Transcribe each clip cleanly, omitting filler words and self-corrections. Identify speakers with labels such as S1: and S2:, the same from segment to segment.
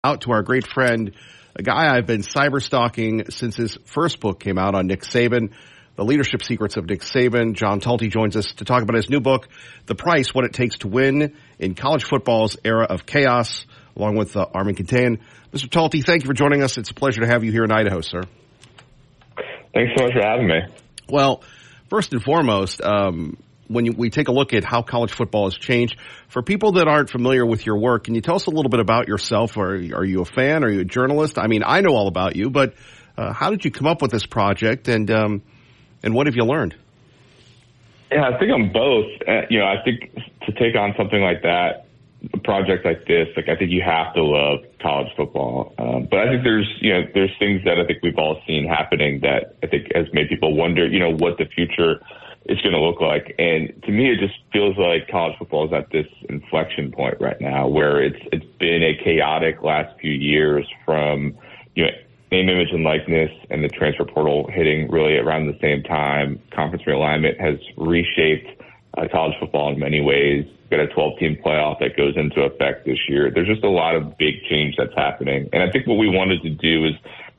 S1: Out to our great friend, a guy I've been cyber stalking since his first book came out on Nick Saban, The Leadership Secrets of Nick Saban. John Talty joins us to talk about his new book, The Price, What It Takes to Win in College Football's Era of Chaos, along with Armin Katayan. Mr. Talty, thank you for joining us. It's a pleasure to have you here in Idaho, sir.
S2: Thanks so much for having me.
S1: Well, first and foremost, when we take a look at how college football has changed, for people that aren't familiar with your work, can you tell us a little bit about yourself? Are you a fan? Are you a journalist? I mean, I know all about you, but how did you come up with this project, and what have you learned?
S2: Yeah, I think I'm both. I think to take on something like that, a project like this, I think you have to love college football. But I think there's things that I think we've all seen happening that I think has made people wonder, what the future is going to look like. And to me, it just feels like college football is at this inflection point right now where it's been a chaotic last few years from, name, image, and likeness and the transfer portal hitting really around the same time. Conference realignment has reshaped college football in many ways. We've got a 12-team playoff that goes into effect this year. There's just a lot of big change that's happening. And I think what we wanted to do is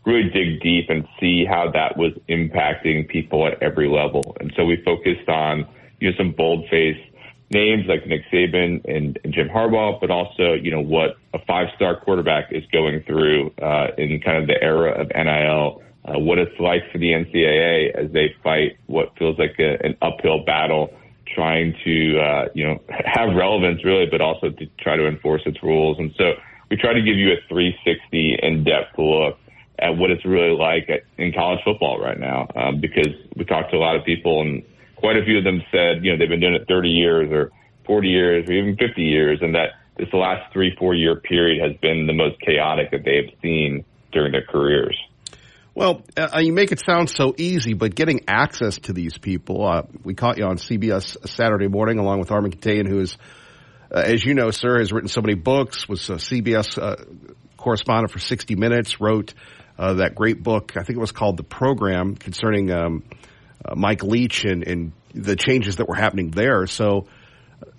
S2: really dig deep and see how that was impacting people at every level. And so we focused on, some bold-faced names like Nick Saban and Jim Harbaugh, but also, what a five-star quarterback is going through in kind of the era of NIL, what it's like for the NCAA as they fight what feels like an uphill battle, trying to, have relevance really, but also to try to enforce its rules. And so we try to give you a 360 in-depth look at what it's really like in college football right now, because we talked to a lot of people and quite a few of them said, they've been doing it 30 years or 40 years or even 50 years, and that this last 3-4 year period has been the most chaotic that they've seen during their careers.
S1: Well, you make it sound so easy, but getting access to these people, we caught you on CBS Saturday morning along with Armin Katayan, who is, as you know, sir, has written so many books, was a CBS correspondent for 60 Minutes, wrote that great book, I think it was called The Program, concerning Mike Leach and the changes that were happening there. So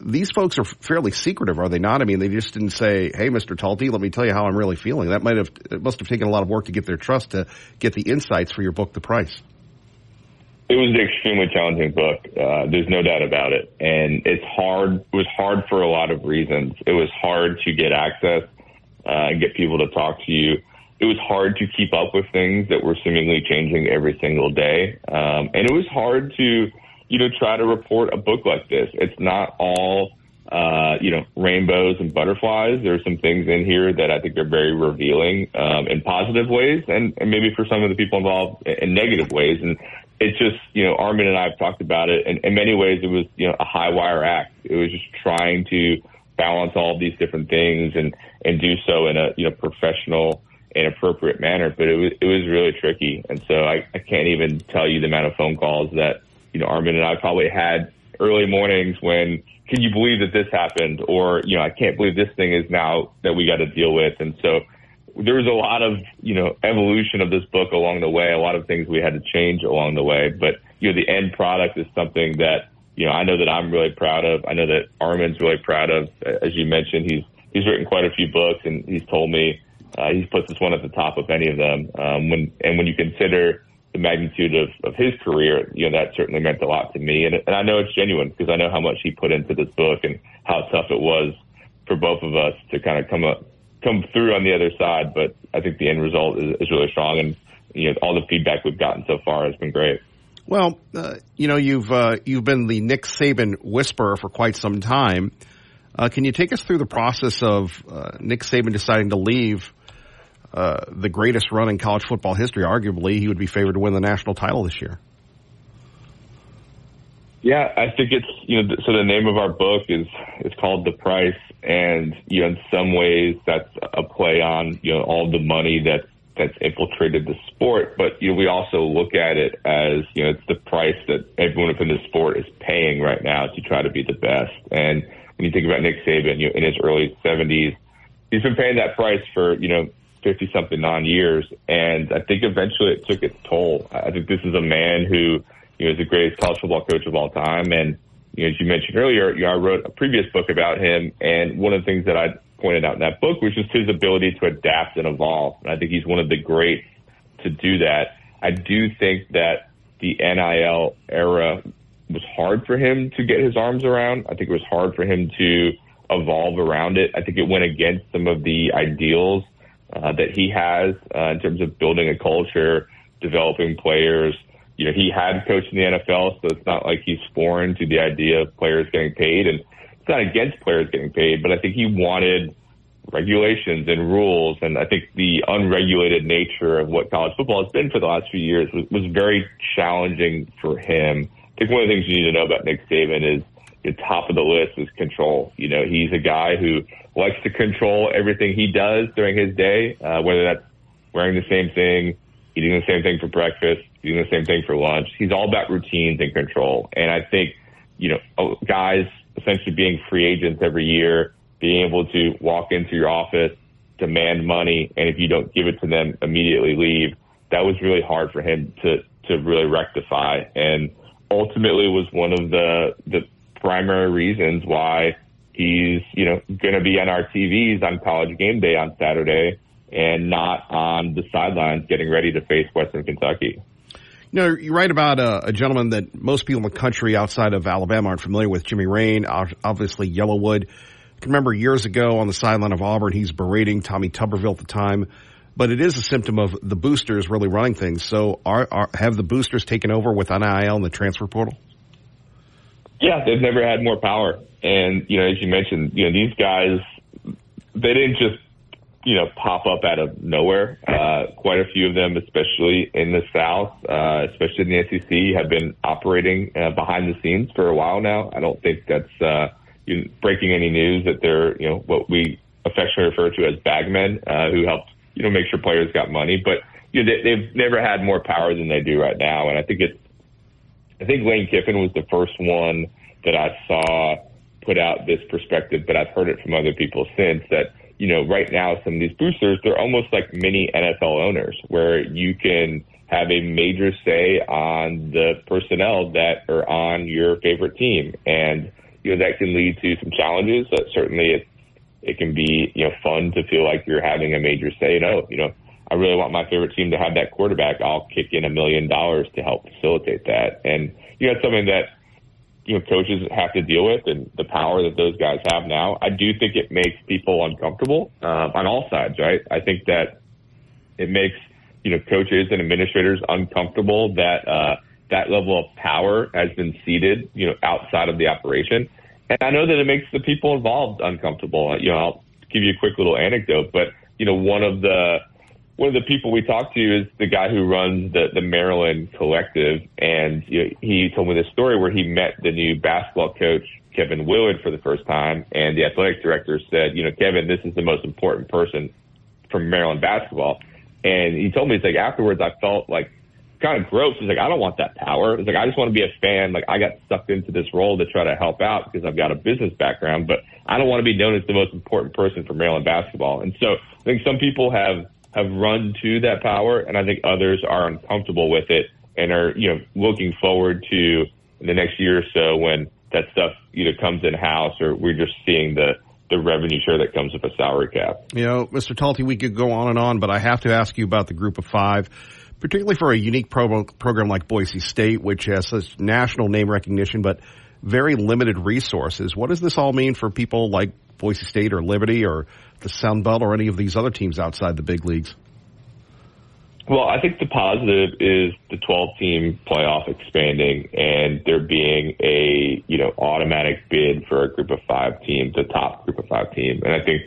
S1: these folks are fairly secretive, are they not? I mean, they just didn't say, hey, Mr. Talty, let me tell you how I'm really feeling. It must have taken a lot of work to get their trust to get the insights for your book, The Price.
S2: It was an extremely challenging book. There's no doubt about it. And it's hard. It was hard for a lot of reasons. It was hard to get access and get people to talk to you. It was hard to keep up with things that were seemingly changing every single day. And it was hard to, try to report a book like this. It's not all, rainbows and butterflies. There are some things in here that I think are very revealing in positive ways and maybe for some of the people involved in negative ways. And it's just, Armin and I have talked about it. And in many ways, it was, a high wire act. It was just trying to balance all of these different things and do so in a, professional and appropriate manner. But it was really tricky. And so I can't even tell you the amount of phone calls that, Armin and I probably had early mornings when, can you believe that this happened? Or, I can't believe this thing is now that we got to deal with. And so there was a lot of, evolution of this book along the way, a lot of things we had to change along the way. But, the end product is something that, I know that I'm really proud of. I know that Armin's really proud of. As you mentioned, he's written quite a few books, and he's told me he's put this one at the top of any of them. When you consider the magnitude of his career, that certainly meant a lot to me. And I know it's genuine because I know how much he put into this book and how tough it was for both of us to kind of come through on the other side. But I think the end result is really strong. And, all the feedback we've gotten so far has been great.
S1: Well, you've been the Nick Saban whisperer for quite some time. Can you take us through the process of Nick Saban deciding to leave the greatest run in college football history? Arguably, he would be favored to win the national title this year.
S2: Yeah, I think it's, so the name of our book is called The Price. And, in some ways that's a play on, all the money that's infiltrated the sport. But, we also look at it as, it's the price that everyone within the sport is paying right now to try to be the best. And when you think about Nick Saban, in his early 70s, he's been paying that price for, 50-something non-years. And I think eventually it took its toll. I think this is a man who, is the greatest college football coach of all time. And, as you mentioned earlier, I wrote a previous book about him. And one of the things that I pointed out in that book, was just his ability to adapt and evolve. And I think he's one of the greats to do that. I do think that the NIL era was hard for him to get his arms around. I think it was hard for him to evolve around it. I think it went against some of the ideals that he has in terms of building a culture, developing players. You know, he had coached in the NFL, so it's not like he's foreign to the idea of players getting paid. And it's not against players getting paid, but I think he wanted regulations and rules. And I think the unregulated nature of what college football has been for the last few years was very challenging for him. I think one of the things you need to know about Nick Saban is the top of the list is control. You know, he's a guy who likes to control everything he does during his day, whether that's wearing the same thing, eating the same thing for breakfast, eating the same thing for lunch. He's all about routines and control. And I think, you know, guys essentially being free agents every year, being able to walk into your office, demand money, and if you don't give it to them, immediately leave. That was really hard for him to really rectify, and ultimately was one of the primary reasons why he's, you know, going to be on our TVs on College Game Day on Saturday and not on the sidelines getting ready to face Western Kentucky.
S1: You know, you write about a gentleman that most people in the country outside of Alabama aren't familiar with, Jimmy Rain, obviously Yellowwood. I can remember years ago on the sideline of Auburn, he's berating Tommy Tuberville at the time. But it is a symptom of the boosters really running things. So have the boosters taken over with NIL and the transfer portal?
S2: Yeah, they've never had more power. And, you know, as you mentioned, you know, these guys, they didn't just, you know, pop up out of nowhere. Quite a few of them, especially in the South, especially in the SEC, have been operating behind the scenes for a while now. I don't think that's breaking any news that they're, you know, what we affectionately refer to as bagmen who helped, you know, make sure players got money. But, you know, they've never had more power than they do right now. And I think Lane Kiffin was the first one that I saw put out this perspective, but I've heard it from other people since that, you know, right now some of these boosters, they're almost like mini NFL owners where you can have a major say on the personnel that are on your favorite team. And, you know, that can lead to some challenges. Certainly it can be, you know, fun to feel like you're having a major say. You know, I really want my favorite team to have that quarterback. I'll kick in $1 million to help facilitate that. And, you know, it's something that, you know, coaches have to deal with, and the power that those guys have now. I do think it makes people uncomfortable on all sides, right? I think that it makes, you know, coaches and administrators uncomfortable that that level of power has been ceded, you know, outside of the operation. And I know that it makes the people involved uncomfortable. You know, I'll give you a quick little anecdote, but, you know, one of the people we talked to is the guy who runs the Maryland Collective. And you know, he told me this story where he met the new basketball coach, Kevin Willard, for the first time. And the athletic director said, you know, Kevin, this is the most important person from Maryland basketball. And he told me, it's like, afterwards, I felt like kind of gross. He's like, I don't want that power. It's like, I just want to be a fan. Like, I got sucked into this role to try to help out because I've got a business background, but I don't want to be known as the most important person for Maryland basketball. And so I think some people have run to that power, and I think others are uncomfortable with it and are, you know, looking forward to the next year or so when that stuff either comes in-house or we're just seeing the revenue share that comes with a salary cap. You
S1: know, Mr. Talty, we could go on and on, but I have to ask you about the Group of Five, particularly for a unique program like Boise State, which has such national name recognition but very limited resources. What does this all mean for people like Boise State or Liberty or the Sun Belt or any of these other teams outside the big leagues?
S2: Well, I think the positive is the 12-team playoff expanding and there being a, you know, automatic bid for a Group of Five team, the top Group of Five team. And I think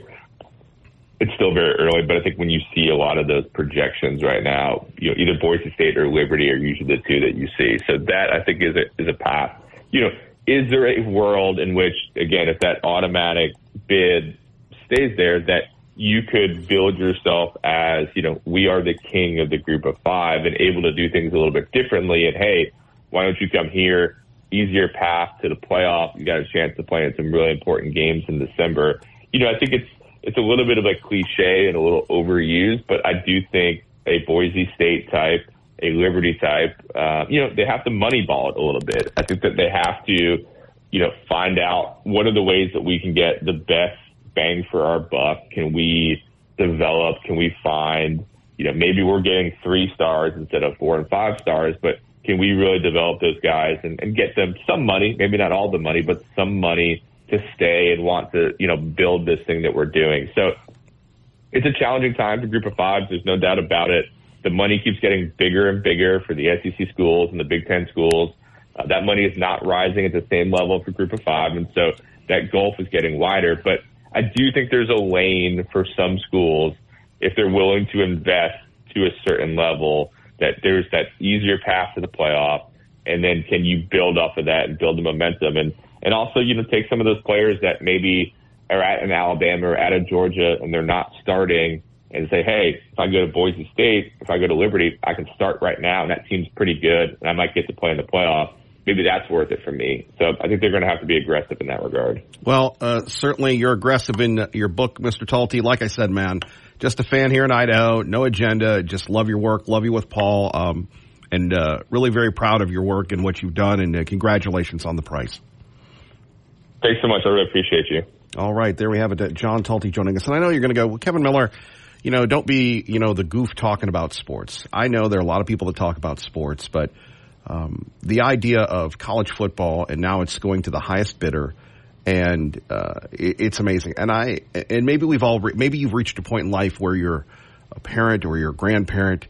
S2: it's still very early, but I think when you see a lot of those projections right now, you know, either Boise State or Liberty are usually the two that you see. So that, I think, is a path. You know, is there a world in which, again, if that automatic bid stays there, that you could build yourself as, you know, we are the king of the Group of Five and able to do things a little bit differently. And, hey, why don't you come here? Easier path to the playoff. You got a chance to play in some really important games in December. You know, I think it's a little bit of a cliche and a little overused, but I do think a Boise State type, a Liberty type, you know, they have to moneyball it a little bit. I think that they have to, you know, find out what are the ways that we can get the best bang for our buck? Can we develop? Can we find, maybe we're getting 3 stars instead of 4 and 5 stars, but can we really develop those guys and get them some money, maybe not all the money, but some money to stay and want to, build this thing that we're doing. So it's a challenging time for Group of Fives. There's no doubt about it. The money keeps getting bigger and bigger for the SEC schools and the Big Ten schools. That money is not rising at the same level for Group of Five, and so that gulf is getting wider. But I do think there's a lane for some schools, if they're willing to invest to a certain level, that there's that easier path to the playoff, and then can you build off of that and build the momentum, and also, take some of those players that maybe are at an Alabama or at a Georgia and they're not starting, and say, hey, if I go to Boise State, if I go to Liberty, I can start right now, and that team's pretty good, and I might get to play in the playoff. Maybe that's worth it for me. So I think they're going to have to be aggressive in that regard. Well,
S1: certainly you're aggressive in your book, Mr. Talty. Like I said, man, just a fan here in Idaho, no agenda, just love your work, love you with Paul, and really very proud of your work and what you've done, and congratulations on the prize.
S2: Thanks so much. I really appreciate you.
S1: All right, there we have it. John Talty joining us. And I know you're going to go, well, Kevin Miller, don't be, the goof talking about sports. I know there are a lot of people that talk about sports, but the idea of college football, and now it's going to the highest bidder, and it's amazing. And maybe maybe you've reached a point in life where you're a parent or you're a grandparent,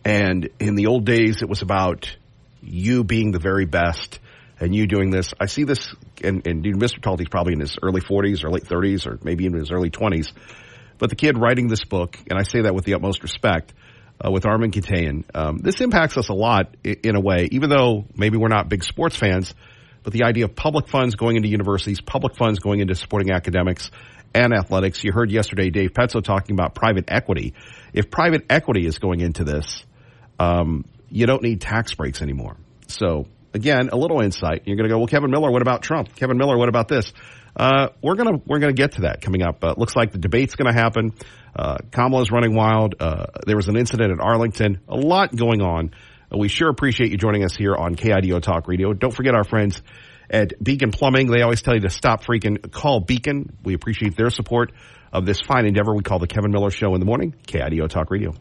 S1: and in the old days it was about you being the very best and you doing this. I see this, and Mr. Talty's probably in his early 40s or late 30s or maybe in his early 20s, but the kid writing this book, and I say that with the utmost respect, with Armin Katayan, this impacts us a lot in a way, even though maybe we're not big sports fans, but the idea of public funds going into universities, public funds going into supporting academics and athletics. You heard yesterday Dave Petzo talking about private equity. If private equity is going into this, you don't need tax breaks anymore. So, again, a little insight. You're going to go, well, Kevin Miller, what about Trump? Kevin Miller, what about this? We're gonna get to that coming up. Looks like the debate's going to happen. Kamala's running wild. There was an incident at Arlington. A lot going on. We sure appreciate you joining us here on KIDO Talk Radio. Don't forget our friends at Beacon Plumbing. They always tell you to stop freaking. Call Beacon. We appreciate their support of this fine endeavor we call the Kevin Miller Show in the morning. KIDO Talk Radio.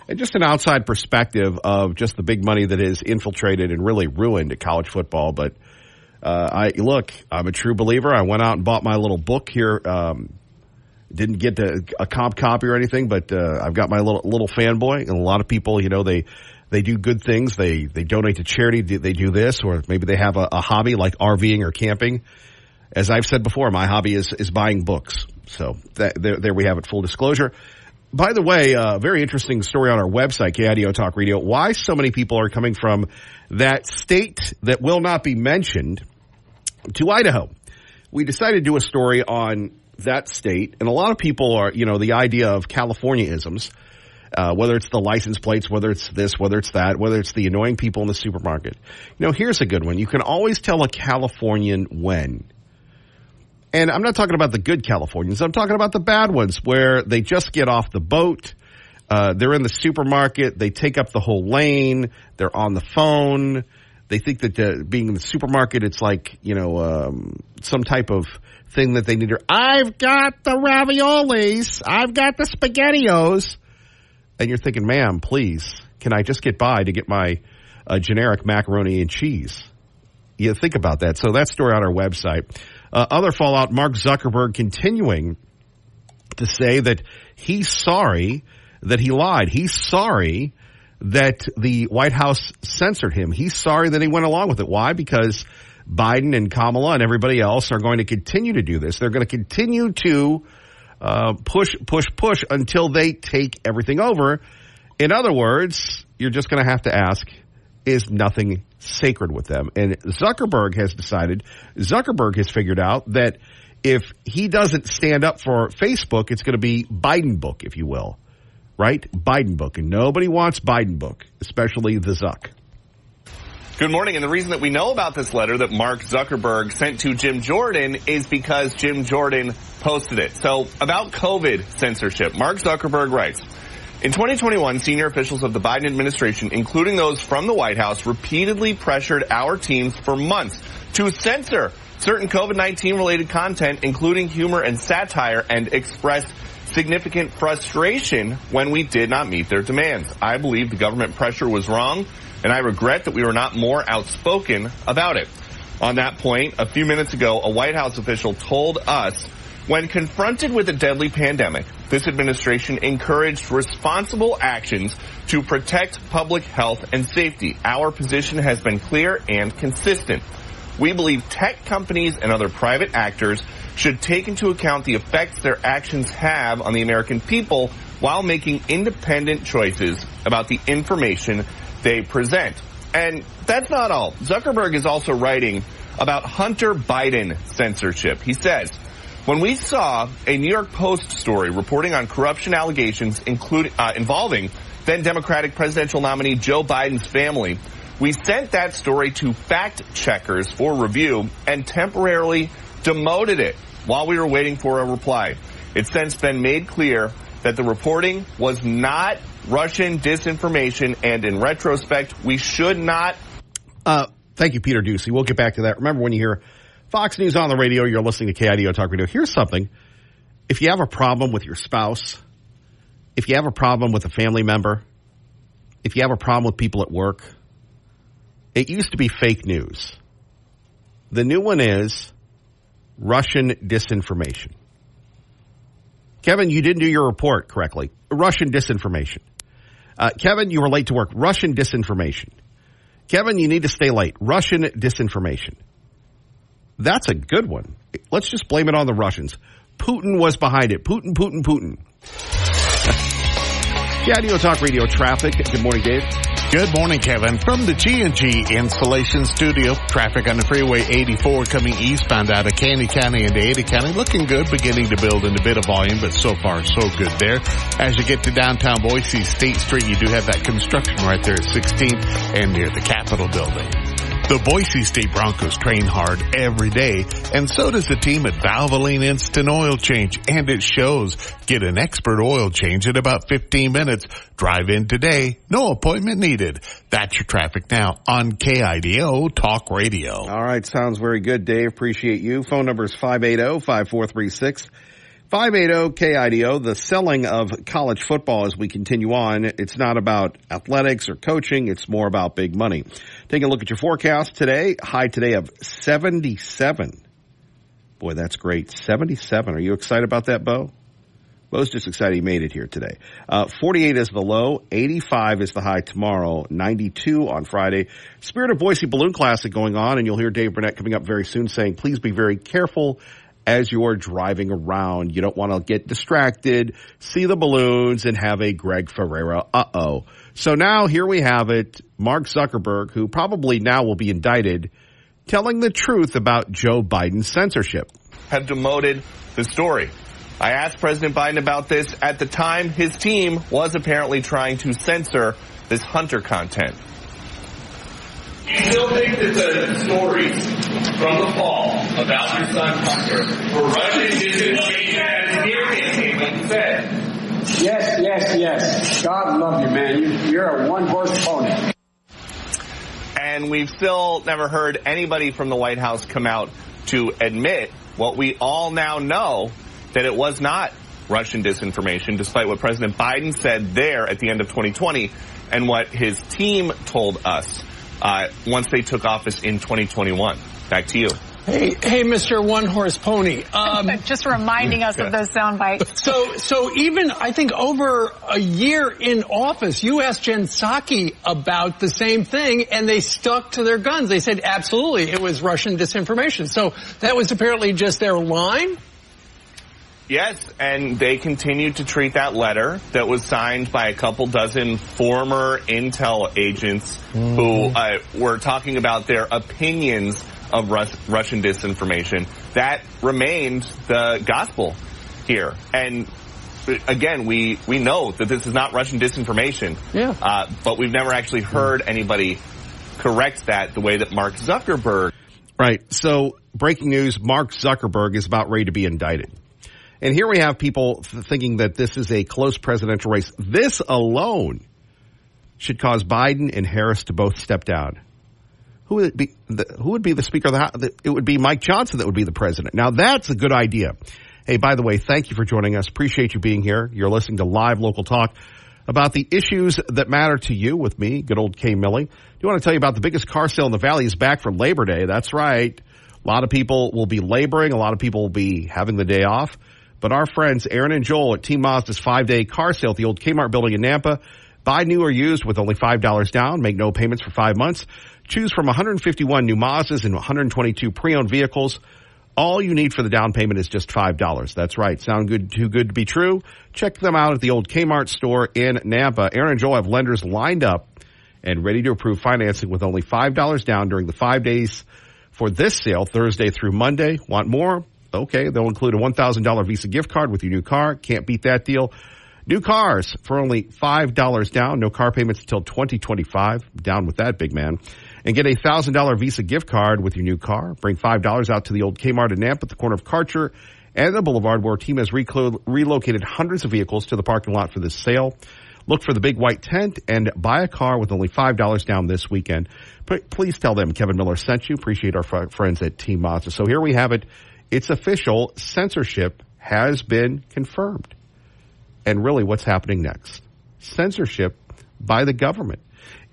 S1: And just an outside perspective of just the big money that has infiltrated and really ruined college football. But I'm a true believer. I went out and bought my little book here. Didn't get a comp copy or anything, but I've got my little fanboy. And a lot of people, they do good things. They donate to charity. They do this, or maybe they have a hobby like RVing or camping. As I've said before, my hobby is buying books. So there we have it. Full disclosure. By the way, very interesting story on our website, KIDO Talk Radio. Why so many people are coming from that state that will not be mentioned to Idaho. We decided to do a story on that state, and a lot of people are, the idea of California-isms, whether it's the license plates, whether it's this, whether it's that, whether it's the annoying people in the supermarket. Here's a good one. You can always tell a Californian when. And I'm not talking about the good Californians. I'm talking about the bad ones where they just get off the boat. They're in the supermarket. They take up the whole lane. They're on the phone. They think that being in the supermarket, it's like, some type of thing that they need to, I've got the raviolis. I've got the SpaghettiOs. And you're thinking, ma'am, please, can I just get by to get my generic macaroni and cheese? You think about that. So that story on our website. Other fallout, Mark Zuckerberg continuing to say that he's sorry that he lied. He's sorry that the White House censored him. He's sorry that he went along with it. Why? Because Biden and Kamala and everybody else are going to continue to do this. They're going to continue to push until they take everything over. In other words, you're just going to have to ask, is nothing sacred with them? And Zuckerberg has figured out that if he doesn't stand up for Facebook, it's going to be Biden book, if you will. Right? Biden book. And nobody wants Biden book, especially the Zuck.
S3: Good morning. And the reason that we know about this letter that Mark Zuckerberg sent to Jim Jordan is because Jim Jordan posted it. So about COVID censorship, Mark Zuckerberg writes, in 2021, senior officials of the Biden administration, including those from the White House, repeatedly pressured our teams for months to censor certain COVID-19 related content, including humor and satire, and expressed significant frustration when we did not meet their demands. I believe the government pressure was wrong, and I regret that we were not more outspoken about it. On that point, a few minutes ago, a White House official told us, when confronted with a deadly pandemic, this administration encouraged responsible actions to protect public health and safety. Our position has been clear and consistent. We believe tech companies and other private actors should take into account the effects their actions have on the American people while making independent choices about the information they present. And that's not all. Zuckerberg is also writing about Hunter Biden censorship. He says, when we saw a New York Post story reporting on corruption allegations involving then Democratic presidential nominee Joe Biden's family, we sent that story to fact checkers for review and temporarily demoted it while we were waiting for a reply. It's since been made clear that the reporting was not Russian disinformation, and in retrospect, we should not.
S1: Thank you, Peter Ducey. We'll get back to that. Remember, when you hear Fox News on the radio, you're listening to KIDO Talk Radio. Here's something. If you have a problem with your spouse, if you have a problem with a family member, if you have a problem with people at work, it used to be fake news. The new one is Russian disinformation. Kevin, you didn't do your report correctly. Russian disinformation. Kevin, you were late to work. Russian disinformation. Kevin, you need to stay late. Russian disinformation. That's a good one. Let's just blame it on the Russians. Putin was behind it. Putin. KIDO Talk Radio traffic. Good morning, Dave.
S4: Good morning, Kevin. From the G&G Installation Studio, traffic on the Freeway 84 coming eastbound out of Caney County into Ada County. Looking good, beginning to build in a bit of volume, but so far so good there. As you get to downtown Boise, State Street, you do have that construction right there at 16th and near the Capitol building. The Boise State Broncos train hard every day, and so does the team at Valvoline Instant Oil Change, and it shows. Get an expert oil change in about 15 minutes. Drive in today. No appointment needed. That's your traffic now on KIDO Talk Radio.
S1: All right, sounds very good, Dave. Appreciate you. Phone number is 580-5436. 580-KIDO, the selling of college football as we continue on. It's not about athletics or coaching. It's more about big money. Take a look at your forecast today. High today of 77. Boy, that's great. 77. Are you excited about that, Bo? Bo's just excited he made it here today. 48 is the low. 85 is the high tomorrow. 92 on Friday. Spirit of Boise Balloon Classic going on, and you'll hear Dave Burnett coming up very soon saying, please be very careful as you're driving around. You don't want to get distracted, see the balloons, and have a Greg Ferreira uh-oh. So now here we have it, Mark Zuckerberg, who probably now will be indicted, telling the truth about Joe Biden's censorship.
S3: Have demoted the story. I asked President Biden about this. At the time, his team was apparently trying to censor this Hunter content. You still think that the stories from the fall about your son Hunter were Russian disinformation as near campaign like you said?
S5: Yes. God love you, man. You're a one-horse pony.
S3: And we've still never heard anybody from the White House come out to admit what we all now know, that it was not Russian disinformation, despite what President Biden said there at the end of 2020 and what his team told us once they took office in 2021. Back to you.
S5: Hey, Mr. One-Horse Pony.
S6: Just reminding us of those sound bites.
S5: So even, I think, over a year in office, you asked Jen Psaki about the same thing, and they stuck to their guns. They said, absolutely, it was Russian disinformation. So that was apparently just their line?
S3: Yes, and they continued to treat that letter that was signed by a couple dozen former intel agents who were talking about their opinions of Russian disinformation. That remained the gospel here. And again, we know that this is not Russian disinformation. Yeah. But we've never actually heard anybody correct that the way that Mark Zuckerberg.
S1: Right. So breaking news, Mark Zuckerberg is about ready to be indicted. And here we have people thinking that this is a close presidential race. This alone should cause Biden and Harris to both step down. who would be the Speaker of the House? It would be Mike Johnson that would be the president. Now, that's a good idea. Hey, by the way, thank you for joining us. Appreciate you being here. You're listening to Live Local Talk about the issues that matter to you with me, good old Kay Millie. Do want to tell you about the biggest car sale in the Valley is back for Labor Day. That's right. A lot of people will be laboring. A lot of people will be having the day off. But our friends Aaron and Joel at Team Mazda's 5-day car sale at the old Kmart building in Nampa. Buy new or used with only $5 down. Make no payments for 5 months. Choose from 151 new Mazdas and 122 pre-owned vehicles. All you need for the down payment is just $5. That's right. Sound good, too good to be true? Check them out at the old Kmart store in Nampa. Aaron and Joel have lenders lined up and ready to approve financing with only $5 down during the 5 days for this sale, Thursday through Monday. Want more? Okay, they'll include a $1,000 Visa gift card with your new car. Can't beat that deal. New cars for only $5 down. No car payments until 2025. Down with that, big man. And get a $1,000 Visa gift card with your new car. Bring $5 out to the old Kmart in Nampa at the corner of Karcher and the Boulevard, where our team has relocated hundreds of vehicles to the parking lot for this sale. Look for the big white tent and buy a car with only $5 down this weekend. Please tell them Kevin Miller sent you. Appreciate our friends at Team Mazda. So here we have it. It's official. Censorship has been confirmed. And really, what's happening next? Censorship by the government.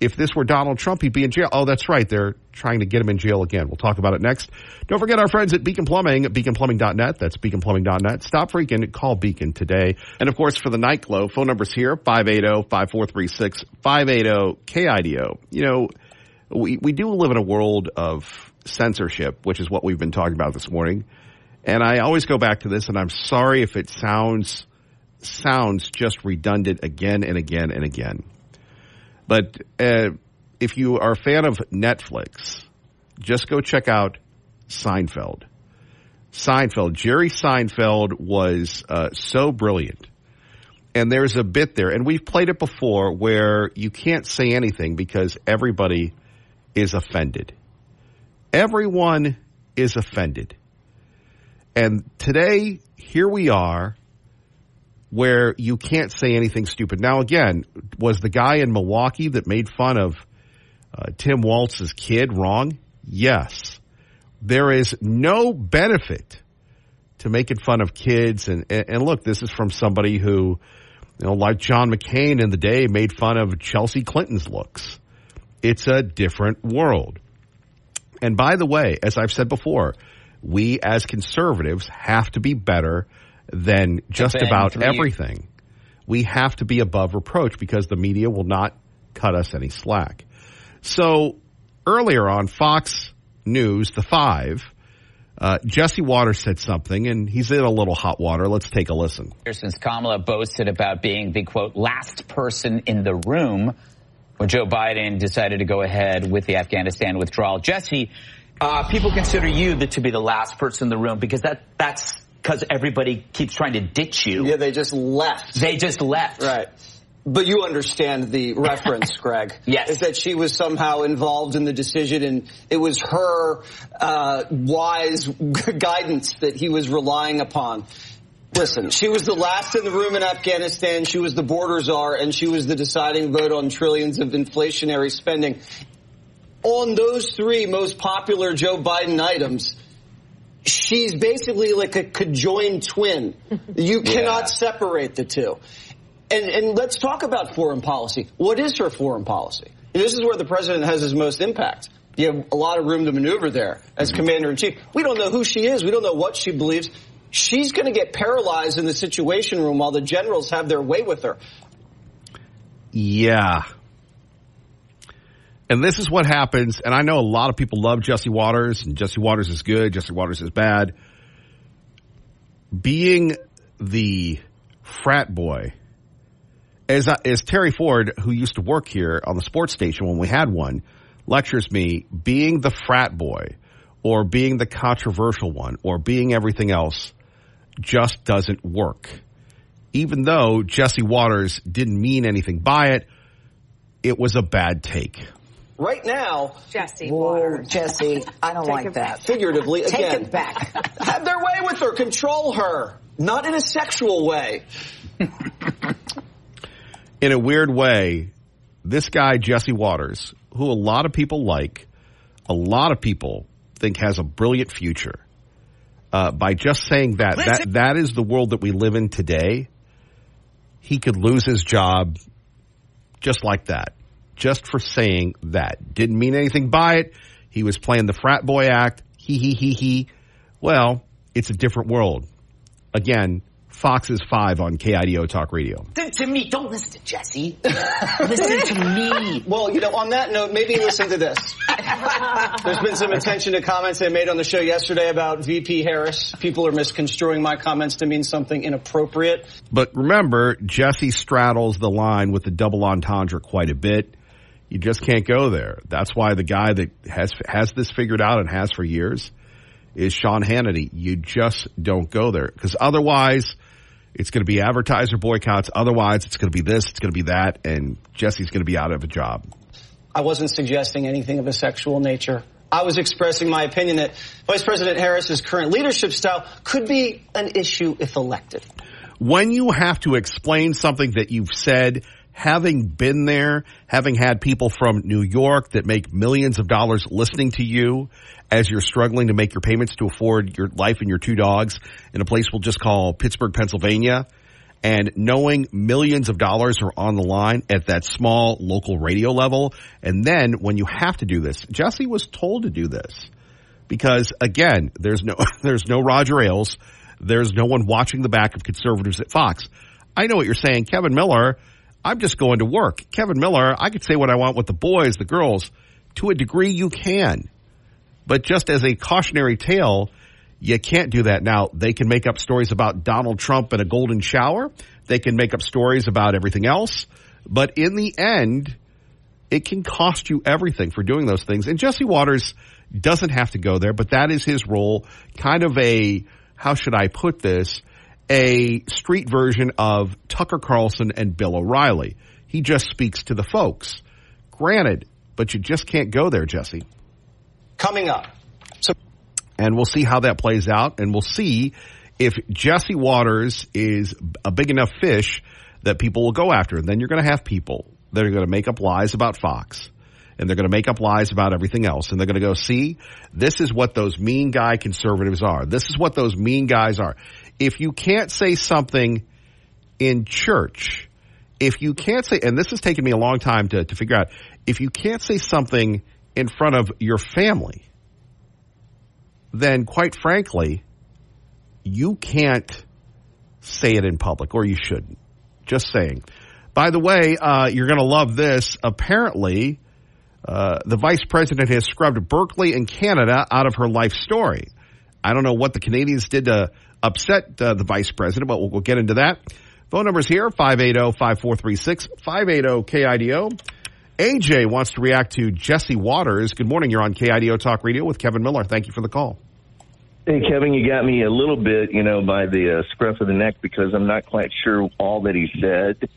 S1: If this were Donald Trump, he'd be in jail. Oh, that's right. They're trying to get him in jail again. We'll talk about it next. Don't forget our friends at Beacon Plumbing, beaconplumbing.net. That's beaconplumbing.net. Stop freaking. Call Beacon today. And, of course, for the Night Glow, phone number's here, 580-5436, 580-KIDO. You know, we do live in a world of censorship, which is what we've been talking about this morning. And I always go back to this, and I'm sorry if it sounds just redundant again and again and again. But if you are a fan of Netflix, just go check out Seinfeld. Jerry Seinfeld was so brilliant. And there's a bit there, and we've played it before, where you can't say anything because everybody is offended. Everyone is offended. And today, here we are, where you can't say anything stupid. Now, again, was the guy in Milwaukee that made fun of Tim Waltz's kid wrong? Yes. There is no benefit to making fun of kids. And look, this is from somebody who, like John McCain in the day, made fun of Chelsea Clinton's looks. It's a different world. And by the way, as I've said before, we as conservatives have to be better than just about everything. We have to be above reproach because the media will not cut us any slack. So earlier on Fox News, The Five, Jesse Waters said something, and he's in a little hot water. Let's take a listen.
S7: Since Kamala boasted about being the, quote, last person in the room when Joe Biden decided to go ahead with the Afghanistan withdrawal. Jesse, people consider you to be the last person in the room because that's because everybody keeps trying to ditch you.
S8: Yeah, they just left. Right. But you understand the reference, Greg.
S7: Yes.
S8: Is that she was somehow involved in the decision, and it was her wise guidance that he was relying upon. Listen, she was the last in the room in Afghanistan. She was the border czar, and she was the deciding vote on trillions of inflationary spending. On those three most popular Joe Biden items, she's basically like a conjoined twin. You cannot separate the two. And let's talk about foreign policy. What is her foreign policy? And this is where the president has his most impact. You have a lot of room to maneuver there as commander-in-chief. We don't know who she is. We don't know what she believes. She's going to get paralyzed in the Situation Room while the generals have their way with her.
S1: Yeah. And this is what happens, and I know a lot of people love Jesse Waters, and Jesse Waters is good, Jesse Waters is bad. Being the frat boy, as Terry Ford, who used to work here on the sports station when we had one, lectures me, being the frat boy, or being the controversial one, or being everything else, just doesn't work. Even though Jesse Waters didn't mean anything by it, it was a bad take.
S8: Right now,
S6: Jesse Waters.
S9: Jesse, I don't like that.
S8: Figuratively,
S9: Take
S8: again,
S9: it back.
S8: have their way with her, control her, not in a sexual way.
S1: In a weird way, this guy, Jesse Waters, who a lot of people like, a lot of people think has a brilliant future, by just saying that is the world that we live in today, he could lose his job just like that, just for saying that. Didn't mean anything by it. He was playing the frat boy act. He. Well, it's a different world. Again, Fox is 5 on KIDO Talk Radio.
S10: Listen to me. Don't listen to Jesse. Listen to me.
S8: Well, on that note, maybe listen to this. There's been some attention to comments I made on the show yesterday about VP Harris. People are misconstruing my comments to mean something inappropriate.
S1: But remember, Jesse straddles the line with the double entendre quite a bit. You just can't go there. That's why the guy that has this figured out and has for years is Sean Hannity. You just don't go there, because otherwise it's going to be advertiser boycotts. Otherwise it's going to be this, it's going to be that, and Jesse's going to be out of a job.
S8: I wasn't suggesting anything of a sexual nature. I was expressing my opinion that Vice President Harris's current leadership style could be an issue if elected.
S1: When you have to explain something that you've said, having been there, having had people from New York that make millions of dollars listening to you as you're struggling to make your payments to afford your life and your 2 dogs in a place we'll just call Pittsburgh, Pennsylvania, and knowing millions of dollars are on the line at that small local radio level. And then when you have to do this, Jesse was told to do this because, again, there's no Roger Ailes. There's no one watching the back of conservatives at Fox. I know what you're saying. Kevin Miller, I'm just going to work. Kevin Miller, I could say what I want with the boys, the girls. To a degree, you can. But just as a cautionary tale, you can't do that. Now, they can make up stories about Donald Trump and a golden shower. They can make up stories about everything else. But in the end, it can cost you everything for doing those things. And Jesse Waters doesn't have to go there, but that is his role. Kind of a, how should I put this, a street version of Tucker Carlson and Bill O'Reilly. He just speaks to the folks. Granted, but you just can't go there, Jesse.
S8: Coming up.
S1: And we'll see how that plays out, and we'll see if Jesse Waters is a big enough fish that people will go after. And then you're going to have people that are going to make up lies about Fox, and they're going to make up lies about everything else. And they're going to go, see, this is what those mean guy conservatives are. This is what those mean guys are. If you can't say something in church, if you can't say, and this has taken me a long time to figure out, if you can't say something in front of your family, then quite frankly, you can't say it in public, or you shouldn't. Just saying. By the way, you're going to love this. Apparently, the vice president has scrubbed Berkeley and Canada out of her life story. I don't know what the Canadians did to upset the vice president, but we'll get into that. Phone numbers here, 580-5436, 580-KIDO. AJ wants to react to Jesse Waters. Good morning. You're on KIDO Talk Radio with Kevin Miller. Thank you for the call.
S11: Hey, Kevin, you got me a little bit, by the scruff of the neck because I'm not quite sure all that he said.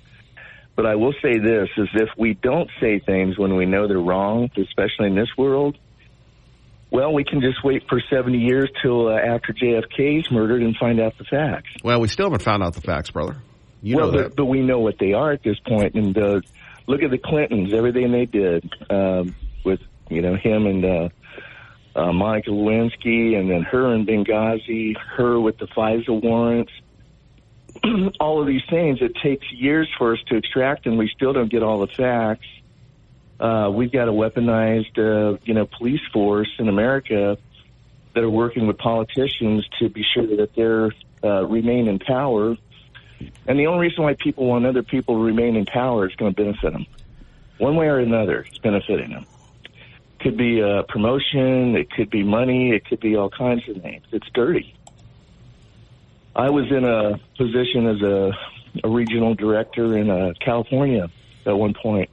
S11: But I will say this, is if we don't say things when we know they're wrong, especially in this world, well, we can just wait for 70 years till after JFK is murdered and find out the facts.
S1: Well, we still haven't found out the facts, brother. You know that.
S11: But we know what they are at this point. And look at the Clintons, everything they did with, him and Monica Lewinsky, and then her in Benghazi, her with the FISA warrants. All of these things, it takes years for us to extract, and we still don't get all the facts. We've got a weaponized, police force in America that are working with politicians to be sure that they remain in power. And the only reason why people want other people to remain in power is going to benefit them. One way or another, it's benefiting them. It could be a promotion, it could be money, it could be all kinds of things. It's dirty. I was in a position as a regional director in California at one point,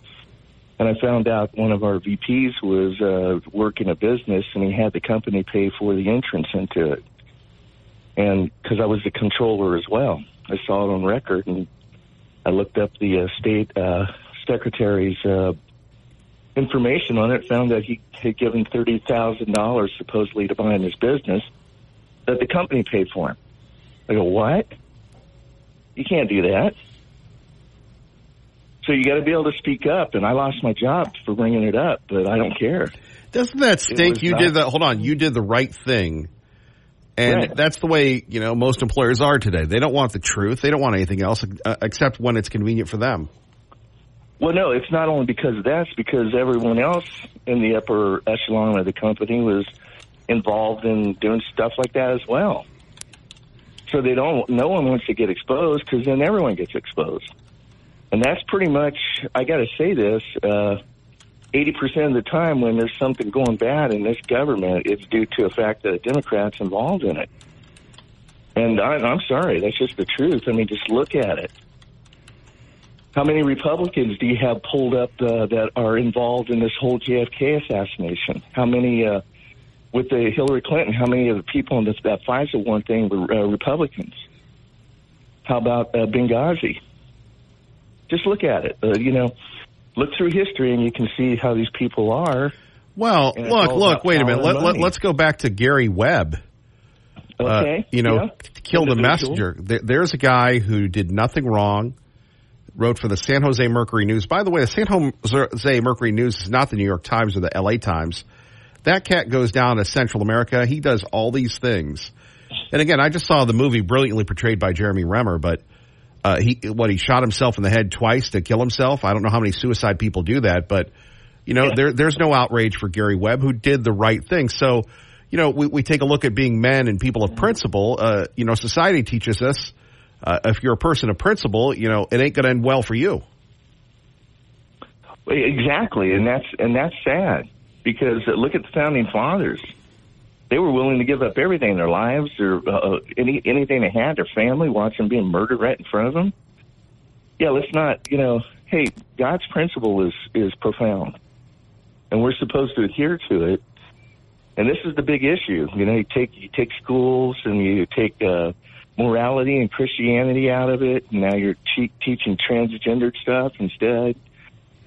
S11: and I found out one of our VPs was working a business, and he had the company pay for the entrance into it. And because I was the controller as well, I saw it on record, and I looked up the state secretary's information on it, found that he had given $30,000 supposedly to buy in his business that the company paid for him. I go, what? You can't do that. So you got to be able to speak up, and I lost my job for bringing it up, but I don't care.
S1: Doesn't that stink? You did the right thing. And that's the way, most employers are today. They don't want the truth. They don't want anything else except when it's convenient for them.
S11: Well, no, it's not only because of that. It's because everyone else in the upper echelon of the company was involved in doing stuff like that as well. So no one wants to get exposed because then everyone gets exposed. And that's pretty much, I got to say this, 80% of the time when there's something going bad in this government, it's due to the fact that a Democrat's involved in it. And I'm sorry, that's just the truth. I mean, just look at it. How many Republicans do you have pulled up that are involved in this whole JFK assassination? How many, with the Hillary Clinton, how many of the people in that FISA one thing were Republicans? How about Benghazi? Just look at it. Look through history and you can see how these people are.
S1: Well, look, wait a minute. Let's go back to Gary Webb.
S11: Okay.
S1: Killed a messenger. There's a guy who did nothing wrong, wrote for the San Jose Mercury News. By the way, the San Jose Mercury News is not the New York Times or the LA Times. That cat goes down to Central America. He does all these things. And again, I just saw the movie brilliantly portrayed by Jeremy Renner, but he shot himself in the head twice to kill himself. I don't know how many suicide people do that, but there's no outrage for Gary Webb, who did the right thing. So, we take a look at being men and people of principle. Society teaches us if you're a person of principle, it ain't going to end well for you.
S11: Exactly, and that's sad because look at the founding fathers. They were willing to give up everything, their lives, or anything they had, their family, watch them being murdered right in front of them. Yeah, let's not, hey, God's principle is profound, and we're supposed to adhere to it. And this is the big issue. You take schools and you take morality and Christianity out of it, and now you're teaching transgendered stuff instead.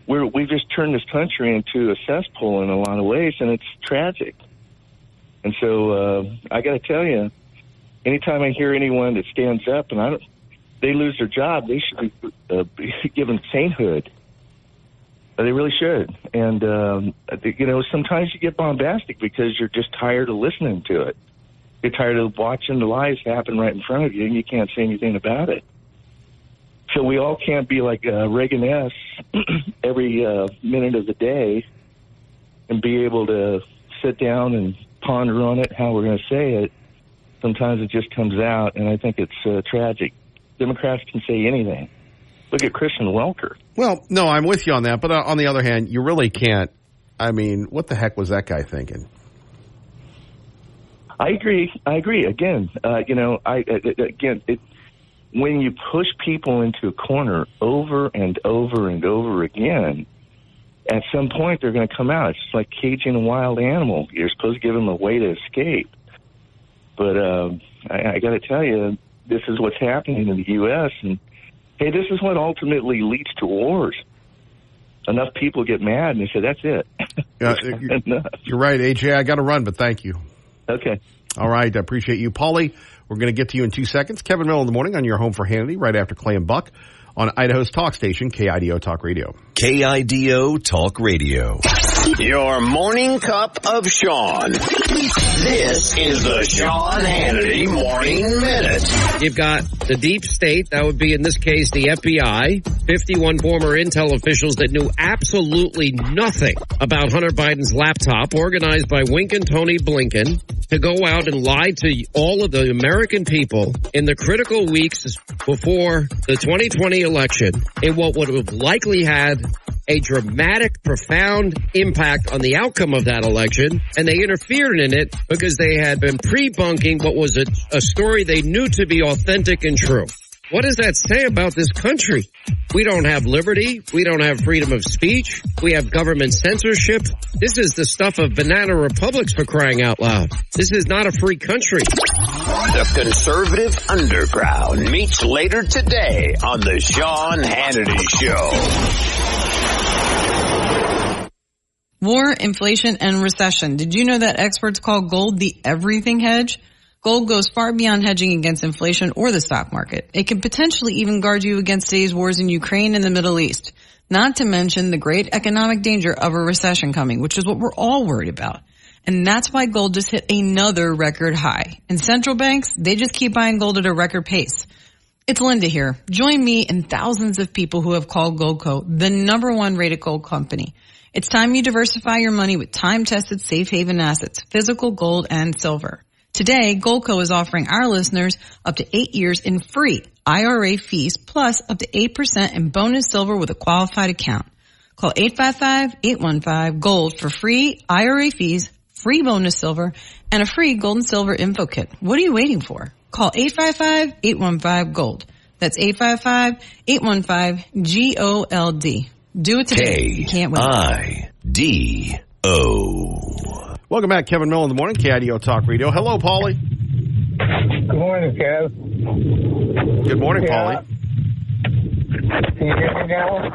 S11: We've just turned this country into a cesspool in a lot of ways, and it's tragic. And so I got to tell you, anytime I hear anyone that stands up and they lose their job, they should be given sainthood. They really should. And, sometimes you get bombastic because you're just tired of listening to it. You're tired of watching the lies happen right in front of you, and you can't say anything about it. So we all can't be like Reagan-esque every minute of the day and be able to sit down and ponder on it, how we're going to say it. Sometimes it just comes out, and I think it's tragic. Democrats can say anything. Look at Christian Welker.
S1: Well, no, I'm with you on that, but on the other hand, you really can't. I mean, what the heck was that guy thinking?
S11: I agree. Again, when you push people into a corner over and over and over again, at some point they're going to come out. It's just like caging a wild animal. You're supposed to give them a way to escape. But I got to tell you, this is what's happening in the U.S., and hey, this is what ultimately leads to wars. Enough people get mad and they say, that's it.
S1: You're right, AJ. I got to run, but thank you.
S11: Okay.
S1: All right. I appreciate you. Paulie, we're going to get to you in 2 seconds. Kevin Mill in the morning on your home for Hannity right after Clay and Buck on Idaho's talk station, KIDO Talk Radio.
S12: KIDO Talk Radio. Your morning cup of Sean. This is the Sean Hannity Morning Minute.
S13: You've got the deep state, that would be in this case the FBI, 51 former intel officials that knew absolutely nothing about Hunter Biden's laptop, organized by Wink and Tony Blinken to go out and lie to all of the American people in the critical weeks before the 2020 election in what would have likely had a dramatic, profound impact on the outcome of that election, and they interfered in it because they had been pre-bunking what was a story they knew to be authentic and true. What does that say about this country? We don't have liberty. We don't have freedom of speech. We have government censorship. This is the stuff of banana republics, for crying out loud. This is not a free country.
S12: The conservative underground meets later today on the Sean Hannity Show.
S14: War, inflation, and recession. Did you know that experts call gold the everything hedge? Gold goes far beyond hedging against inflation or the stock market. It can potentially even guard you against today's wars in Ukraine and the Middle East. Not to mention the great economic danger of a recession coming, which is what we're all worried about. And that's why gold just hit another record high. And central banks, they just keep buying gold at a record pace. It's Linda here. Join me and thousands of people who have called Goldco the #1 rated gold company. It's time you diversify your money with time-tested safe haven assets, physical gold and silver. Today, Goldco is offering our listeners up to 8 years in free IRA fees plus up to 8% in bonus silver with a qualified account. Call 855-815-GOLD for free IRA fees, free bonus silver, and a free gold and silver info kit. What are you waiting for? Call 855-815-GOLD. That's 855-815-GOLD. Do it today. You can't wait.
S12: KIDO.
S1: Welcome back, Kevin Miller in the morning, KIDO Talk Radio. Hello, Paulie.
S15: Good morning, Kev.
S1: Good morning, Paulie.
S15: Can you hear me now?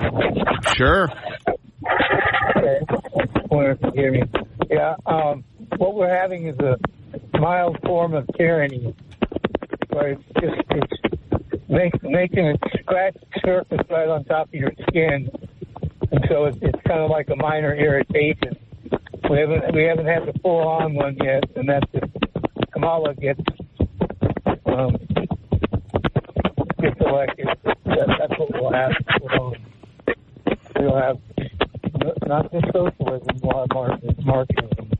S1: Sure.
S15: Okay. Wonder if you hear me. Yeah. What we're having is a mild form of tyranny, where it's making a scratch surface right on top of your skin, and so it's kind of like a minor irritation. We haven't had the full on one yet, and that's if Kamala gets elected. That's what we'll have. We'll have not just socialism, we'll have marxism.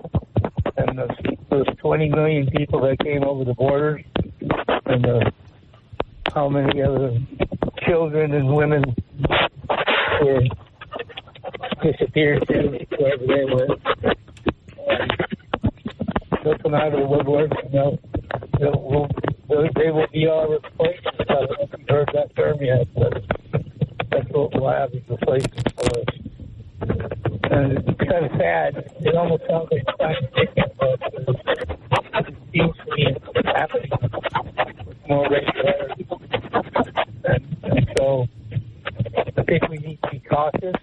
S15: And those 20 million people that came over the borders, and how many other children and women were disappeared wherever they went. They'll come out of the woodwork, and they will be our replacement. I don't know if you've heard that term yet, but that's what we'll have as replacement for us. And it's kind of sad. It almost sounds like science fiction, but it seems to be happening with more regularity. And so I think we need to be cautious.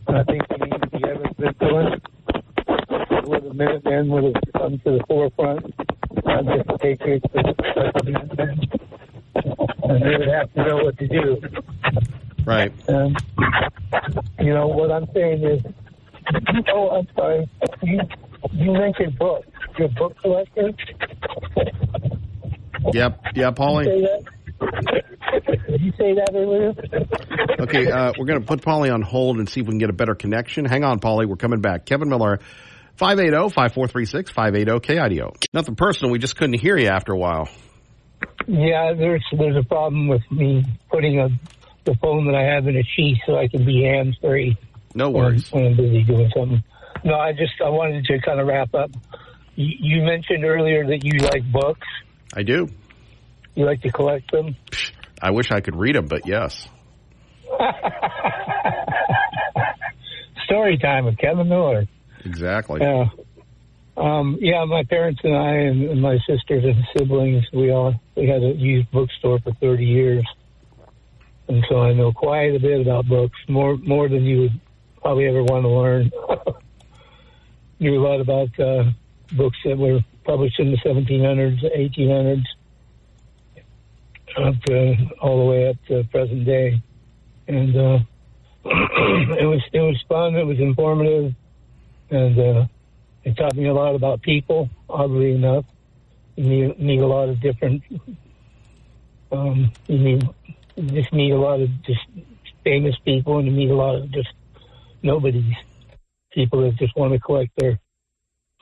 S15: And I think we need to be ever vigilant. Where the Minutemen would have come to the forefront, not just the Patriots, but the Minutemen. And they would have to know what to do.
S1: Right.
S15: What I'm saying is, I'm sorry, you mentioned books. You're a book collector?
S1: Yep, Paulie.
S15: Did you say that earlier?
S1: Okay, we're going to put Paulie on hold and see if we can get a better connection. Hang on, Paulie. We're coming back. Kevin Miller, 580-5436, 580-KIDO. Nothing personal. We just couldn't hear you after a while.
S15: Yeah, there's a problem with me putting the phone that I have in a sheath so I can be hands-free.
S1: No worries.
S15: When I'm busy doing something. No, I wanted to kind of wrap up. You mentioned earlier that you like books.
S1: I do.
S15: You like to collect them?
S1: I wish I could read them, but yes.
S15: Story time with Kevin Miller.
S1: Exactly.
S15: Yeah. My parents and I and my sisters and siblings, we had a used bookstore for 30 years. And so I know quite a bit about books, more than you would probably ever want to learn. Knew a lot about books that were published in the 1700s, 1800s, all the way up to present day. And it was fun. It was informative, and it taught me a lot about people. Oddly enough, you meet a lot of different. You just meet a lot of just famous people, and you meet a lot of just nobodies. People that just want to collect their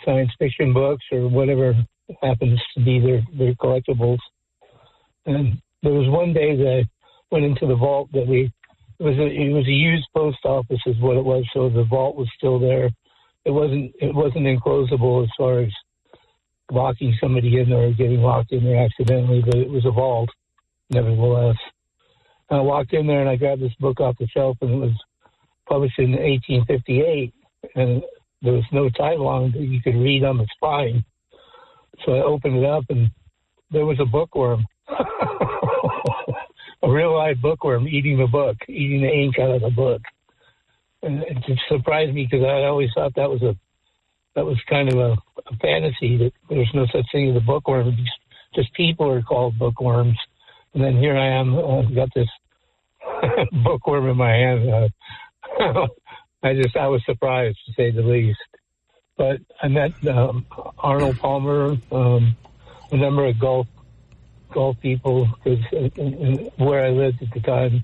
S15: science fiction books or whatever happens to be their collectibles. And there was one day that I went into the vault that it was a used post office is what it was. So the vault was still there. It wasn't enclosable as far as locking somebody in there or getting locked in there accidentally, but it was a vault nevertheless. And I walked in there and I grabbed this book off the shelf, and it was published in 1858, and there was no title on it that you could read on the spine. So I opened it up, and there was a bookworm. A real live bookworm eating the book, eating the ink out of the book. And it just surprised me because I always thought that was kind of a fantasy, that there's no such thing as a bookworm. Just people are called bookworms. And then here I am, got this bookworm in my hand. I was surprised, to say the least. But I met Arnold Palmer, a number of golf people, because where I lived at the time,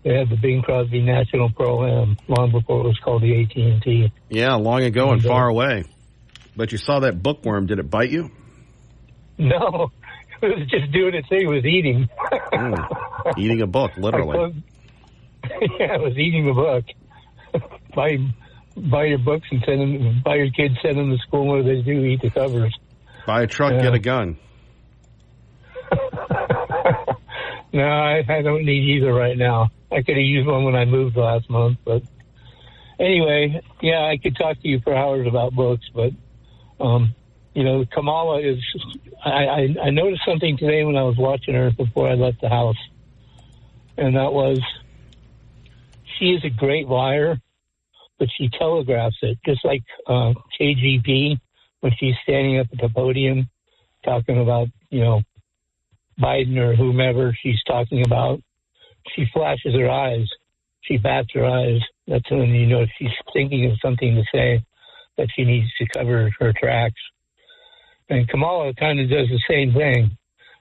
S15: they had the Bing Crosby National Pro-Am long before it was called the AT&T.
S1: Yeah, long ago and far away. But you saw that bookworm. Did it bite you?
S15: No, it was just doing its thing. It was eating.
S1: Eating a book, literally.
S15: Yeah, it was eating a book. Buy your books and buy your kids, send them to school. What do they do? Eat the covers.
S1: Buy a truck, get a gun.
S15: No, I don't need either right now. I could have used one when I moved last month, but anyway, yeah, I could talk to you for hours about books, but Kamala is. I noticed something today when I was watching her before I left the house, and that was she is a great liar, but she telegraphs it, just like KGP when she's standing up at the podium talking about Biden or whomever she's talking about. She flashes her eyes. She bats her eyes. That's when she's thinking of something to say that she needs to cover her tracks. And Kamala kind of does the same thing.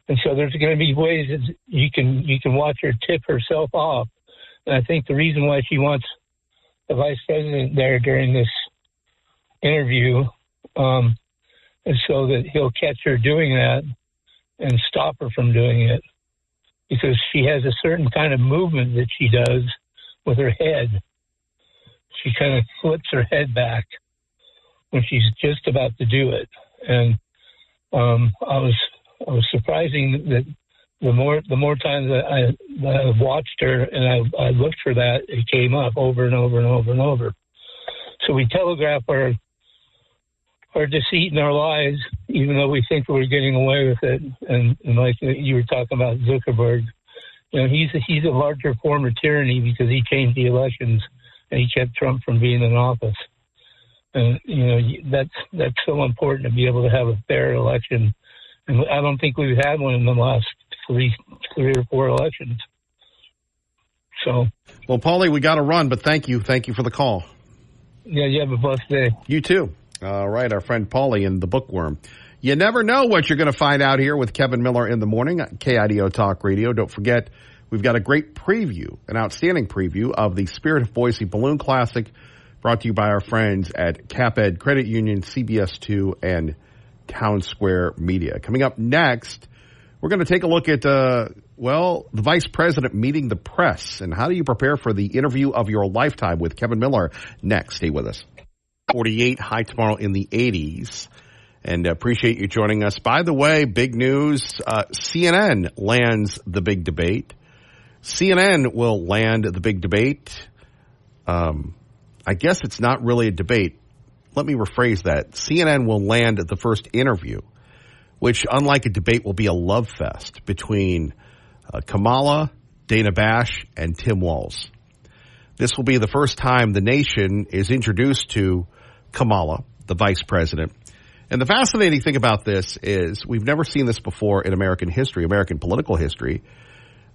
S15: And so there's going to be ways that you can watch her tip herself off. And I think the reason why she wants the vice president there during this interview is so that he'll catch her doing that and stop her from doing it. Because she has a certain kind of movement that she does with her head. She kind of flips her head back when she's just about to do it. And I was surprising that the more times that I watched her and I looked for that, it came up over and over and over and over. So we telegraph our deceit in our lives, even though we think we're getting away with it. And like you were talking about Zuckerberg, he's a larger form of tyranny because he changed the elections and he kept Trump from being in office. And that's so important to be able to have a fair election. And I don't think we've had one in the last three or four elections. So,
S1: well, Paulie, we got to run, but thank you for the call.
S15: Yeah, you have a blessed day.
S1: You too. All right, our friend Paulie and the bookworm. You never know what you're going to find out here with Kevin Miller in the morning on KIDO Talk Radio. Don't forget, we've got a great preview, an outstanding preview of the Spirit of Boise Balloon Classic, brought to you by our friends at CapEd Credit Union, CBS2, and Town Square Media. Coming up next, we're going to take a look at, the vice president meeting the press, and how do you prepare for the interview of your lifetime with Kevin Miller next. Stay with us. 48, high tomorrow in the 80s. And appreciate you joining us. By the way, big news, CNN lands the big debate. CNN will land the big debate. I guess it's not really a debate. Let me rephrase that. CNN will land the first interview, which, unlike a debate, will be a love fest between Kamala, Dana Bash, and Tim Walz. This will be the first time the nation is introduced to Kamala, the vice president. And the fascinating thing about this is we've never seen this before in American history, American political history,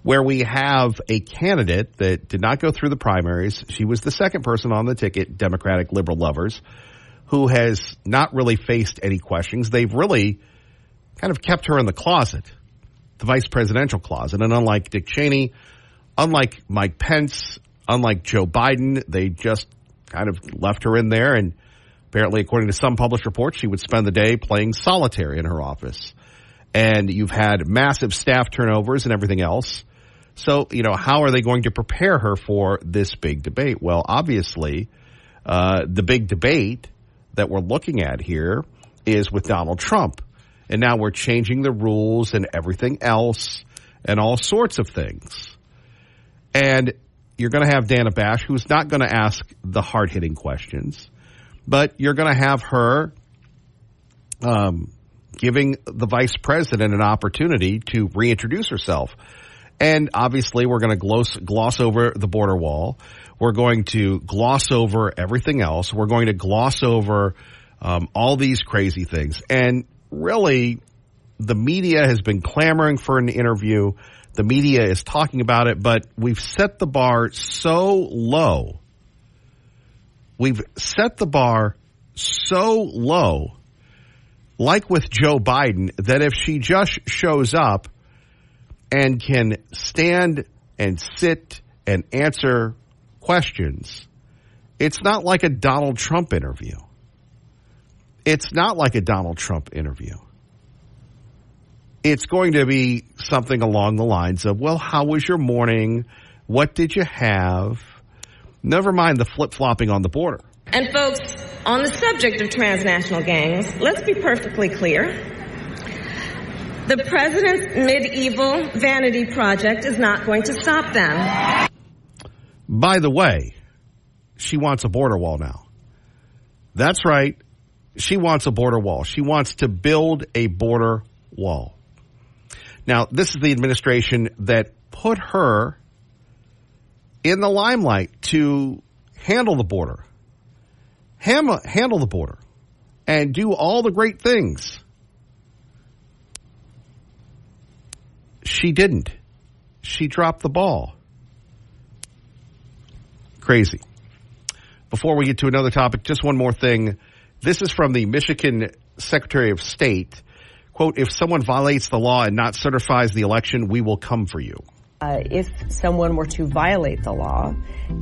S1: where we have a candidate that did not go through the primaries. She was the second person on the ticket, Democratic liberal lovers, who has not really faced any questions. They've really kind of kept her in the closet, the vice presidential closet. And unlike Dick Cheney, unlike Mike Pence, unlike Joe Biden, they just kind of left her in there. And apparently, according to some published reports, she would spend the day playing solitaire in her office. And you've had massive staff turnovers and everything else. So, how are they going to prepare her for this big debate? Well, obviously, the big debate that we're looking at here is with Donald Trump. And now we're changing the rules and everything else and all sorts of things. And you're going to have Dana Bash, who's not going to ask the hard-hitting questions, but you're going to have her giving the vice president an opportunity to reintroduce herself. And obviously, we're going to gloss over the border wall. We're going to gloss over everything else. We're going to gloss over all these crazy things. And really, the media has been clamoring for an interview. The media is talking about it, but we've set the bar so low. We've set the bar so low, like with Joe Biden, that if she just shows up and can stand and sit and answer questions, it's not like a Donald Trump interview. It's not like a Donald Trump interview. It's going to be something along the lines of, well, how was your morning? What did you have? Never mind the flip-flopping on the border.
S16: And folks, on the subject of transnational gangs, let's be perfectly clear. The president's medieval vanity project is not going to stop them.
S1: By the way, she wants a border wall now. That's right. She wants a border wall. She wants to build a border wall. Now, this is the administration that put her in the limelight to handle the border. Handle the border and do all the great things. She didn't. She dropped the ball. Crazy. Before we get to another topic, just one more thing. This is from the Michigan Secretary of State. Quote, if someone violates the law and not certifies the election, we will come for you.
S17: If someone were to violate the law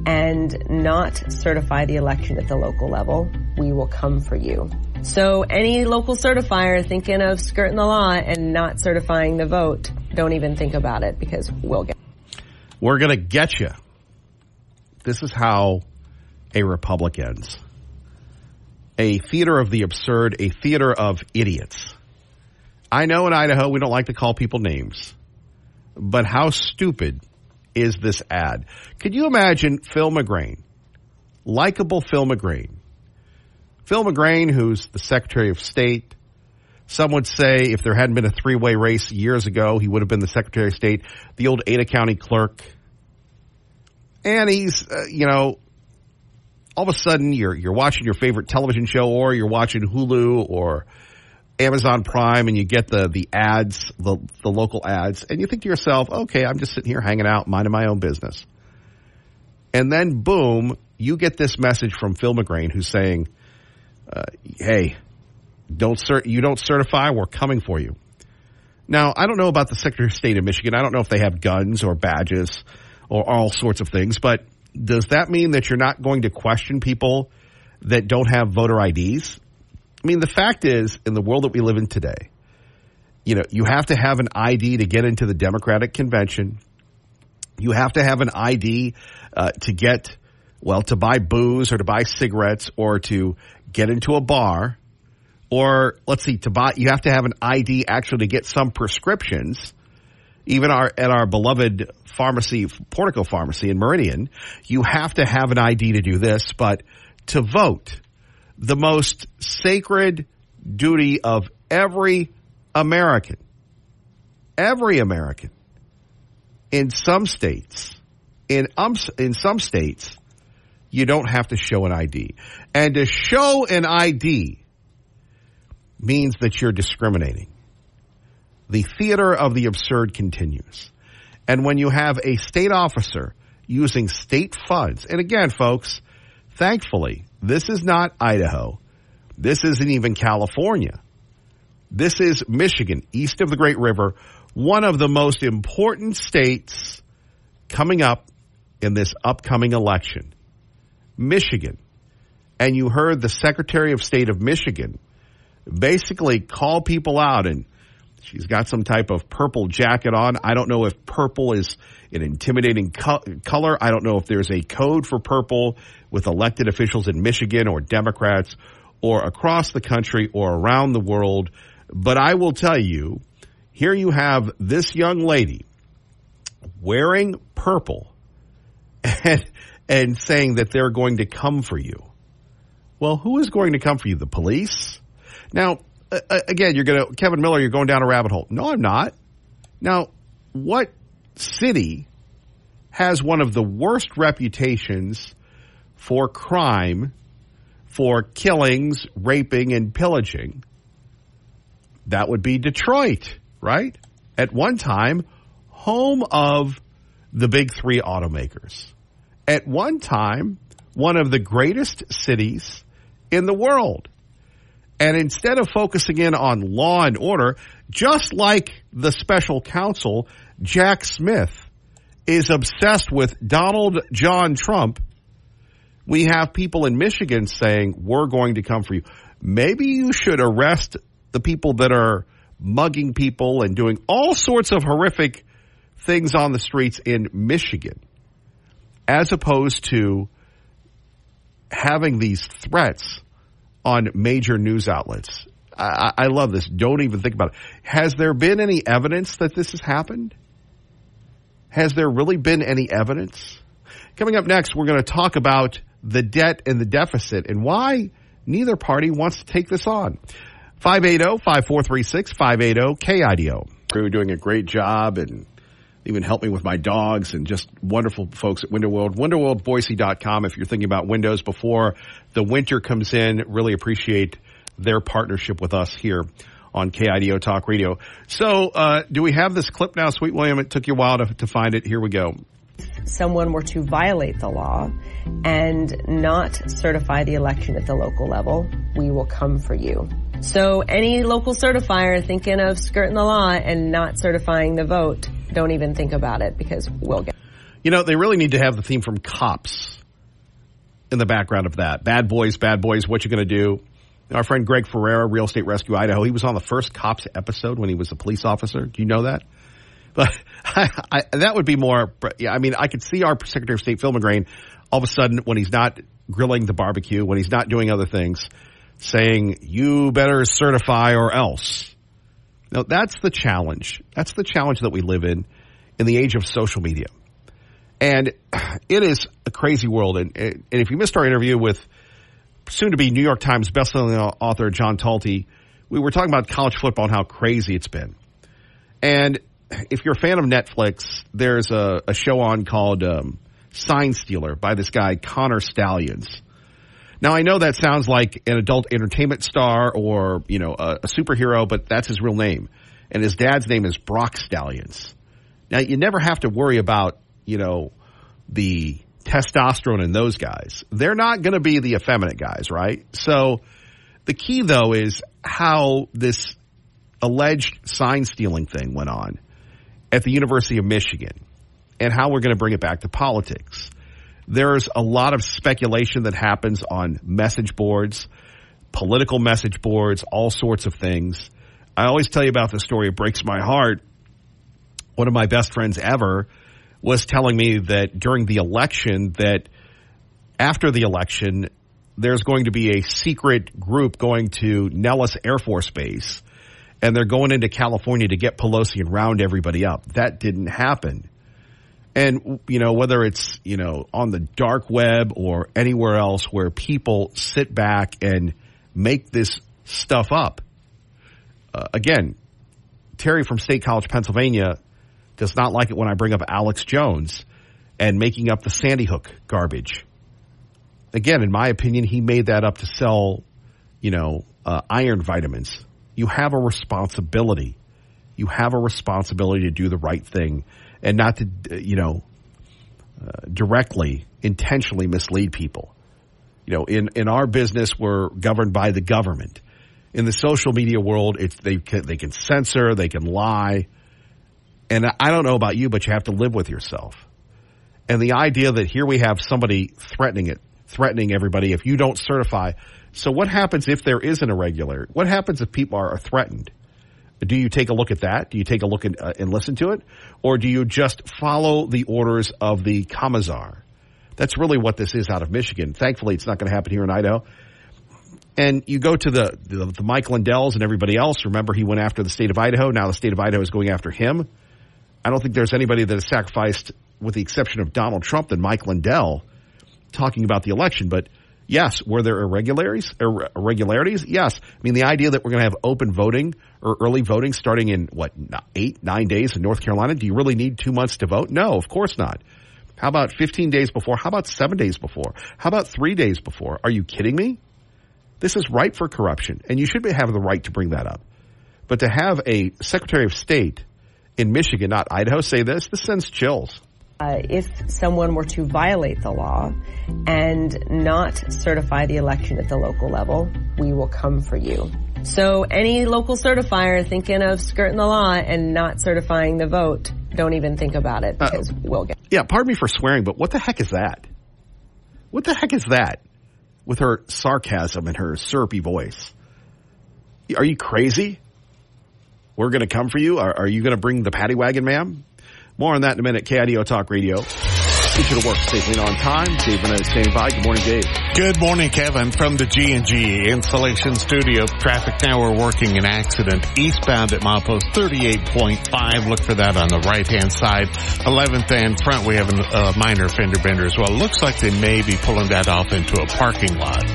S17: and not certify the election at the local level, we will come for you. So any local certifier thinking of skirting the law and not certifying the vote, don't even think about it, because we'll get.
S1: We're going to get you. This is how a republic ends. A theater of the absurd, a theater of idiots. I know in Idaho we don't like to call people names. But how stupid is this ad? Could you imagine Phil McGrain, likable Phil McGrain? Phil McGrain, who's the Secretary of State. Some would say if there hadn't been a three-way race years ago, he would have been the Secretary of State, the old Ada County clerk. And he's, all of a sudden you're watching your favorite television show, or you're watching Hulu or Amazon Prime, and you get the ads, the local ads, and you think to yourself, okay, I'm just sitting here hanging out, minding my own business. And then, boom, you get this message from Phil McGrain who's saying, hey, you don't certify, we're coming for you. Now, I don't know about the Secretary of State of Michigan. I don't know if they have guns or badges or all sorts of things, but does that mean that you're not going to question people that don't have voter IDs? I mean, the fact is, in the world that we live in today, you have to have an ID to get into the Democratic convention. You have to have an ID to buy booze or to buy cigarettes or to get into a bar. Or, you have to have an ID actually to get some prescriptions. Even at our beloved pharmacy, Portico Pharmacy in Meridian, you have to have an ID to do this. But to vote, the most sacred duty of every American, in some states, in some states, you don't have to show an ID. And to show an ID means that you're discriminating. The theater of the absurd continues. And when you have a state officer using state funds, and again, folks, thankfully, this is not Idaho. This isn't even California. This is Michigan, east of the Great River, one of the most important states coming up in this upcoming election. Michigan. And you heard the Secretary of State of Michigan basically call people out, and she's got some type of purple jacket on. I don't know if purple is an intimidating color. I don't know if there's a code for purple with elected officials in Michigan or Democrats or across the country or around the world. But I will tell you, here you have this young lady wearing purple and saying that they're going to come for you. Well, who is going to come for you? The police? Now, again, Kevin Miller, you're going down a rabbit hole. No, I'm not. Now, what city has one of the worst reputations for crime, for killings, raping, and pillaging? That would be Detroit, right? At one time, home of the big three automakers. At one time, one of the greatest cities in the world. And instead of focusing in on law and order, just like the special counsel, Jack Smith is obsessed with Donald John Trump, we have people in Michigan saying, we're going to come for you. Maybe you should arrest the people that are mugging people and doing all sorts of horrific things on the streets in Michigan, as opposed to having these threats on major news outlets. I love this. Don't even think about it. Has there been any evidence that this has happened? Has there really been any evidence? Coming up next, we're going to talk about the debt and the deficit and why neither party wants to take this on. 580-5436, 580-KIDO. We're doing a great job and even help me with my dogs and just wonderful folks at Window World. WindowWorldBoise.com if you're thinking about windows before the winter comes in. Really appreciate their partnership with us here on KIDO Talk Radio. So do we have this clip now, Sweet William? It took you a while to find it. Here we go.
S17: Someone were to violate the law and not certify the election at the local level, we will come for you. So any local certifier thinking of skirting the law and not certifying the vote, don't even think about it because we'll get.
S1: You know, they really need to have the theme from Cops in the background of that. Bad boys, what you going to do? Our friend Greg Ferreira, Real Estate Rescue Idaho, he was on the first Cops episode when he was a police officer. Do you know that? But that would be more, I mean, I could see our Secretary of State, Phil McGrain, all of a sudden when he's not grilling the barbecue, when he's not doing other things, saying, you better certify or else. Now, that's the challenge. That's the challenge that we live in the age of social media. And it is a crazy world. And if you missed our interview with soon-to-be New York Times bestselling author John Talty, we were talking about college football and how crazy it's been. And if you're a fan of Netflix, there's a show on called Sign Stealer by this guy, Connor Stallions. Now, I know that sounds like an adult entertainment star or, you know, a superhero, but that's his real name. And his dad's name is Brock Stallions. Now, you never have to worry about, you know, the testosterone in those guys. They're not going to be the effeminate guys, right? So the key, though, is how this alleged sign stealing thing went on at the University of Michigan and how we're going to bring it back to politics. There's a lot of speculation that happens on message boards, political message boards, all sorts of things. I always tell you about this story. It breaks my heart. One of my best friends ever was telling me that during the election, that after the election, there's going to be a secret group going to Nellis Air Force Base, and they're going into California to get Pelosi and round everybody up. That didn't happen. And, you know, whether it's, you know, on the dark web or anywhere else where people sit back and make this stuff up. Again, Terry from State College, Pennsylvania, does not like it when I bring up Alex Jones and making up the Sandy Hook garbage. Again, in my opinion, he made that up to sell, you know, iron vitamins. You have a responsibility. You have a responsibility to do the right thing and not to, you know, directly, intentionally mislead people. You know, in our business, we're governed by the government. In the social media world, they can censor, they can lie. And I don't know about you, but you have to live with yourself. And the idea that here we have somebody threatening everybody if you don't certify. So what happens if there is an irregularity? What happens if people are threatened? Do you take a look at that? Do you take a look and listen to it? Or do you just follow the orders of the commissar? That's really what this is out of Michigan. Thankfully, it's not going to happen here in Idaho. And you go to the Mike Lindells and everybody else. Remember, he went after the state of Idaho. Now the state of Idaho is going after him. I don't think there's anybody that has sacrificed, with the exception of Donald Trump, than Mike Lindell talking about the election. But yes, were there irregularities? Yes. I mean, the idea that we're going to have open voting or early voting starting in, 9 days in North Carolina? Do you really need 2 months to vote? No, of course not. How about 15 days before? How about 7 days before? How about 3 days before? Are you kidding me? This is ripe for corruption, and you should have the right to bring that up. But to have a Secretary of State in Michigan, not Idaho, say this. This sends chills.
S17: If someone were to violate the law and not certify the election at the local level, we will come for you. So any local certifier thinking of skirting the law and not certifying the vote, don't even think about it, because we'll get.
S1: Yeah, pardon me for swearing, but what the heck is that? What the heck is that? With her sarcasm and her syrupy voice. Are you crazy? We're going to come for you? Are you going to bring the paddy wagon, ma'am? More on that in a minute. KIDO Talk Radio. Get you to work safely and on time. Dave Burnett standing by. Good morning, Dave.
S4: Good morning, Kevin, from the G&G Installation Studio. Traffic now, we're working an accident eastbound at milepost 38.5. Look for that on the right-hand side. 11th and front, we have a minor fender bender as well. Looks like they may be pulling that off into a parking lot.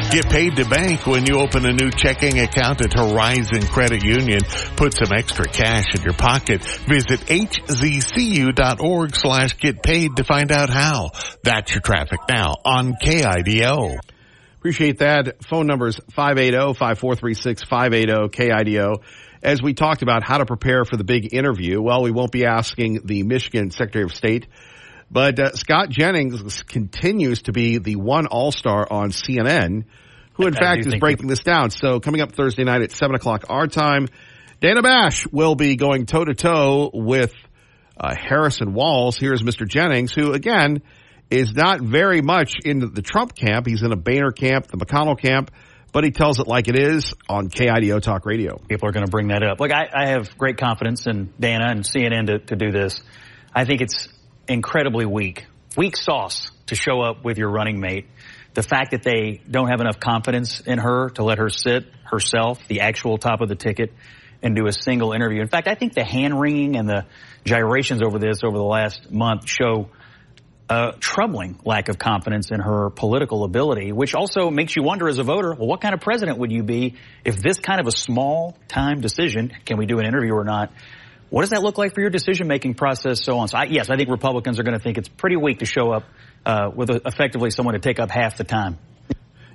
S4: Get paid to bank when you open a new checking account at Horizon Credit Union. Put some extra cash in your pocket. Visit hzcu.org/getpaid to find out how. That's your traffic now on KIDO.
S1: Appreciate that. Phone numbers 580-5436, 580-KIDO. As we talked about how to prepare for the big interview, well, we won't be asking the Michigan Secretary of State, but Scott Jennings continues to be the one all-star on CNN, who in fact is breaking this down. So coming up Thursday night at 7 o'clock our time, Dana Bash will be going toe-to-toe with Harrison Walls. Here's Mr. Jennings, who, again, is not very much in the Trump camp. He's in a Boehner camp, the McConnell camp, but he tells it like it is on KIDO Talk Radio.
S18: People are going to bring that up. Look, I have great confidence in Dana and CNN to do this. I think it's incredibly weak sauce to show up with your running mate. The fact that they don't have enough confidence in her to let her sit herself, the actual top of the ticket, and do a single interview. In fact, I think the hand-wringing and the gyrations over this over the last month show a troubling lack of confidence in her political ability, which also makes you wonder as a voter, well, what kind of president would you be if this kind of a small-time decision, can we do an interview or not, what does that look like for your decision-making process, so on? So, I think Republicans are going to think it's pretty weak to show up with effectively someone to take up half the time.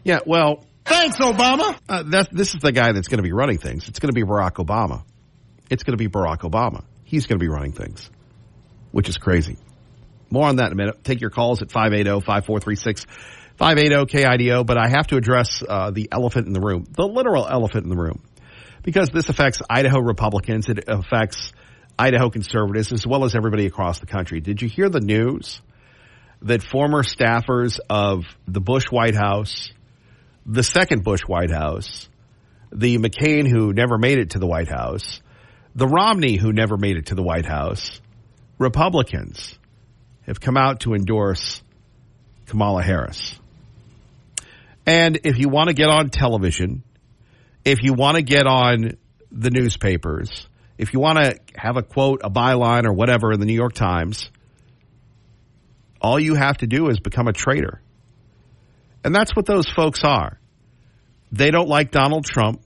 S1: Yeah, well, thanks, Obama. This is the guy that's going to be running things. It's going to be Barack Obama. He's going to be running things, which is crazy. More on that in a minute. Take your calls at 580-5436, 580-KIDO. But I have to address the elephant in the room, the literal elephant in the room, because this affects Idaho Republicans. It affects Idaho conservatives as well as everybody across the country. Did you hear the news that former staffers of the Bush White House, the second Bush White House, the McCain who never made it to the White House, the Romney who never made it to the White House, Republicans have come out to endorse Kamala Harris? And if you want to get on television, if you want to get on the newspapers, if you want to have a quote, a byline or whatever in the New York Times, all you have to do is become a traitor. And that's what those folks are. They don't like Donald Trump,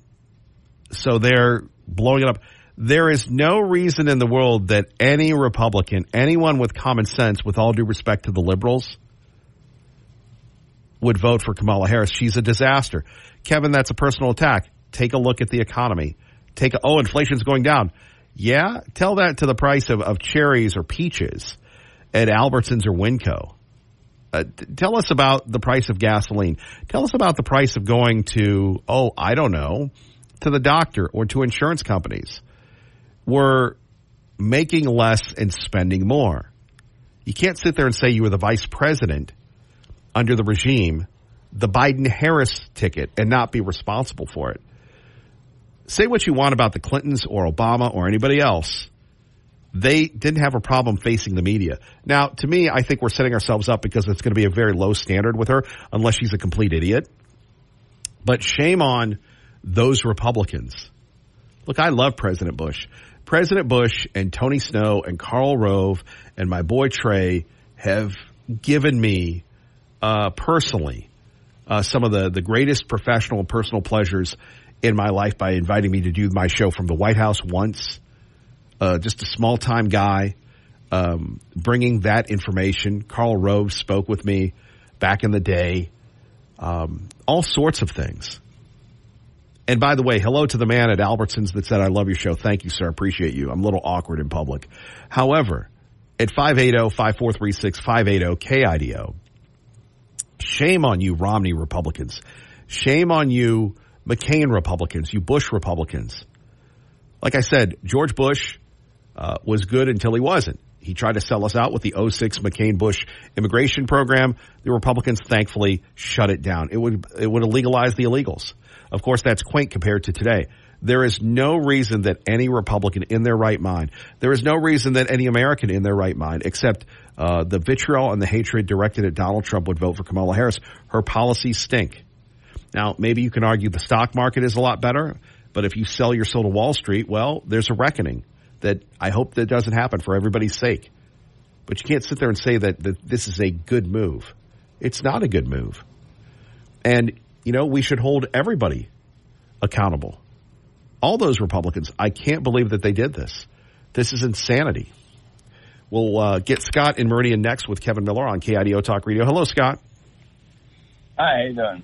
S1: so they're blowing it up. There is no reason in the world that any Republican, anyone with common sense, with all due respect to the liberals, would vote for Kamala Harris. She's a disaster. Kevin, that's a personal attack. Take a look at the economy. Inflation's going down. Yeah, tell that to the price of cherries or peaches at Albertsons or Winco. Tell us about the price of gasoline. Tell us about the price of going to, to the doctor or to insurance companies. We're making less and spending more. You can't sit there and say you were the vice president under the regime, the Biden-Harris ticket, and not be responsible for it. Say what you want about the Clintons or Obama or anybody else. They didn't have a problem facing the media. Now, to me, I think we're setting ourselves up because it's going to be a very low standard with her, unless she's a complete idiot. But shame on those Republicans. Look, I love President Bush. President Bush and Tony Snow and Karl Rove and my boy Trey have given me personally some of the greatest professional and personal pleasures in my life by inviting me to do my show from the White House once. Just a small-time guy bringing that information. Karl Rove spoke with me back in the day. All sorts of things. And by the way, hello to the man at Albertsons that said, I love your show. Thank you, sir. Appreciate you. I'm a little awkward in public. However, at 580-5436-580-KIDO, shame on you, Romney Republicans. Shame on you, McCain Republicans, you Bush Republicans. Like I said, George Bush was good until he wasn't. He tried to sell us out with the 06 McCain-Bush immigration program. The Republicans thankfully shut it down. It would legalize the illegals. Of course, that's quaint compared to today. There is no reason that any Republican in their right mind, there is no reason that any American in their right mind, except the vitriol and the hatred directed at Donald Trump, would vote for Kamala Harris. Her policies stink. Now, maybe you can argue the stock market is a lot better, but if you sell your soul to Wall Street, well, there's a reckoning that I hope that doesn't happen for everybody's sake. But you can't sit there and say that this is a good move. It's not a good move. And, we should hold everybody accountable. All those Republicans, I can't believe that they did this. This is insanity. We'll get Scott in Meridian next with Kevin Miller on KIDO Talk Radio. Hello, Scott.
S19: Hi, how you doing?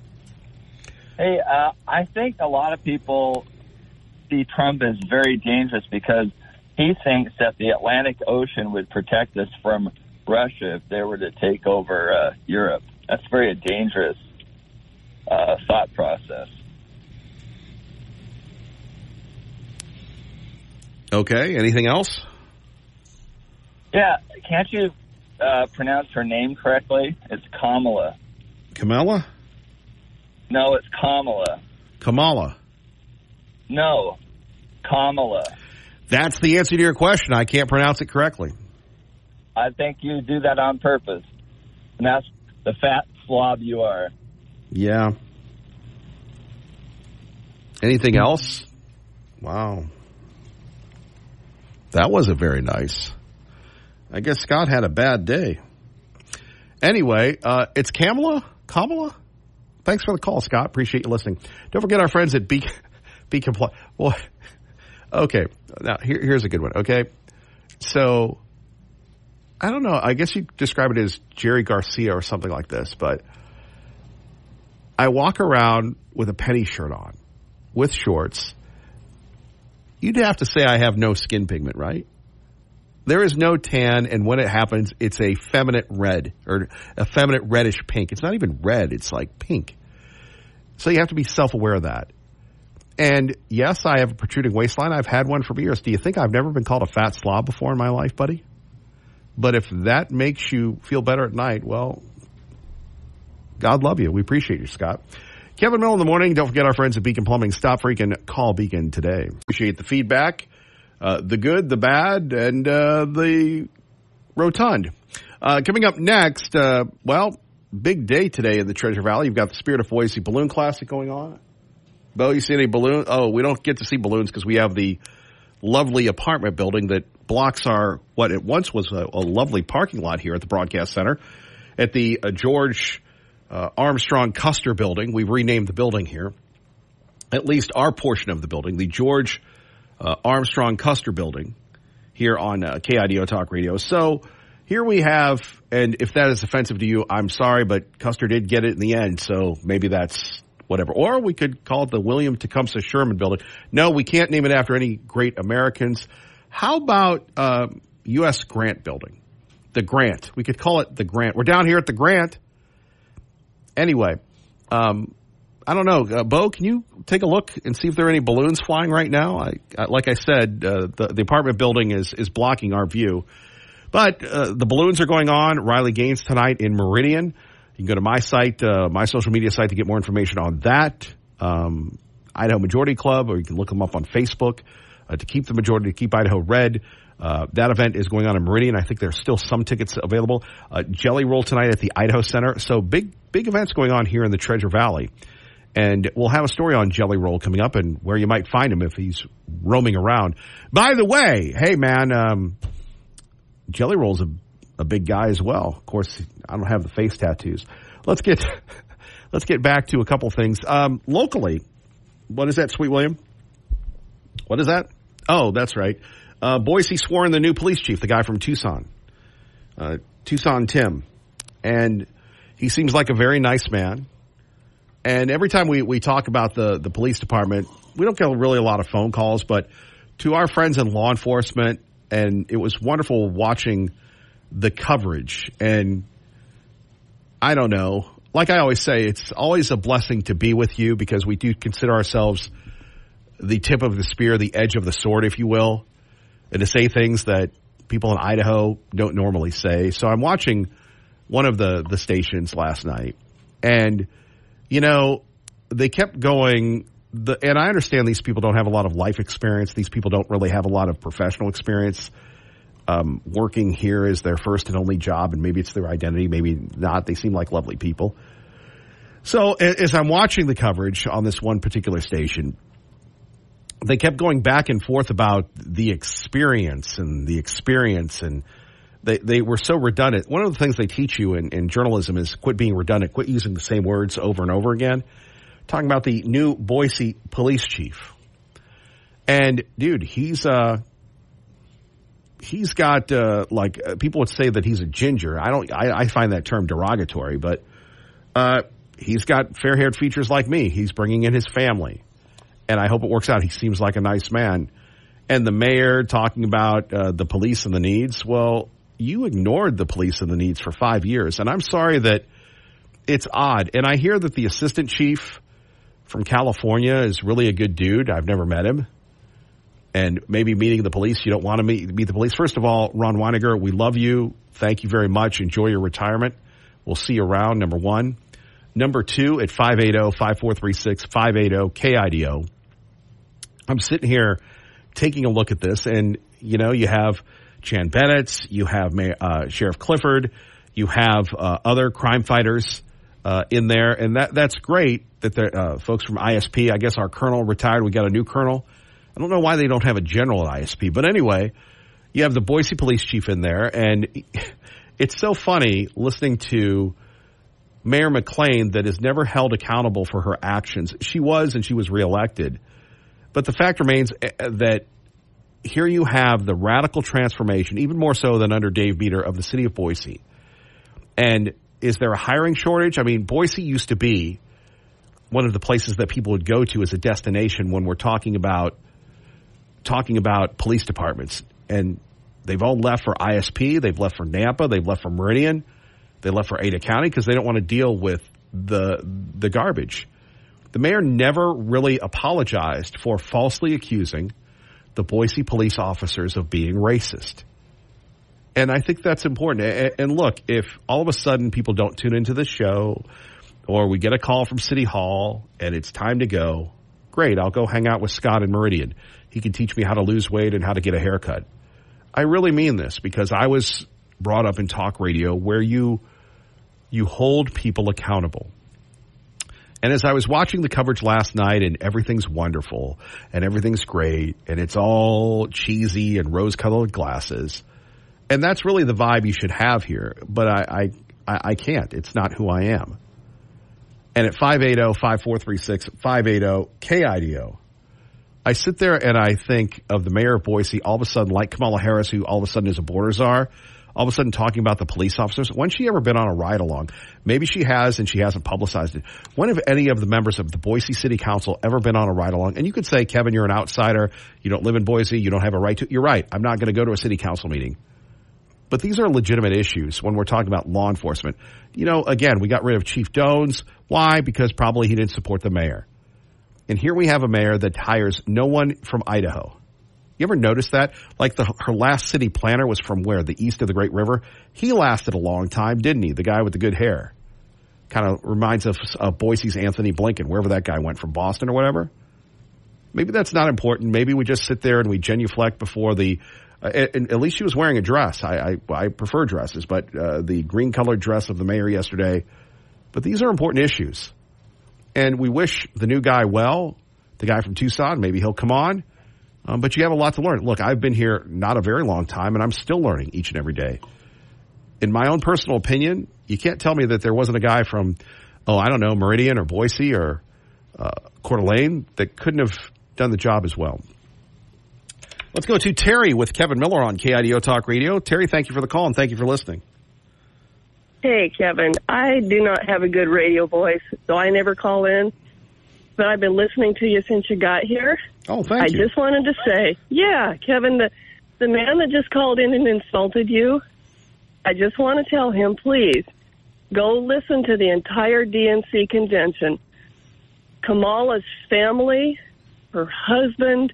S19: Hey, I think a lot of people see Trump as very dangerous because he thinks that the Atlantic Ocean would protect us from Russia if they were to take over Europe. That's very dangerous thought process.
S1: Okay, anything else?
S19: Yeah, can't you pronounce her name correctly? It's Kamala.
S1: Kamala?
S19: No, it's Kamala.
S1: Kamala?
S19: No, Kamala.
S1: That's the answer to your question. I can't pronounce it correctly.
S19: I think you do that on purpose. And that's the fat slob you are.
S1: Yeah. Anything else? Wow. That wasn't very nice. I guess Scott had a bad day. Anyway, it's Kamala? Thanks for the call, Scott. Appreciate you listening. Don't forget our friends at Be Comply. Well, okay. Now, here's a good one, okay? So, I don't know. I guess you describe it as Jerry Garcia or something like this, but I walk around with a penny shirt on, with shorts. You'd have to say I have no skin pigment, right? There is no tan, and when it happens, it's a feminine red, or a feminine reddish pink. It's not even red, it's like pink. So you have to be self-aware of that. And yes, I have a protruding waistline. I've had one for years. Do you think I've never been called a fat slob before in my life, buddy? But if that makes you feel better at night, well, God love you. We appreciate you, Scott. Kevin Mill in the morning. Don't forget our friends at Beacon Plumbing. Stop freaking, call Beacon today. Appreciate the feedback, the good, the bad, and the rotund. Coming up next, big day today in the Treasure Valley. You've got the Spirit of Boise Balloon Classic going on. Bo, you see any balloons? Oh, we don't get to see balloons because we have the lovely apartment building that blocks what it once was a lovely parking lot here at the Broadcast Center at the George Armstrong Custer building. We've renamed the building here, at least our portion of the building, the George Armstrong Custer building here on KIDO Talk Radio. So here we have, and if that is offensive to you, I'm sorry, but Custer did get it in the end, so maybe that's whatever. Or we could call it the William Tecumseh Sherman building. No, we can't name it after any great Americans. How about U.S. Grant building? The Grant. We could call it the Grant. We're down here at the Grant. Anyway, I don't know. Bo, can you take a look and see if there are any balloons flying right now? Like I said, the apartment building is blocking our view. But the balloons are going on. Riley Gaines tonight in Meridian. You can go to my site, my social media site, to get more information on that. Idaho Majority Club, or you can look them up on Facebook to keep the majority, to keep Idaho red. That event is going on in Meridian. I think there's still some tickets available. Jelly Roll tonight at the Idaho Center. So big events going on here in the Treasure Valley. And we'll have a story on Jelly Roll coming up and where you might find him if he's roaming around. By the way, hey man, Jelly Roll's a big guy as well. Of course, I don't have the face tattoos. Let's get back to a couple things. Locally, what is that, Sweet William? What is that? Oh, that's right. Boise swore in the new police chief, the guy from Tucson. Tucson Tim. And he seems like a very nice man. And every time we talk about the police department, we don't get really a lot of phone calls, but to our friends in law enforcement, and it was wonderful watching the coverage. And I don't know, like I always say, it's always a blessing to be with you because we do consider ourselves the tip of the spear, the edge of the sword, if you will, and to say things that people in Idaho don't normally say. So I'm watching one of the stations last night, and, you know, they kept going, and I understand these people don't have a lot of life experience. These people don't really have a lot of professional experience. Working here is their first and only job, and maybe it's their identity, maybe not. They seem like lovely people. So as I'm watching the coverage on this one particular station, they kept going back and forth about the experience, and they were so redundant. One of the things they teach you in journalism is quit being redundant, quit using the same words over and over again. Talking about the new Boise police chief. And dude, he's got people would say that he's a ginger. I find that term derogatory, but he's got fair-haired features like me. He's bringing in his family. And I hope it works out. He seems like a nice man. And the mayor talking about the police and the needs. Well, you ignored the police and the needs for 5 years. And I'm sorry that it's odd. And I hear that the assistant chief from California is really a good dude. I've never met him. And maybe meeting the police, you don't want to meet the police. First of all, Ron Weiniger, we love you. Thank you very much. Enjoy your retirement. We'll see you around, number one. Number two, at 580-5436, 580-KIDO. I'm sitting here taking a look at this, and, you know, you have Jan Bennett, you have Sheriff Clifford, you have other crime fighters in there, and that's great that the folks from ISP, I guess our colonel retired, we got a new colonel. I don't know why they don't have a general at ISP, but anyway, you have the Boise police chief in there, and it's so funny listening to Mayor McClain that is never held accountable for her actions. She was, and she was reelected. But the fact remains that here you have the radical transformation, even more so than under Dave Beater, of the city of Boise. And is there a hiring shortage? I mean, Boise used to be one of the places that people would go to as a destination when we're talking about police departments. And they've all left for ISP, they've left for Nampa, they've left for Meridian, they left for Ada County because they don't want to deal with the garbage. The mayor never really apologized for falsely accusing the Boise police officers of being racist. And I think that's important. And look, if all of a sudden people don't tune into the show, or we get a call from City Hall and it's time to go, great, I'll go hang out with Scott in Meridian. He can teach me how to lose weight and how to get a haircut. I really mean this because I was brought up in talk radio where you hold people accountable. And as I was watching the coverage last night, and everything's wonderful and everything's great and it's all cheesy and rose-colored glasses, and that's really the vibe you should have here, but I can't. It's not who I am. And at 580-5436, 580-KIDO, I sit there and I think of the mayor of Boise all of a sudden, like Kamala Harris, who all of a sudden is a border czar, all of a sudden talking about the police officers. When's she ever been on a ride-along? Maybe she has, and she hasn't publicized it. When have any of the members of the Boise City Council ever been on a ride-along? And you could say, Kevin, you're an outsider. You don't live in Boise. You don't have a right to. You're right. I'm not going to go to a city council meeting. But these are legitimate issues when we're talking about law enforcement. You know, again, we got rid of Chief Dones. Why? Because probably he didn't support the mayor. And here we have a mayor that hires no one from Idaho. You ever notice that? Like her last city planner was from where? The east of the Great River? He lasted a long time, didn't he? The guy with the good hair. Kind of reminds us of Boise's Anthony Blinken, wherever that guy went, from Boston or whatever. Maybe that's not important. Maybe we just sit there and we genuflect before the at least she was wearing a dress. I prefer dresses, but the green-colored dress of the mayor yesterday. But these are important issues. And we wish the new guy well, the guy from Tucson. Maybe he'll come on. But you have a lot to learn. Look, I've been here not a very long time, and I'm still learning each and every day. In my own personal opinion, you can't tell me that there wasn't a guy from, Meridian or Boise or Coeur d'Alene that couldn't have done the job as well. Let's go to Terry with Kevin Miller on KIDO Talk Radio. Terry, thank you for the call, and thank you for listening.
S20: Hey, Kevin, I do not have a good radio voice, so I never call in. But I've been listening to you since you got here.
S1: Oh, thank you.
S20: I just wanted to say, yeah, Kevin, the man that just called in and insulted you, I just want to tell him, please, go listen to the entire DNC convention. Kamala's family, her husband,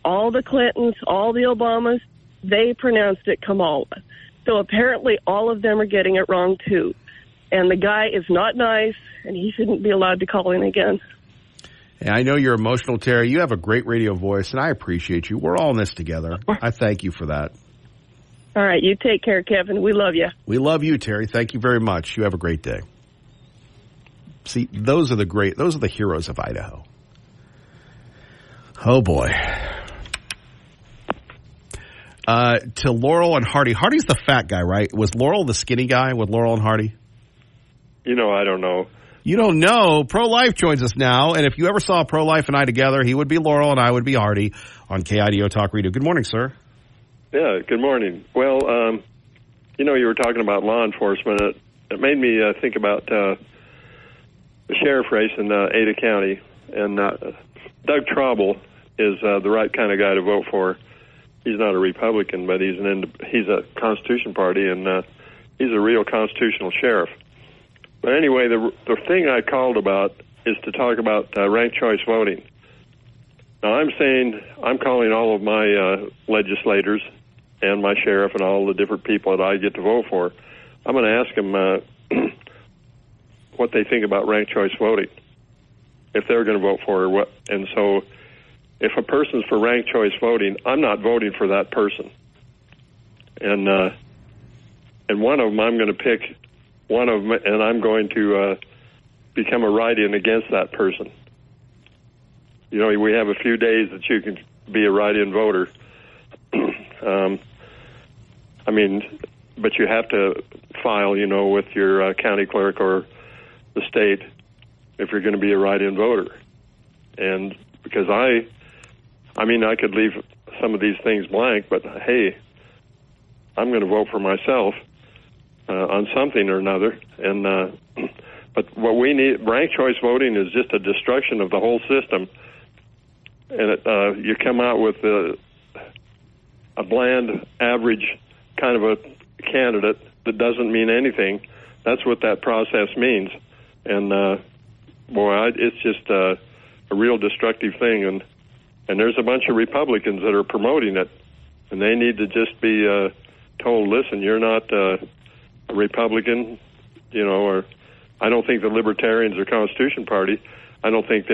S20: all the Clintons, all the Obamas, they pronounced it Kamala. So apparently all of them are getting it wrong, too. And the guy is not nice, and he shouldn't be allowed to call in again.
S1: And I know you're emotional, Terry. You have a great radio voice, and I appreciate you. We're all in this together. I thank you for that.
S20: All right, you take care, Kevin. We love you.
S1: We love you, Terry. Thank you very much. You have a great day. See, those are the heroes of Idaho. Oh, boy. To Laurel and Hardy. Hardy's the fat guy, right? Was Laurel the skinny guy with Laurel and Hardy?
S21: I don't know.
S1: You don't know. Pro-Life joins us now, and if you ever saw Pro-Life and I together, he would be Laurel and I would be Hardy on KIDO Talk Radio. Good morning, sir.
S21: Yeah, good morning. Well, you were talking about law enforcement. It made me think about the sheriff race in Ada County, and Doug Trauble is the right kind of guy to vote for. He's not a Republican, but he's a Constitution Party, and he's a real constitutional sheriff. But anyway, the thing I called about is to talk about ranked choice voting. Now, I'm calling all of my legislators and my sheriff and all the different people that I get to vote for. I'm going to ask them what they think about ranked choice voting, if they're going to vote for it or what. And so if a person's for ranked choice voting, I'm not voting for that person. And one of them, I'm going to pick one of them, and I'm going to become a write-in against that person. We have a few days that you can be a write-in voter. But you have to file, with your county clerk or the state if you're going to be a write-in voter. And because I could leave some of these things blank, but hey, I'm going to vote for myself on something or another. And but what we need, ranked choice voting, is just a destruction of the whole system. And you come out with a bland, average kind of a candidate that doesn't mean anything. That's what that process means. And it's just a real destructive thing. And there's a bunch of Republicans that are promoting it, and they need to just be told, listen, you're not a Republican, or I don't think the Libertarians or Constitution Party, I don't think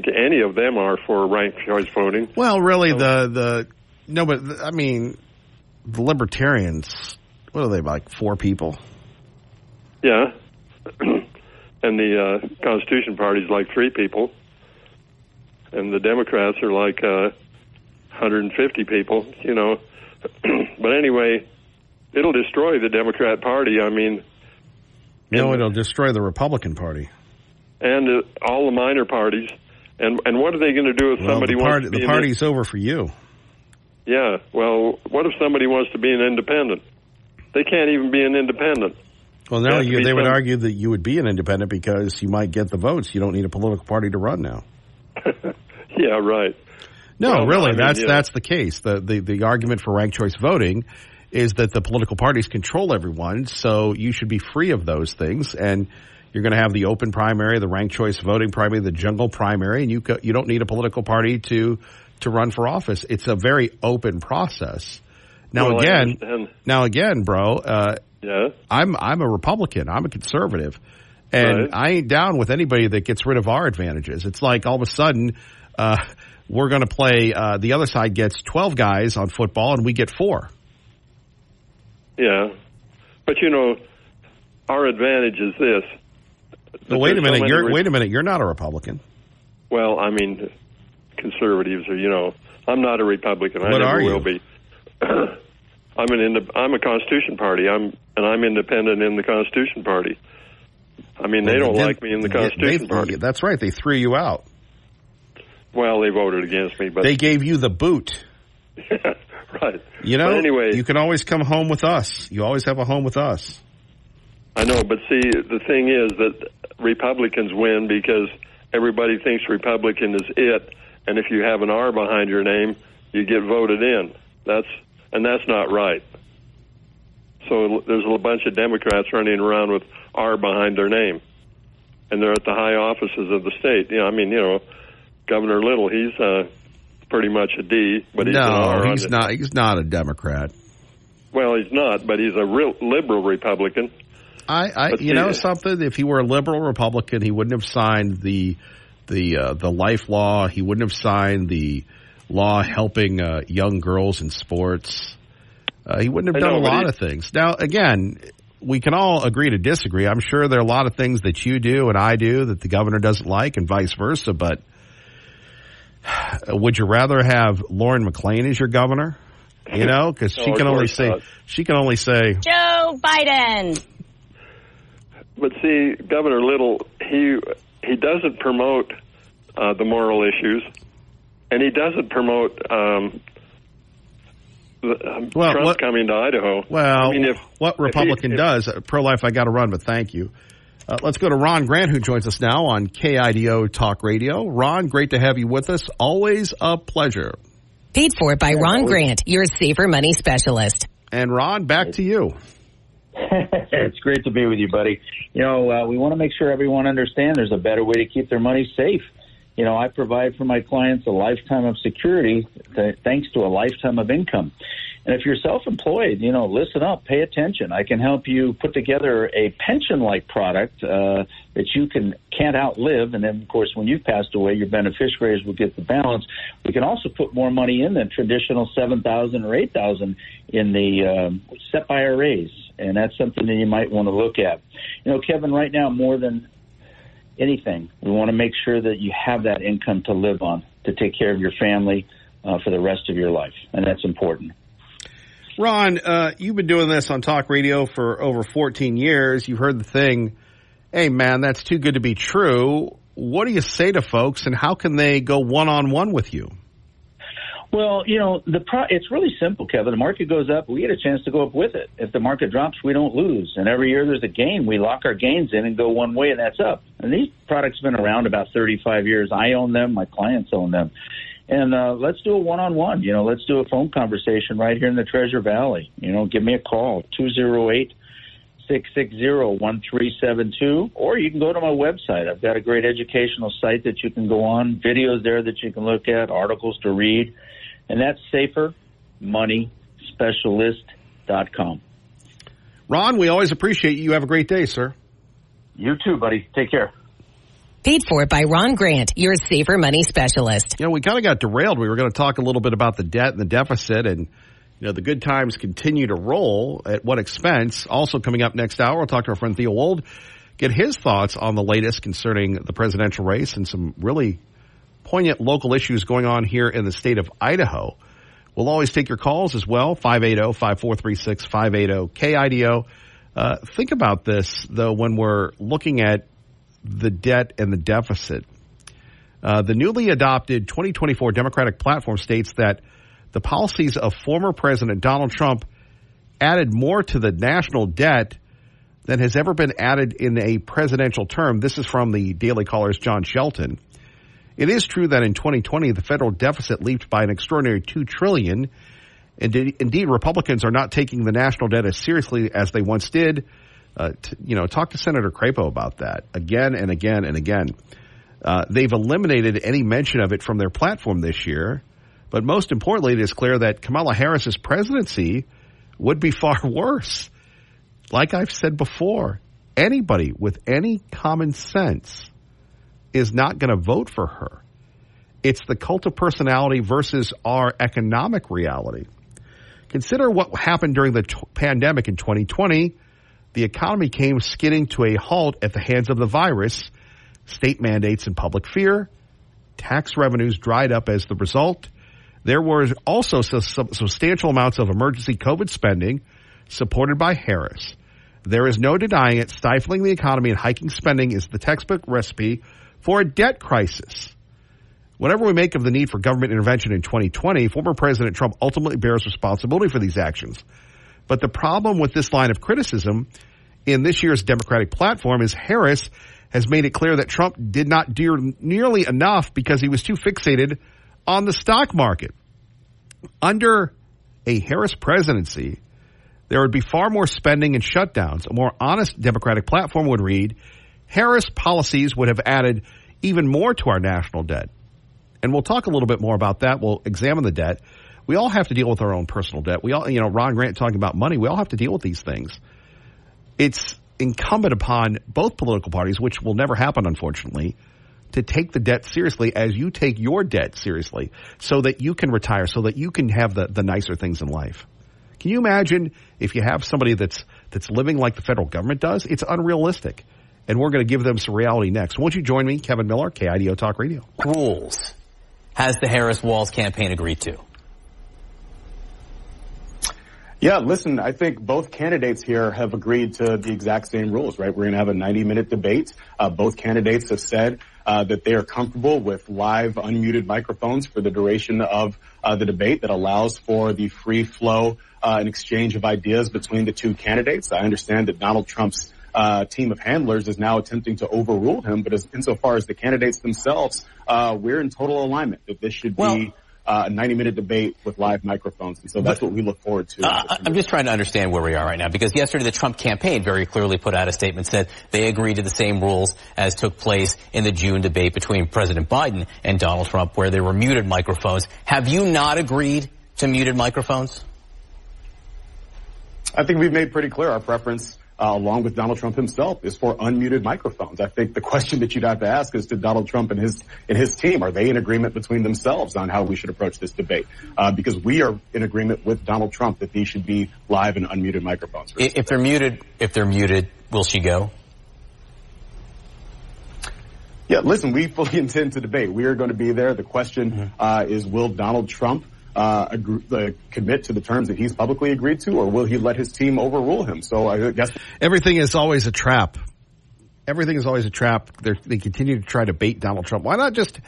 S21: any of them are for ranked choice voting.
S1: Well, really, the Libertarians, what are they, like 4 people?
S21: Yeah. And the Constitution Party is like 3 people. And the Democrats are like 150 people, But anyway, it'll destroy the Democrat Party.
S1: It'll destroy the Republican Party.
S21: And all the minor parties. And what are they going to do if somebody wants to be...
S1: The party's over for you.
S21: Yeah, well, what if somebody wants to be an independent? They can't even be an independent.
S1: Well, now they would argue that you would be an independent because you might get the votes. You don't need a political party to run now.
S21: Yeah, right.
S1: No, really, that's the case. The argument for ranked choice voting is that the political parties control everyone, so you should be free of those things. And you're going to have the open primary, the ranked choice voting primary, the jungle primary, and you don't need a political party to run for office. It's a very open process. Now again, bro.
S21: Yeah.
S1: I'm a Republican. I'm a conservative, and I ain't down with anybody that gets rid of our advantages. It's like all of a sudden we're going to play. The other side gets 12 guys on football, and we get 4.
S21: Yeah, but our advantage is this.
S1: Well, wait a minute. You're not a Republican.
S21: Well, conservatives are. I'm not a Republican. I never will be. I'm a Constitution Party. I'm independent in the Constitution Party. They don't like me in the Constitution Party.
S1: That's right. They threw you out.
S21: Well, they voted against me, but
S1: they gave you the boot.
S21: Right.
S1: But anyway, you can always come home with us. You always have a home with us.
S21: I know, but see, the thing is that Republicans win because everybody thinks Republican is it, and if you have an R behind your name, you get voted in. That's not right. So there's a bunch of Democrats running around with R behind their name, and they're at the high offices of the state. Governor Little, he's pretty much a D, but he's an R.
S1: No, he's not. He's not a Democrat.
S21: Well, he's not, but he's a real liberal Republican.
S1: Something? If he were a liberal Republican, he wouldn't have signed the life law. He wouldn't have signed the law helping young girls in sports. He wouldn't have done a lot of things. Now, again, we can all agree to disagree. I'm sure there are a lot of things that you do and I do that the governor doesn't like, and vice versa. But would you rather have Lauren McLean as your governor? Because she can only say
S2: Joe Biden.
S21: But see, Governor Little, he doesn't promote the moral issues, and he doesn't promote Trump coming to Idaho.
S1: Well, what Republican does, pro-life, I got to run, but thank you. Let's go to Ron Grant, who joins us now on KIDO Talk Radio. Ron, great to have you with us. Always a pleasure.
S2: Paid for by Ron Grant, your safer money specialist.
S1: And Ron, back to you.
S22: It's great to be with you, buddy. We want to make sure everyone understands there's a better way to keep their money safe. I provide for my clients a lifetime of security thanks to a lifetime of income. And if you're self-employed, listen up, pay attention. I can help you put together a pension-like product that you can't outlive. And then, of course, when you've passed away, your beneficiaries will get the balance. We can also put more money in than traditional $7,000 or $8,000 in the SEP IRAs. And that's something that you might want to look at. Kevin, right now, more than anything, we want to make sure that you have that income to live on, to take care of your family for the rest of your life. And that's important.
S1: Ron, you've been doing this on talk radio for over 14 years. You've heard the thing, hey, man, that's too good to be true. What do you say to folks, and how can they go one-on-one with you?
S22: Well, it's really simple, Kevin. The market goes up, we get a chance to go up with it. If the market drops, we don't lose. And every year there's a gain. We lock our gains in and go one way, and that's up. And these products have been around about 35 years. I own them. My clients own them. And let's do a one-on-one. Let's do a phone conversation right here in the Treasure Valley. Give me a call, 208-660-1372, or you can go to my website. I've got a great educational site that you can go on, videos there that you can look at, articles to read, and that's safermoneyspecialist.com.
S1: Ron, we always appreciate you. You have a great day, sir.
S22: You too, buddy. Take care.
S2: Paid for by Ron Grant, your safer money specialist.
S1: We kind of got derailed. We were going to talk a little bit about the debt and the deficit, and the good times continue to roll. At what expense? Also coming up next hour, we'll talk to our friend Theo Wold, get his thoughts on the latest concerning the presidential race and some really poignant local issues going on here in the state of Idaho. We'll always take your calls as well, 580-5436, 580-KIDO. Think about this, though, when we're looking at the debt and the deficit. The newly adopted 2024 Democratic platform states that the policies of former President Donald Trump added more to the national debt than has ever been added in a presidential term. This is from the Daily Caller's John Shelton. It is true that in 2020, the federal deficit leaped by an extraordinary $2 trillion. Indeed, Republicans are not taking the national debt as seriously as they once did. Talk to Senator Crapo about that again and again and again. They've eliminated any mention of it from their platform this year. But most importantly, it is clear that Kamala Harris's presidency would be far worse. Like I've said before, anybody with any common sense is not going to vote for her. It's the cult of personality versus our economic reality. Consider what happened during the pandemic in 2020. The economy came skidding to a halt at the hands of the virus, state mandates and public fear. Tax revenues dried up as the result. There were also substantial amounts of emergency COVID spending supported by Harris. There is no denying it. Stifling the economy and hiking spending is the textbook recipe for a debt crisis. Whatever we make of the need for government intervention in 2020, former President Trump ultimately bears responsibility for these actions. But the problem with this line of criticism in this year's Democratic platform is Harris has made it clear that Trump did not do nearly enough because he was too fixated on the stock market. Under a Harris presidency, there would be far more spending and shutdowns. A more honest Democratic platform would read, Harris policies would have added even more to our national debt. And we'll talk a little bit more about that. We'll examine the debt. We all have to deal with our own personal debt. We all, Ron Grant talking about money. We all have to deal with these things. It's incumbent upon both political parties, which will never happen, unfortunately, to take the debt seriously as you take your debt seriously so that you can retire, so that you can have the nicer things in life. Can you imagine if you have somebody that's living like the federal government does? It's unrealistic. And we're going to give them some reality next. Won't you join me, Kevin Miller, KIDO Talk Radio?
S3: Rules has the Harris-Walz campaign agreed to?
S5: Yeah, listen, I think both candidates here have agreed to the exact same rules, right? We're going to have a 90-minute debate. Both candidates have said that they are comfortable with live, unmuted microphones for the duration of the debate that allows for the free flow and exchange of ideas between the two candidates. I understand that Donald Trump's team of handlers is now attempting to overrule him, but insofar as the candidates themselves, we're in total alignment that this should be a 90-minute debate with live microphones. And so that's what we look forward to.
S3: I'm just trying to understand where we are right now, because yesterday the Trump campaign very clearly put out a statement, said they agreed to the same rules as took place in the June debate between President Biden and Donald Trump, where there were muted microphones. Have you not agreed to muted microphones?
S5: I think we've made pretty clear our preference, along with Donald Trump himself, is for unmuted microphones. I think the question that you'd have to ask is to Donald Trump and his team, are they in agreement between themselves on how we should approach this debate? Because we are in agreement with Donald Trump that these should be live and unmuted microphones.
S3: If they're muted, will she go?
S5: Yeah, listen, we fully intend to debate. We are going to be there. The question is, will Donald Trump commit to the terms that he's publicly agreed to, or will he let his team overrule him? So I guess
S1: everything is always a trap. Everything is always a trap. They continue to try to bait Donald Trump. Why not just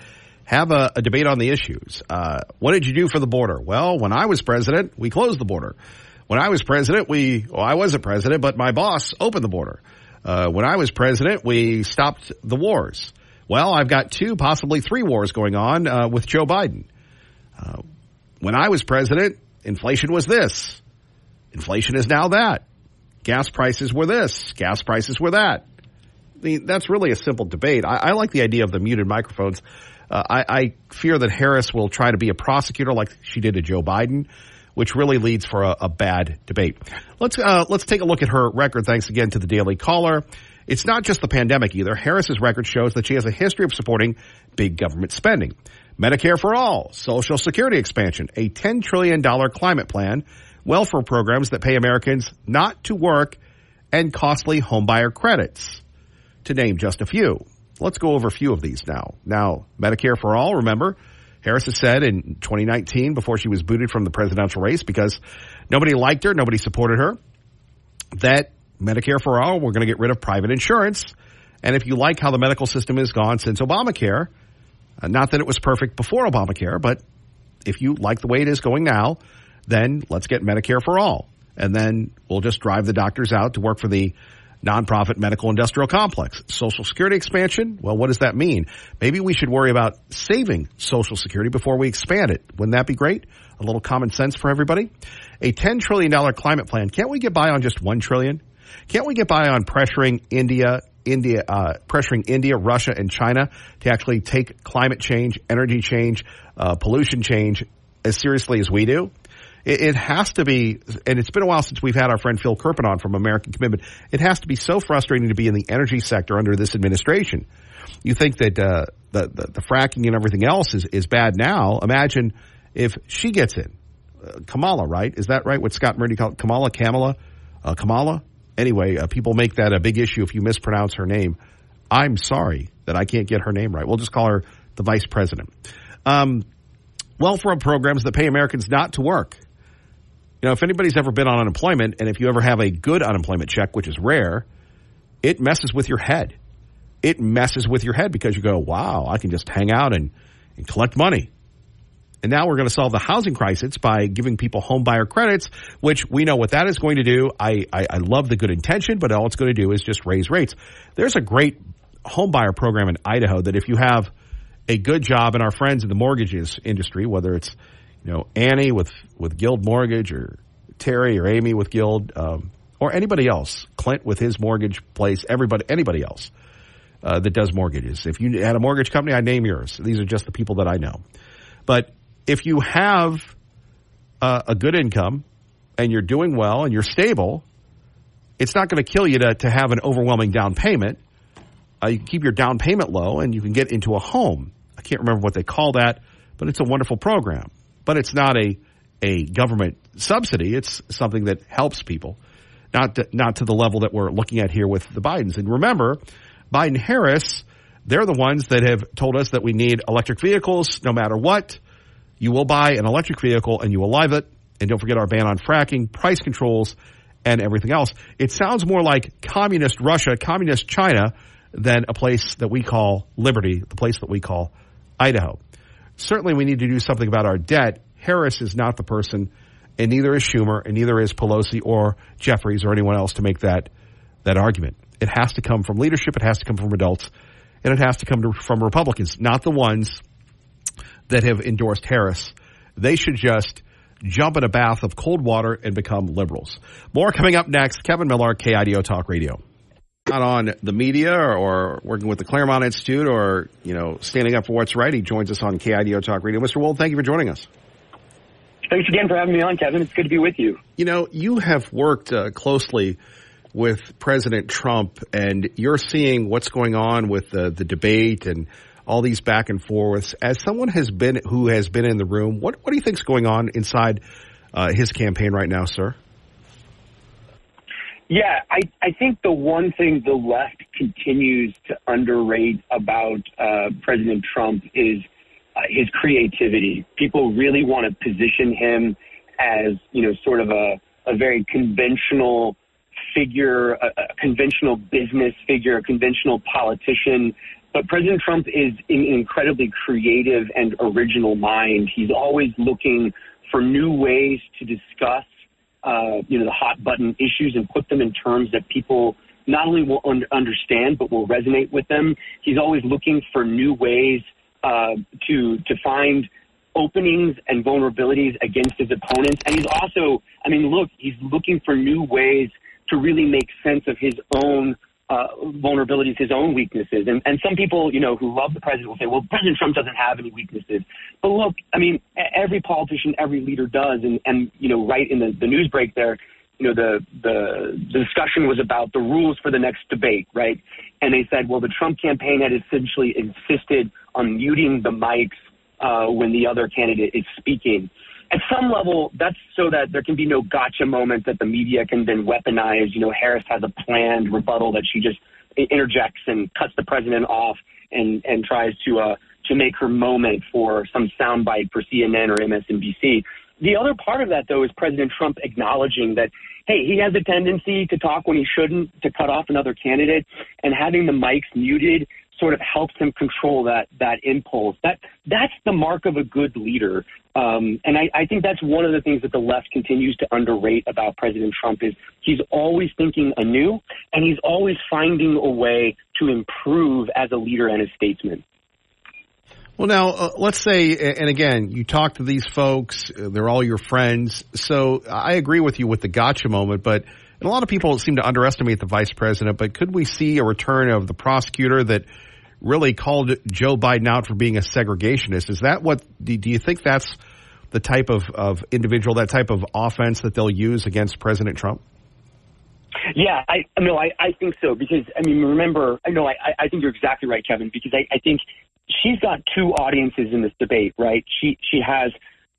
S1: have a debate on the issues? What did you do for the border? Well, when I was president, we closed the border. When I was president, I wasn't president, but my boss opened the border. When I was president, we stopped the wars. Well, I've got 2, possibly 3 wars going on with Joe Biden. When I was president, inflation was this. Inflation is now that. Gas prices were this. Gas prices were that. That's really a simple debate. I like the idea of the muted microphones. I fear that Harris will try to be a prosecutor like she did to Joe Biden, which really leads for a bad debate. Let's take a look at her record. Thanks again to the Daily Caller. It's not just the pandemic either. Harris's record shows that she has a history of supporting big government spending. Medicare for all, Social Security expansion, a $10 trillion climate plan, welfare programs that pay Americans not to work, and costly homebuyer credits, to name just a few. Let's go over a few of these now. Now, Medicare for all, remember, Harris has said in 2019, before she was booted from the presidential race because nobody liked her, nobody supported her, that Medicare for all, we're going to get rid of private insurance. And if you like how the medical system has gone since Obamacare, not that it was perfect before Obamacare, but if you like the way it is going now, then let's get Medicare for all. And then we'll just drive the doctors out to work for the nonprofit medical industrial complex. Social Security expansion, well, what does that mean? Maybe we should worry about saving Social Security before we expand it. Wouldn't that be great? A little common sense for everybody. A $10 trillion climate plan. Can't we get by on just $1 trillion? Can't we get by on pressuring India, Russia, and China to actually take climate change, energy change, pollution change as seriously as we do? It has to be, and it's been a while since we've had our friend Phil Kerpen on from American Commitment. It has to be so frustrating to be in the energy sector under this administration. You think that the fracking and everything else is bad now. Imagine if she gets in. Kamala, right? Is that right? What Scott Murdy called Kamala? Kamala? Anyway, people make that a big issue if you mispronounce her name. I'm sorry that I can't get her name right. We'll just call her the vice president. Welfare programs that pay Americans not to work. You know, if anybody's ever been on unemployment, and if you ever have a good unemployment check, which is rare, it messes with your head. It messes with your head because you go, wow, I can just hang out and collect money. And now we're going to solve the housing crisis by giving people home buyer credits, which we know what that is going to do. I love the good intention, but all it's going to do is just raise rates. There's a great home buyer program in Idaho that if you have a good job, and our friends in the mortgages industry, whether it's, Annie with Guild Mortgage or Terry or Amy with Guild, or anybody else, Clint with his mortgage place, anybody else that does mortgages. If you had a mortgage company, I'd name yours. These are just the people that I know. But if you have a good income and you're doing well and you're stable, it's not going to kill you to have an overwhelming down payment. You can keep your down payment low and you can get into a home. I can't remember what they call that, but it's a wonderful program. But it's not a government subsidy. It's something that helps people, not to the level that we're looking at here with the Bidens. And remember, Biden-Harris, they're the ones that have told us that we need electric vehicles no matter what. You will buy an electric vehicle and you will love it. And don't forget our ban on fracking, price controls, and everything else. It sounds more like communist Russia, communist China, than a place that we call liberty, the place that we call Idaho. Certainly we need to do something about our debt. Harris is not the person, and neither is Schumer, and neither is Pelosi or Jeffries or anyone else to make that argument. It has to come from leadership. It has to come from adults. And it has to come from Republicans, not the ones that have endorsed Harris. They should just jump in a bath of cold water and become liberals. More coming up next. Kevin Miller, KIDO Talk Radio. Not on the media or working with the Claremont Institute or, standing up for what's right. He joins us on KIDO Talk Radio. Mr. Wold, thank you for joining us.
S6: Thanks again for having me on, Kevin. It's good to be with you.
S1: You have worked closely with President Trump, and you're seeing what's going on with the debate and all these back and forths. As someone who has been in the room, what do you think's going on inside his campaign right now, sir?
S6: Yeah, I think the one thing the left continues to underrate about President Trump is his creativity. People really want to position him as, sort of a very conventional figure, a conventional business figure, a conventional politician. But President Trump is an incredibly creative and original mind. He's always looking for new ways to discuss the hot button issues and put them in terms that people not only will understand, but will resonate with them. He's always looking for new ways to find openings and vulnerabilities against his opponents. And he's also, he's looking for new ways to really make sense of his own vulnerabilities, his own weaknesses. And some people, who love the president will say, well, President Trump doesn't have any weaknesses. But look, every politician, every leader does. And right in the news break there, the discussion was about the rules for the next debate, right? And they said, well, the Trump campaign had essentially insisted on muting the mics when the other candidate is speaking. At some level, that's so that there can be no gotcha moment that the media can then weaponize. Harris has a planned rebuttal that she just interjects and cuts the president off and tries to make her moment for some soundbite for CNN or MSNBC. The other part of that, though, is President Trump acknowledging that, hey, he has a tendency to talk when he shouldn't, to cut off another candidate, and having the mics muted sort of helps him control that impulse. That's the mark of a good leader. And I think that's one of the things that the left continues to underrate about President Trump is he's always thinking anew, and he's always finding a way to improve as a leader and a statesman.
S1: Well, now, let's say, and again, you talk to these folks, they're all your friends. So I agree with you with the gotcha moment, but and a lot of people seem to underestimate the vice president, but could we see a return of the prosecutor that really called Joe Biden out for being a segregationist? Is that what, do you think that's the type of individual, that type of offense that they'll use against President Trump?
S6: Yeah, I think so, because, remember, I think you're exactly right, Kevin, because I think she's got two audiences in this debate, right? She has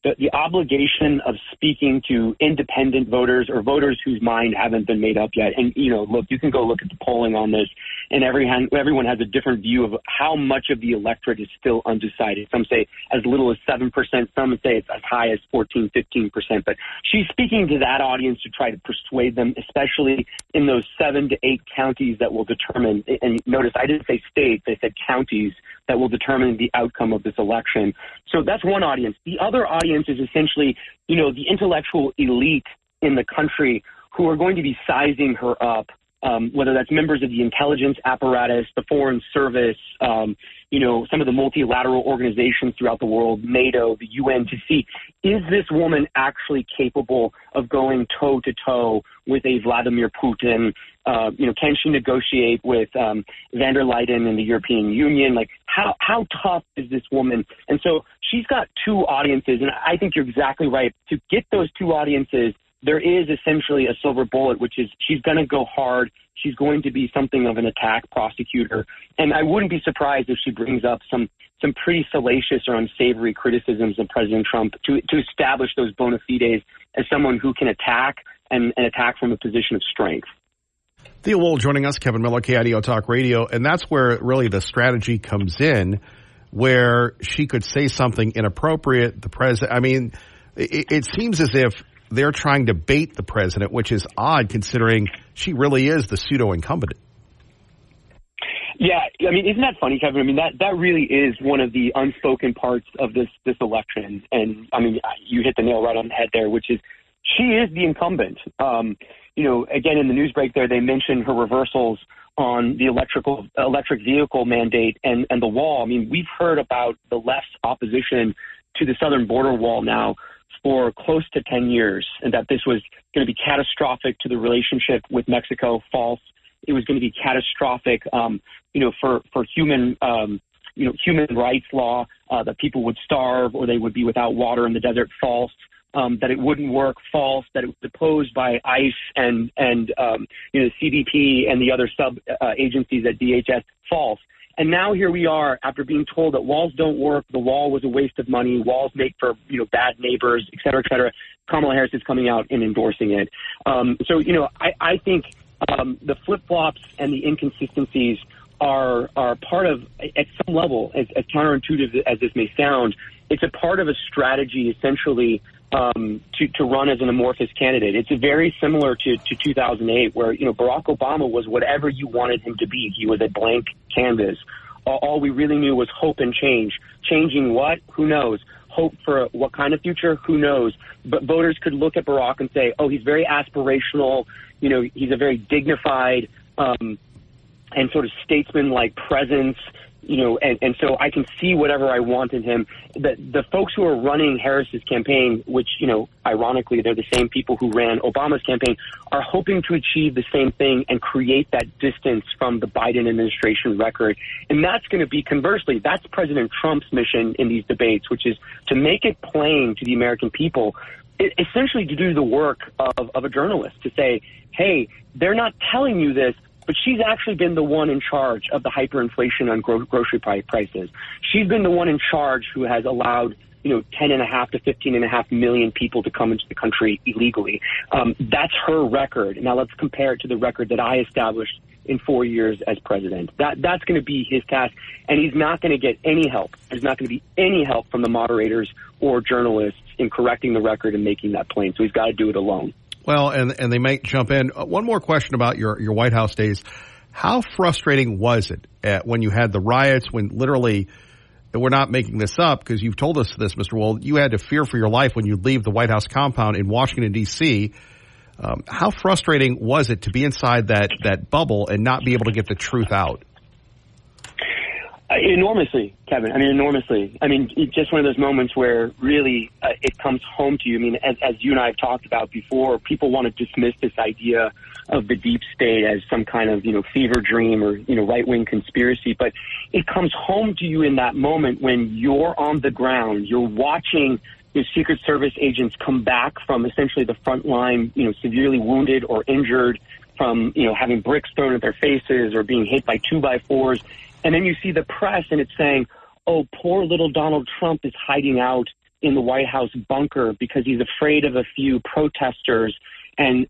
S6: the obligation of speaking to independent voters or voters whose mind haven't been made up yet. And, look, you can go look at the polling on this, and everyone has a different view of how much of the electorate is still undecided. Some say as little as 7%. Some say it's as high as 14, 15%. But she's speaking to that audience to try to persuade them, especially in those 7 to 8 counties that will determine. And notice I didn't say states, I said counties that will determine the outcome of this election. So that's one audience. The other audience is essentially, the intellectual elite in the country who are going to be sizing her up, whether that's members of the intelligence apparatus, the Foreign Service, some of the multilateral organizations throughout the world, NATO, the UN, to see, is this woman actually capable of going toe-to-toe with a Vladimir Putin? Can she negotiate with van der Leyen and the European Union? Like, how tough is this woman? And so she's got two audiences, and I think you're exactly right. To get those two audiences, there is essentially a silver bullet, which is she's going to go hard. She's going to be something of an attack prosecutor. And I wouldn't be surprised if she brings up some pretty salacious or unsavory criticisms of President Trump to establish those bona fides as someone who can attack and attack from a position of strength.
S1: Theo Wold joining us, Kevin Miller, KIDO Talk Radio. And that's where really the strategy comes in, where she could say something inappropriate. The president, it seems as if they're trying to bait the president, which is odd considering she really is the pseudo-incumbent.
S6: Yeah, isn't that funny, Kevin? That really is one of the unspoken parts of this election. And, you hit the nail right on the head there, which is she is the incumbent. Again, in the news break there, they mentioned her reversals on the electric vehicle mandate and the wall. We've heard about the left's opposition to the southern border wall now for close to 10 years, and that this was going to be catastrophic to the relationship with Mexico. False. It was going to be catastrophic, for human rights law, that people would starve or they would be without water in the desert. False. That it wouldn't work. False. That it was opposed by ICE and CBP and the other sub agencies at DHS. False. And now here we are after being told that walls don't work, the wall was a waste of money, walls make for bad neighbors, et cetera, et cetera. Kamala Harris is coming out and endorsing it. I think the flip-flops and the inconsistencies are part of, at some level, as counterintuitive as this may sound, it's a part of a strategy essentially to run as an amorphous candidate. It's very similar to 2008 where, Barack Obama was whatever you wanted him to be. He was a blank canvas. All we really knew was hope and change. Changing what? Who knows? Hope for what kind of future? Who knows? But voters could look at Barack and say, oh, he's very aspirational. He's a very dignified and sort of statesman-like presence. And so I can see whatever I want in him. The folks who are running Harris's campaign, which, ironically, they're the same people who ran Obama's campaign, are hoping to achieve the same thing and create that distance from the Biden administration record. And that's going to be, conversely, that's President Trump's mission in these debates, which is to make it plain to the American people, essentially to do the work of a journalist, to say, hey, they're not telling you this, but she's actually been the one in charge of the hyperinflation on grocery prices. She's been the one in charge who has allowed, 10.5 to 15.5 million people to come into the country illegally. That's her record. Now let's compare it to the record that I established in 4 years as president. That's going to be his task, and he's not going to get any help. There's not going to be any help from the moderators or journalists in correcting the record and making that plain. So he's got to do it alone.
S1: Well, and they might jump in. One more question about your White House days. How frustrating was it when you had the riots, when literally, we're not making this up because you've told us this, Mr. Wold, you had to fear for your life when you leave the White House compound in Washington, D.C. How frustrating was it to be inside that bubble and not be able to get the truth out?
S6: Enormously, Kevin. Enormously. It's just one of those moments where really it comes home to you. As you and I have talked about before, people want to dismiss this idea of the deep state as some kind of, fever dream or, right-wing conspiracy. But it comes home to you in that moment when you're on the ground, you're watching the Secret Service agents come back from essentially the front line, severely wounded or injured from, having bricks thrown at their faces or being hit by 2x4s. And then you see the press and it's saying, oh, poor little Donald Trump is hiding out in the White House bunker because he's afraid of a few protesters and,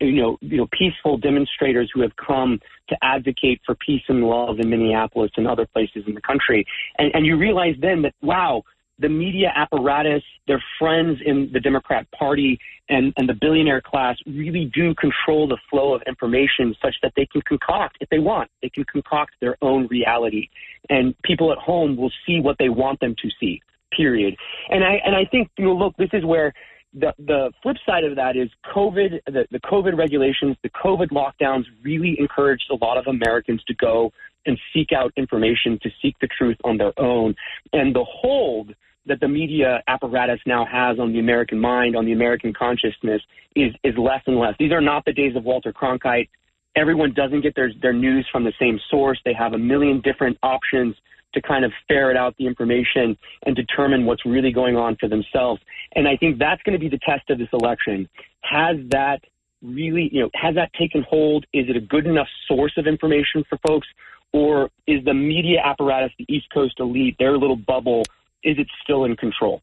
S6: peaceful demonstrators who have come to advocate for peace and love in Minneapolis and other places in the country. And you realize then that, wow,
S7: the media apparatus, their friends in the Democrat Party and the billionaire class really do control the flow of information such that they can concoct, if they want, they can concoct their own reality. And people at home will see what they want them to see, period. And I think, look, this is where the flip side of that is COVID, the COVID regulations, the COVID lockdowns really encouraged a lot of Americans to go and seek out information, to seek the truth on their own. And the hold that the media apparatus now has on the American mind, on the American consciousness, is less and less. These are not the days of Walter Cronkite. Everyone doesn't get their news from the same source. They have a million different options to kind of ferret out the information and determine what's really going on for themselves. And I think that's going to be the test of this election. Has that really, has that taken hold? Is it a good enough source of information for folks? Or is the media apparatus, the East Coast elite, their little bubble, is it still in control?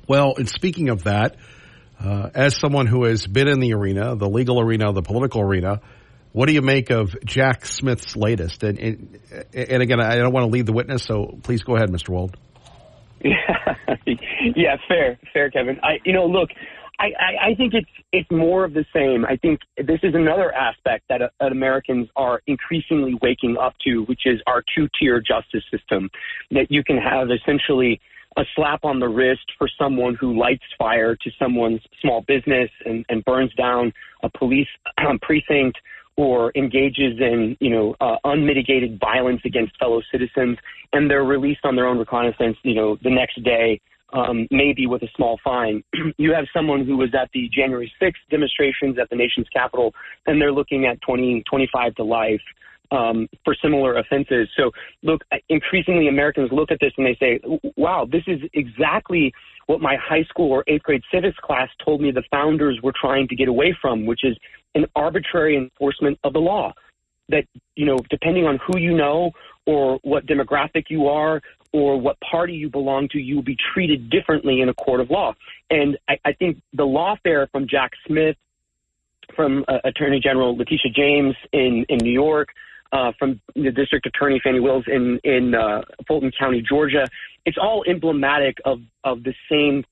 S1: Well, and speaking of that, as someone who has been in the arena, the legal arena, the political arena, what do you make of Jack Smith's latest? And again, I don't want to lead the witness, so please go ahead, Mr. Wold.
S7: Yeah, fair, Kevin. I think it's more of the same. I think this is another aspect that Americans are increasingly waking up to, which is our two-tier justice system, that you can have essentially a slap on the wrist for someone who lights fire to someone's small business and burns down a police precinct, or engages in, unmitigated violence against fellow citizens, and they're released on their own recognizance, the next day, maybe with a small fine. You have someone who was at the January 6th demonstrations at the nation's capital, and they're looking at 25 to life for similar offenses. So, look, increasingly Americans look at this and they say, wow, this is exactly what my high school or 8th grade civics class told me the founders were trying to get away from, which is an arbitrary enforcement of the law. That, depending on who you know or what demographic you are or what party you belong to, you will be treated differently in a court of law. And I think the lawfare from Jack Smith, from Attorney General Letitia James in New York, from the District Attorney Fannie Wills in Fulton County, Georgia, it's all emblematic of the same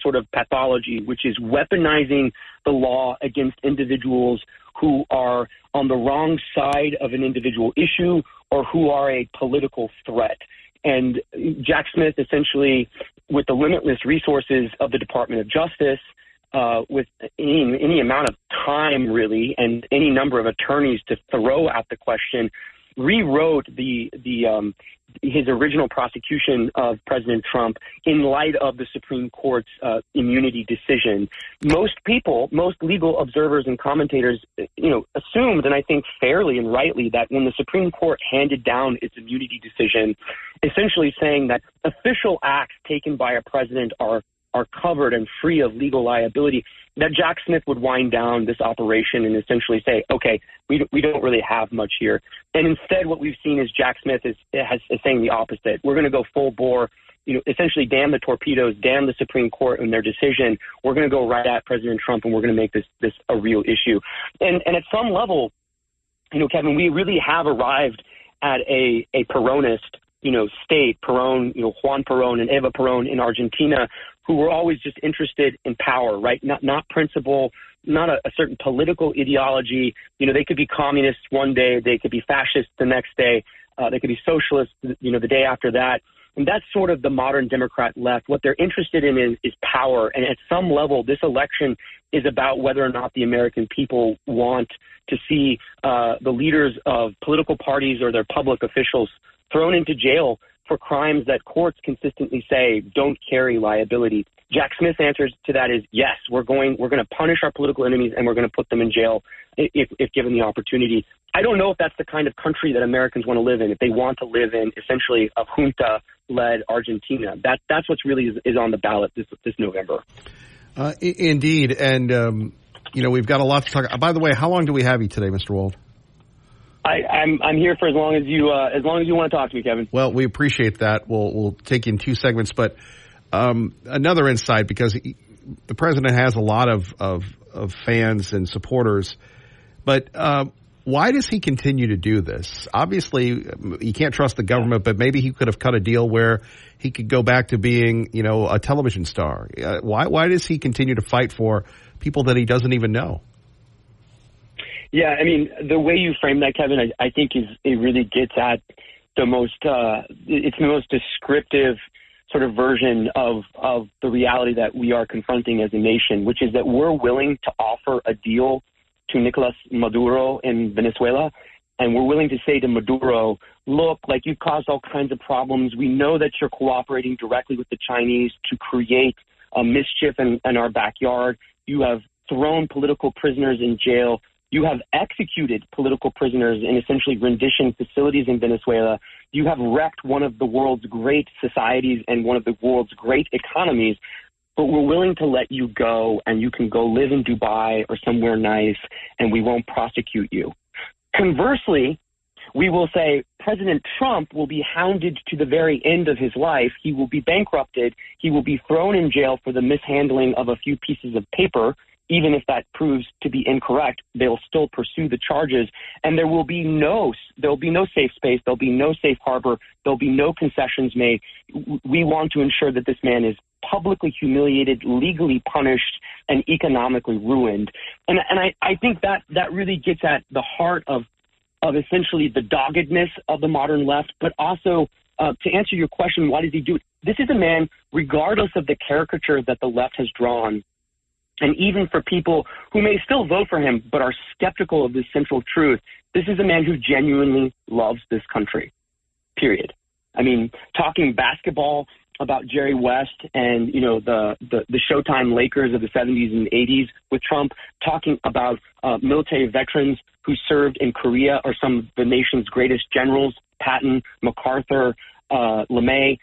S7: sort of pathology, which is weaponizing the law against individuals who are on the wrong side of an individual issue or who are a political threat. And Jack Smith, essentially, with the limitless resources of the Department of Justice, with any amount of time, really, and any number of attorneys to throw at the question, rewrote his original prosecution of President Trump in light of the Supreme Court's immunity decision. Most legal observers and commentators, assumed, and I think fairly and rightly, that when the Supreme Court handed down its immunity decision, essentially saying that official acts taken by a president are covered and free of legal liability, that Jack Smith would wind down this operation and essentially say, okay, we don't really have much here. And instead what we've seen is Jack Smith is saying the opposite. We're going to go full bore, essentially damn the torpedoes, damn the Supreme Court and their decision. We're going to go right at President Trump, and we're going to make this a real issue. And at some level, Kevin, we really have arrived at a Peronist, state, Perón, Juan Perón and Eva Perón in Argentina, who were always just interested in power, right? Not principle, not a certain political ideology. They could be communists one day, they could be fascists the next day, they could be socialists, the day after that. And that's sort of the modern Democrat left. What they're interested in is power. And at some level, this election is about whether or not the American people want to see the leaders of political parties or their public officials thrown into jail for crimes that courts consistently say don't carry liability. Jack Smith's answer to that is yes, we're going to punish our political enemies and we're going to put them in jail if given the opportunity. I don't know if that's the kind of country that Americans want to live in, if they want to live in essentially a junta-led Argentina. That's what's really is on the ballot this November.
S1: Indeed. And, we've got a lot to talk about. By the way, how long do we have you today, Mr. Wold?
S7: I'm here for as long as you want to talk to me, Kevin.
S1: Well, we appreciate that. We'll take you in 2 segments, but another insight, because the president has a lot of fans and supporters, but Why does he continue to do this? Obviously, he can't trust the government, but maybe he could have cut a deal where he could go back to being, a television star. Why does he continue to fight for people that he doesn't even know?
S7: Yeah, I mean, the way you frame that, Kevin, I think it really gets at it's the most descriptive sort of version of the reality that we are confronting as a nation, which is that we're willing to offer a deal to Nicolas Maduro in Venezuela, and we're willing to say to Maduro, look, like, you've caused all kinds of problems. We know that you're cooperating directly with the Chinese to create mischief in our backyard. You have thrown political prisoners in jail. You have executed political prisoners in essentially rendition facilities in Venezuela. You have wrecked one of the world's great societies and one of the world's great economies. But we're willing to let you go, and you can go live in Dubai or somewhere nice, and we won't prosecute you. Conversely, we will say President Trump will be hounded to the very end of his life. He will be bankrupted. He will be thrown in jail for the mishandling of a few pieces of paper. Even if that proves to be incorrect, they'll still pursue the charges, and there will be no safe space. There'll be no safe harbor. There'll be no concessions made. We want to ensure that this man is publicly humiliated, legally punished, and economically ruined. And I think that really gets at the heart of essentially the doggedness of the modern left, but also to answer your question, why does he do it? This is a man, regardless of the caricature that the left has drawn, and even for people who may still vote for him but are skeptical of this central truth, this is a man who genuinely loves this country, period. I mean, talking basketball about Jerry West and, the Showtime Lakers of the 70s and 80s with Trump, talking about military veterans who served in Korea or some of the nation's greatest generals, Patton, MacArthur, LeMay.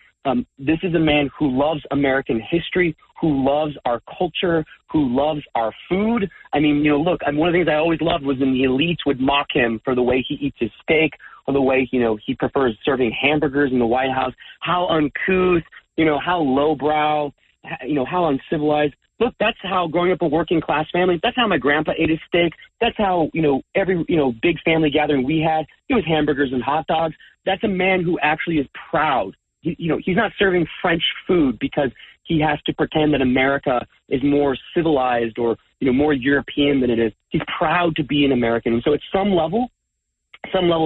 S7: This is a man who loves American history, who loves our culture, who loves our food. I mean, look, one of the things I always loved was when the elites would mock him for the way he eats his steak or the way, he prefers serving hamburgers in the White House. How uncouth, how lowbrow, how uncivilized. Look, that's how growing up a working class family, that's how my grandpa ate his steak. That's how, every, big family gathering we had, it was hamburgers and hot dogs. That's a man who actually is proud. He's not serving French food because he has to pretend that America is more civilized or, more European than it is. He's proud to be an American. And so at some level,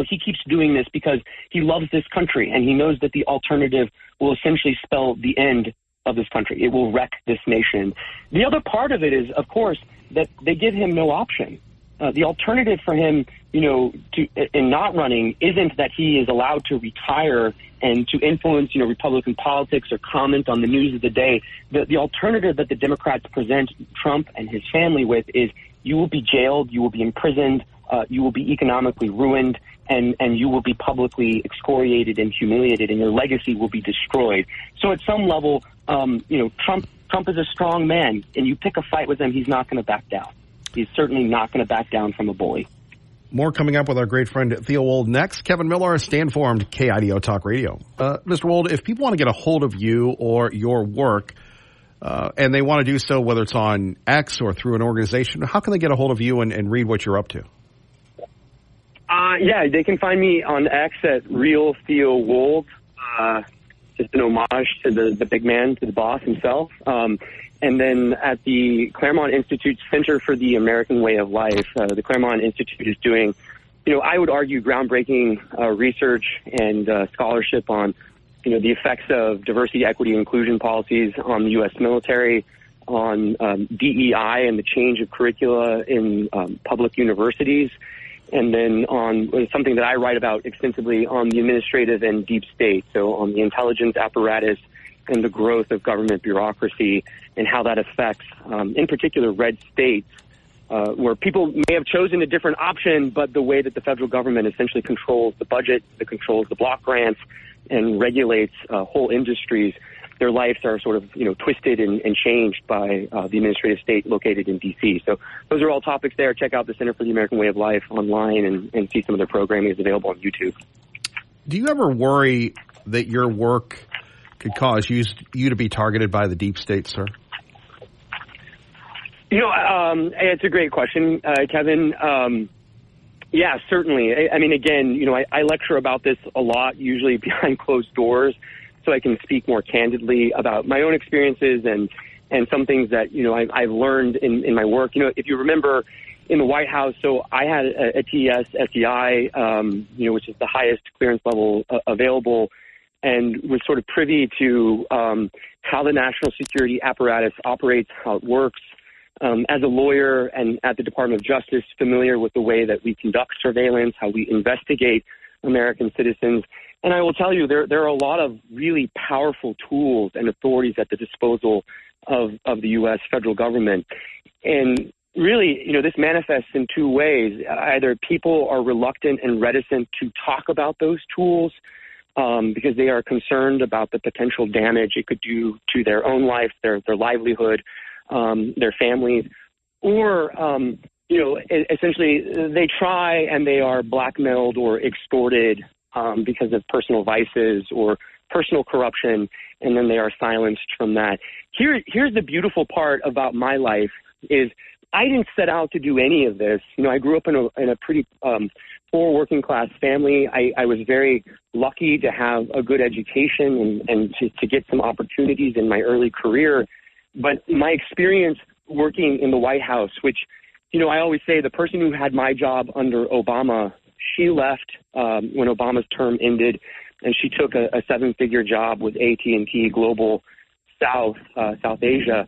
S7: he keeps doing this because he loves this country, and he knows that the alternative will essentially spell the end of this country. It will wreck this nation. The other part of it is, of course, that they give him no option. The alternative for him, in not running isn't that he is allowed to retire and to influence, Republican politics or comment on the news of the day. The alternative that the Democrats present Trump and his family with is you will be jailed, you will be imprisoned, you will be economically ruined, and you will be publicly excoriated and humiliated, and your legacy will be destroyed. So at some level, Trump is a strong man, and you pick a fight with him, he's not going to back down. He's certainly not going to back down from a bully.
S1: More coming up with our great friend Theo Wold next. Kevin Miller, Stand Formed, KIDO Talk Radio. Mr. Wold, if people want to get a hold of you or your work, and they want to do so, whether it's on X or through an organization, how can they get a hold of you and read what you're up to?
S7: Yeah, they can find me on X at Real Theo Wold. Just an homage to the big man, to the boss himself. And then at the Claremont Institute's Center for the American Way of Life, the Claremont Institute is doing, I would argue groundbreaking research and scholarship on, the effects of diversity, equity, and inclusion policies on the U.S. military, on DEI and the change of curricula in public universities, and then on something that I write about extensively on the administrative and deep state, so on the intelligence apparatus and the growth of government bureaucracy and how that affects, in particular, red states, where people may have chosen a different option, but the way that the federal government essentially controls the budget, that controls the block grants, and regulates whole industries, their lives are sort of, twisted and changed by the administrative state located in D.C. So those are all topics there. Check out the Center for the American Way of Life online and see some of their programming is available on YouTube.
S1: Do you ever worry that your work could cause you to be targeted by the deep state, sir?
S7: It's a great question, Kevin. Yeah, certainly. I mean, again, I lecture about this a lot, usually behind closed doors, so I can speak more candidly about my own experiences and some things that, I've learned in my work. If you remember in the White House, so I had a TES SEI, which is the highest clearance level available, and was sort of privy to how the national security apparatus operates, how it works. As a lawyer and at the Department of Justice, familiar with the way that we conduct surveillance, how we investigate American citizens. And I will tell you, there are a lot of really powerful tools and authorities at the disposal of the U.S. federal government. And really, this manifests in two ways. Either people are reluctant and reticent to talk about those tools because they are concerned about the potential damage it could do to their own life, their livelihood, their families, or, essentially they try and they are blackmailed or extorted because of personal vices or personal corruption, and then they are silenced from that. Here's the beautiful part about my life is I didn't set out to do any of this. I grew up in a pretty poor working class family. I was very lucky to have a good education and to get some opportunities in my early career. But my experience working in the White House, which, I always say the person who had my job under Obama, she left when Obama's term ended, and she took a seven-figure job with AT&T Global South Asia.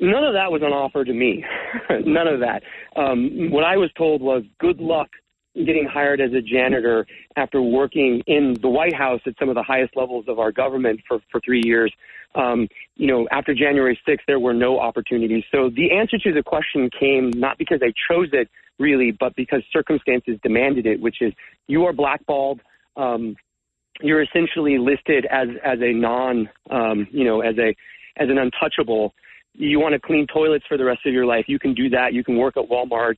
S7: None of that was on offer to me. None of that. What I was told was good luck getting hired as a janitor after working in the White House at some of the highest levels of our government for 3 years. After January 6th, there were no opportunities. So the answer to the question came not because I chose it, really, but because circumstances demanded it, which is you are blackballed. You're essentially listed as a non, as an untouchable. You want to clean toilets for the rest of your life. You can do that. You can work at Walmart.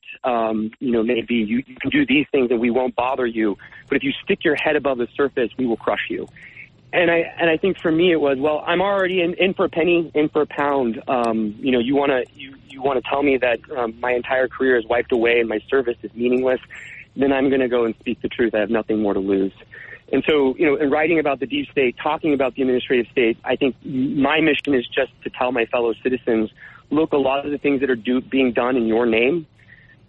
S7: Maybe you can do these things and we won't bother you. But if you stick your head above the surface, we will crush you. And I think for me it was, well, I'm already in for a penny, in for a pound. You want to tell me that my entire career is wiped away and my service is meaningless, then I'm going to go and speak the truth. I have nothing more to lose. And so, in writing about the deep state, talking about the administrative state, I think my mission is just to tell my fellow citizens, look, a lot of the things that are being done in your name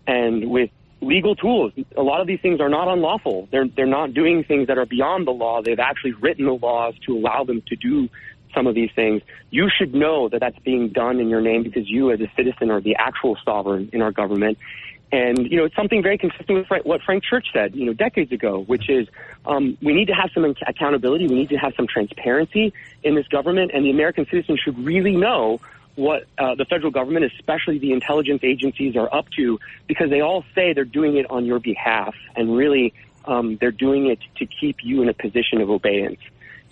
S7: and with legal tools, a lot of these things are not unlawful. They're not doing things that are beyond the law. They've actually written the laws to allow them to do some of these things. You should know that that's being done in your name because you as a citizen are the actual sovereign in our government. And, it's something very consistent with what Frank Church said, decades ago, which is we need to have some accountability. We need to have some transparency in this government. And the American citizen should really know what the federal government, especially the intelligence agencies, are up to, because they all say they're doing it on your behalf. And really, they're doing it to keep you in a position of obedience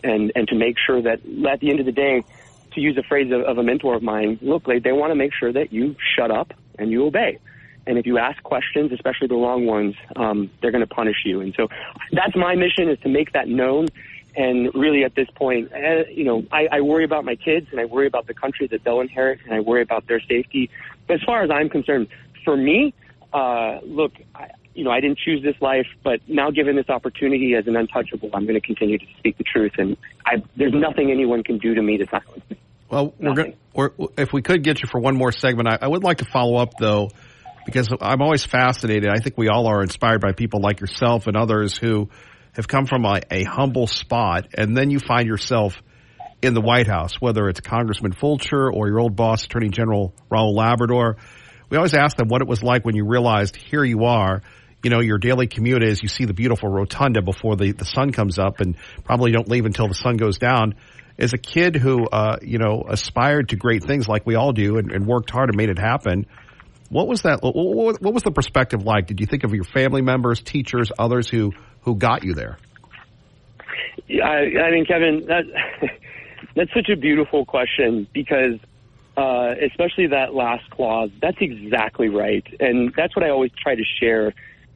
S7: and to make sure that at the end of the day, to use a phrase of a mentor of mine, look, they want to make sure that you shut up and you obey. And if you ask questions, especially the wrong ones, they're going to punish you. And so that's my mission, is to make that known. And really at this point, I worry about my kids and I worry about the country that they'll inherit and I worry about their safety. But as far as I'm concerned, for me, look, I didn't choose this life, but now given this opportunity as an untouchable, I'm going to continue to speak the truth. And there's nothing anyone can do to me to silence me.
S1: Well, if we could get you for one more segment, I would like to follow up, though, because I'm always fascinated. I think we all are inspired by people like yourself and others who have come from a humble spot, and then you find yourself in the White House, whether it's Congressman Fulcher or your old boss, Attorney General Raul Labrador. We always ask them what it was like when you realized here you are. Your daily commute is you see the beautiful rotunda before the sun comes up and probably don't leave until the sun goes down. As a kid who, aspired to great things like we all do and worked hard and made it happen, what was that? What was the perspective like? Did you think of your family members, teachers, others who got you there?
S7: I mean, Kevin, that's such a beautiful question because especially that last clause, that's exactly right. And that's what I always try to share,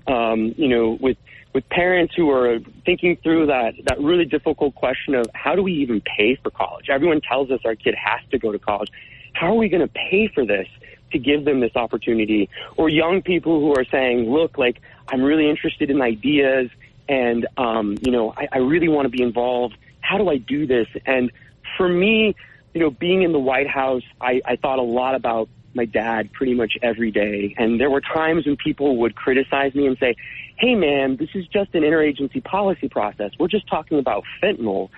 S7: with parents who are thinking through that really difficult question of how do we even pay for college? Everyone tells us our kid has to go to college. How are we going to pay for this? to give them this opportunity, or young people who are saying, look, like, I'm really interested in ideas and, I really want to be involved. How do I do this? And for me, being in the White House, I thought a lot about my dad pretty much every day. And there were times when people would criticize me and say, hey, man, this is just an interagency policy process. We're just talking about fentanyl.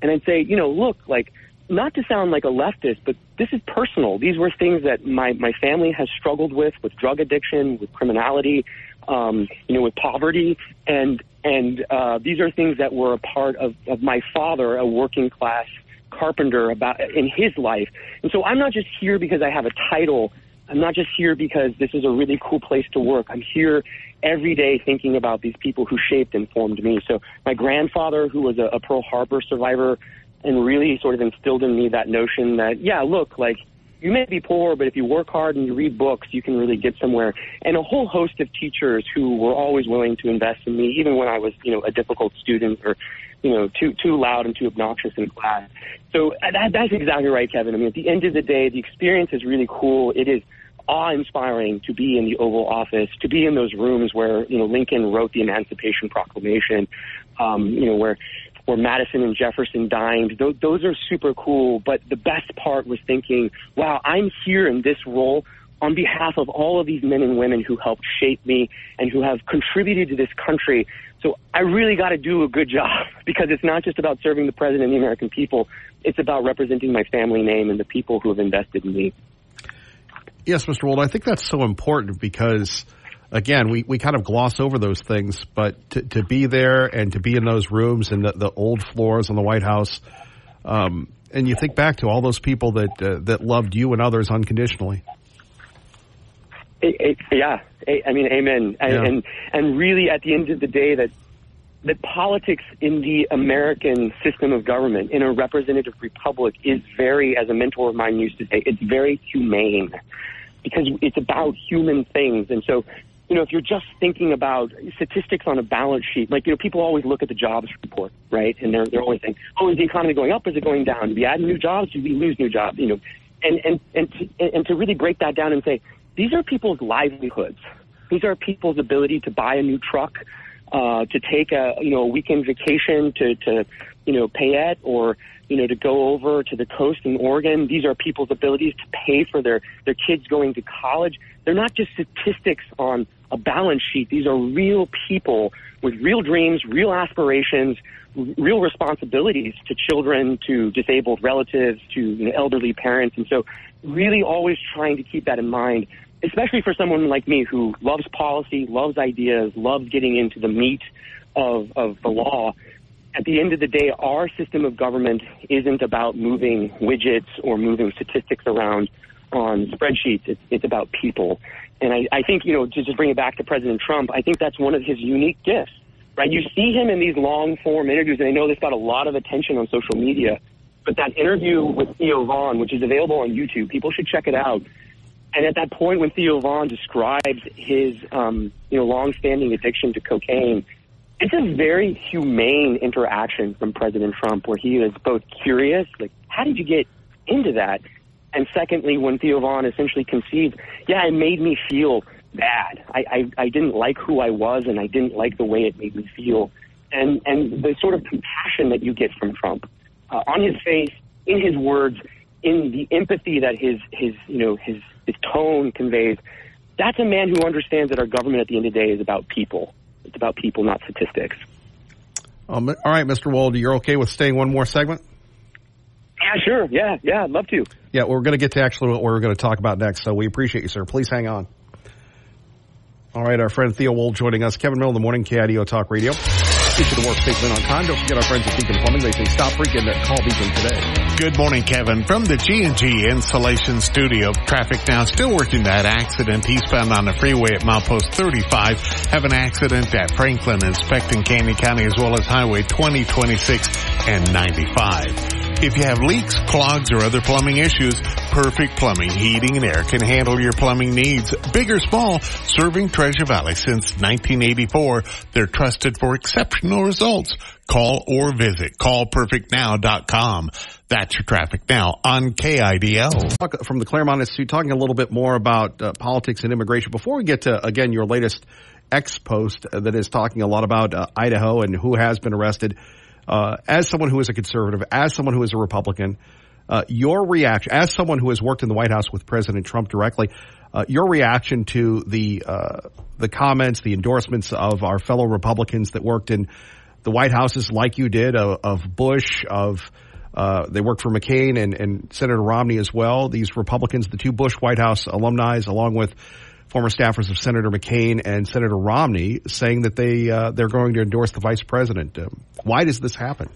S7: And I'd say, look, like, not to sound like a leftist, but this is personal. These were things that my family has struggled with drug addiction, with criminality, with poverty. And these are things that were a part of my father, a working class carpenter, in his life. And so I'm not just here because I have a title. I'm not just here because this is a really cool place to work. I'm here every day thinking about these people who shaped and formed me. So my grandfather, who was a Pearl Harbor survivor, and really sort of instilled in me that notion that, yeah, look, like, you may be poor, but if you work hard and you read books, you can really get somewhere. And a whole host of teachers who were always willing to invest in me, even when I was, a difficult student or, too loud and too obnoxious in class. So that's exactly right, Kevin. I mean, at the end of the day, the experience is really cool. It is awe-inspiring to be in the Oval Office, to be in those rooms where, Lincoln wrote the Emancipation Proclamation, where Madison and Jefferson dined. Those are super cool. But the best part was thinking, wow, I'm here in this role on behalf of all of these men and women who helped shape me and who have contributed to this country. So I really got to do a good job, because it's not just about serving the president and the American people. It's about representing my family name and the people who have invested in me.
S1: Yes, Mr. Wold, I think that's so important because, again, we kind of gloss over those things, but to be there and to be in those rooms and the old floors in the White House, and you think back to all those people that loved you and others unconditionally.
S7: Yeah, I mean, amen. Yeah. And really, at the end of the day, that politics in the American system of government, in a representative republic, is very, as a mentor of mine used to say, it's very humane, because it's about human things. And so, if you're just thinking about statistics on a balance sheet, like, people always look at the jobs report, right? And they're always saying, oh, is the economy going up? Is it going down? Do we add new jobs? Do we lose new jobs? And to really break that down and say, these are people's livelihoods. These are people's ability to buy a new truck, to take a weekend vacation to Payette, or, to go over to the coast in Oregon. These are people's abilities to pay for their kids going to college. They're not just statistics on a balance sheet. These are real people with real dreams, real aspirations, real responsibilities to children, to disabled relatives, to elderly parents. And so really always trying to keep that in mind, especially for someone like me who loves policy, loves ideas, loves getting into the meat of the law. At the end of the day, our system of government isn't about moving widgets or moving statistics around on spreadsheets. It's about people. And I think, to just bring it back to President Trump, I think that's one of his unique gifts, right? You see him in these long-form interviews, and I know this got a lot of attention on social media, but that interview with Theo Vaughn, which is available on YouTube, people should check it out. And at that point when Theo Vaughn describes his, long-standing addiction to cocaine, it's a very humane interaction from President Trump, where he is both curious, like, how did you get into that? And secondly, when Theo Vaughn essentially conceived, it made me feel bad. I didn't like who I was, and I didn't like the way it made me feel. And the sort of compassion that you get from Trump, on his face, in his words, in the empathy that his tone conveys, that's a man who understands that our government at the end of the day is about people. It's about people, not statistics.
S1: All right, Mr. Wold, you're okay with staying one more segment?
S7: Yeah, sure. Yeah, I'd love to.
S1: Yeah, we're going to get to actually what we're going to talk about next, so we appreciate you, sir. Please hang on. All right, our friend Theo Wold joining us. Kevin Mill in the morning, KIDO Talk Radio. Get you to work safely on time. Don't forget our friends at Beacon Plumbing. They say stop freaking, call Beacon today.
S4: Good morning, Kevin. From the G&G Insulation Studio, traffic now still working that accident eastbound on the freeway at milepost 35. Have an accident at Franklin inspecting Canyon County, as well as Highway 20, 26, and 95. If you have leaks, clogs, or other plumbing issues, Perfect Plumbing, Heating, and Air can handle your plumbing needs, big or small, serving Treasure Valley since 1984. They're trusted for exceptional results. Call or visit callperfectnow.com. That's your traffic now on KIDL.
S1: From the Claremont Institute, talking a little bit more about politics and immigration. Before we get to, again, your latest X post that is talking a lot about Idaho and who has been arrested, as someone who is a conservative, as someone who is a Republican, your reaction, as someone who has worked in the White House with President Trump directly, your reaction to the comments, the endorsements of our fellow Republicans that worked in the White Houses like you did, of Bush, they worked for McCain and Senator Romney as well. These Republicans, the two Bush White House alumni, along with former staffers of Senator McCain and Senator Romney, saying that they're going to endorse the vice president. Why does this happen?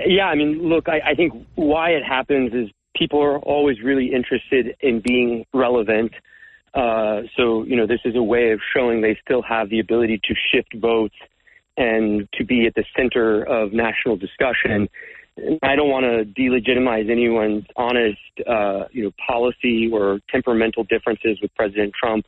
S7: Yeah, I mean, look, I think why it happens is people are always really interested in being relevant. So, this is a way of showing they still have the ability to shift votes and to be at the center of national discussion. I don't want to delegitimize anyone's honest, policy or temperamental differences with President Trump.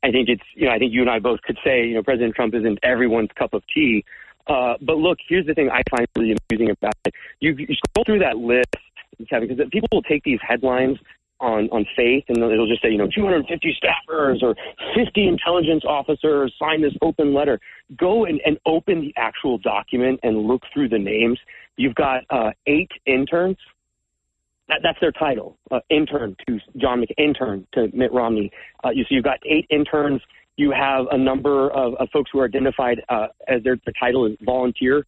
S7: I think I think you and I both could say, President Trump isn't everyone's cup of tea. But look, here's the thing I find really amusing about it. You scroll through that list, Kevin, because people will take these headlines on faith, and it'll just say, 250 staffers or 50 intelligence officers signed this open letter. Go and open the actual document and look through the names. You've got 8 interns. That's their title, intern to John McCain, intern to Mitt Romney. You've got 8 interns. You have a number of folks who are identified as their title is volunteer.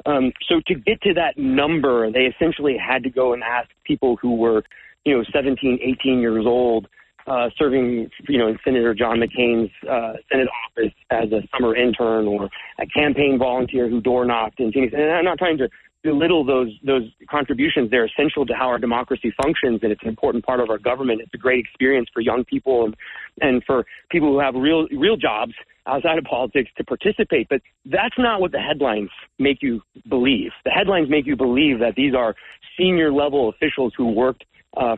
S7: So to get to that number, they essentially had to go and ask people who were, 17, 18 years old, serving, in Senator John McCain's Senate office as a summer intern or a campaign volunteer who door knocked in Phoenix. And I'm not trying to belittle those contributions. They're essential to how our democracy functions, and it's an important part of our government. It's a great experience for young people and for people who have real jobs outside of politics to participate. But that's not what the headlines make you believe. The headlines make you believe that these are senior level officials who worked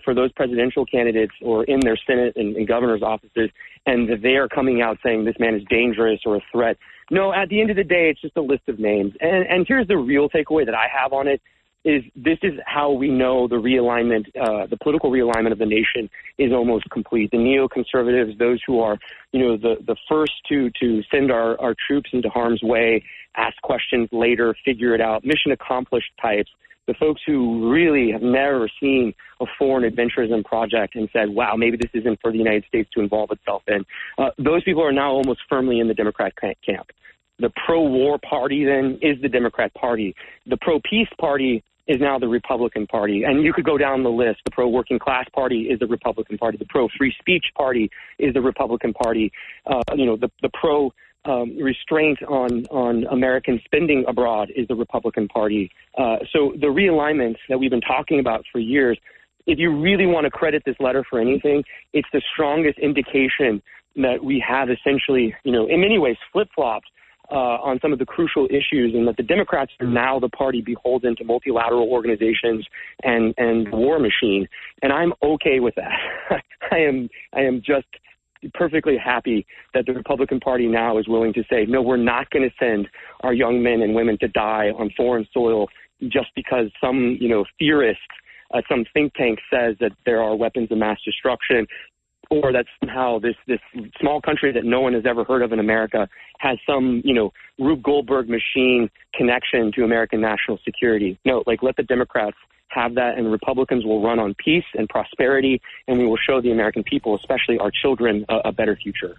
S7: for those presidential candidates or in their Senate and governor's offices, and that they are coming out saying this man is dangerous or a threat. No, at the end of the day, it's just a list of names. And here's the real takeaway that I have on it, is this is how we know the realignment, the political realignment of the nation is almost complete. The neoconservatives, those who are, the first to send our troops into harm's way, ask questions later, figure it out, mission accomplished types, the folks who really have never seen a foreign adventurism project and said, wow, maybe this isn't for the United States to involve itself in. Those people are now almost firmly in the Democrat camp. The pro-war party then is the Democrat Party. The pro-peace party is now the Republican Party. And you could go down the list. The pro-working class party is the Republican Party. The pro-free speech party is the Republican Party. The pro-restraint on American spending abroad is the Republican Party. So the realignments that we've been talking about for years, if you really want to credit this letter for anything, it's the strongest indication that we have essentially, in many ways flip-flopped on some of the crucial issues, and that the Democrats are now the party beholden to multilateral organizations and the war machine. And I'm okay with that. I am just perfectly happy that the Republican Party now is willing to say, no, we're not going to send our young men and women to die on foreign soil just because some, theorist, some think tank says that there are weapons of mass destruction, or that somehow this small country that no one has ever heard of in America has some, Rube Goldberg machine connection to American national security. No, let the Democrats have that, and Republicans will run on peace and prosperity, and we will show the American people, especially our children, a better future.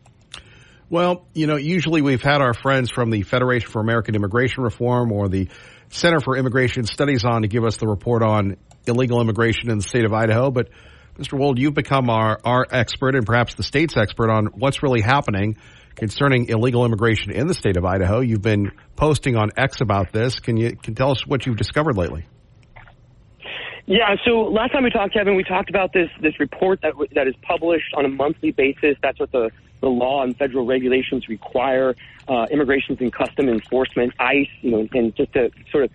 S1: Well, usually we've had our friends from the Federation for American Immigration Reform or the Center for Immigration Studies on to give us the report on illegal immigration in the state of Idaho, but Mr. Wold, you've become our expert and perhaps the state's expert on what's really happening concerning illegal immigration in the state of Idaho. You've been posting on X about this. Can you tell us what you've discovered lately?
S7: Yeah, so last time we talked, Kevin, we talked about this report that is published on a monthly basis. That's what the law and federal regulations require. Immigrations and Customs Enforcement, ICE, and just to sort of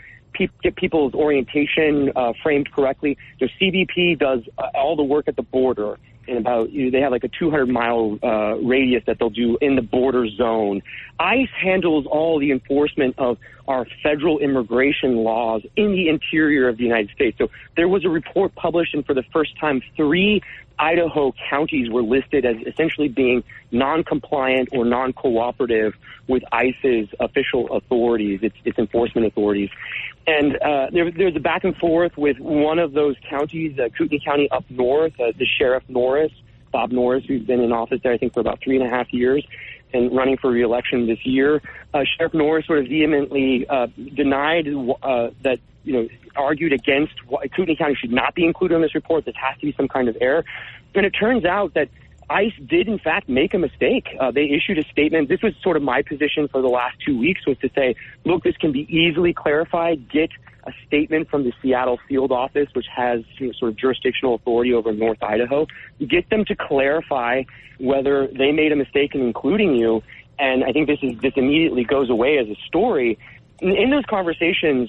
S7: get people's orientation framed correctly. So CBP does all the work at the border. And they have like a 200-mile radius that they'll do in the border zone. ICE handles all the enforcement of our federal immigration laws in the interior of the United States. So there was a report published, and for the first time, 3 Idaho counties were listed as essentially being non-compliant or non-cooperative with ICE's official authorities, its enforcement authorities. And there's a back and forth with one of those counties, Kootenai County up north, the Sheriff Norris, Bob Norris, who's been in office there, I think, for about 3.5 years and running for re-election this year. Sheriff Norris sort of vehemently denied that, argued against Kootenai County should not be included in this report. This has to be some kind of error. And it turns out that ICE did, in fact, make a mistake. They issued a statement. This was sort of my position for the last 2 weeks, was to say, look, this can be easily clarified. Get a statement from the Seattle field office, which has sort of jurisdictional authority over North Idaho. Get them to clarify whether they made a mistake in including you. And I think this immediately goes away as a story. In those conversations,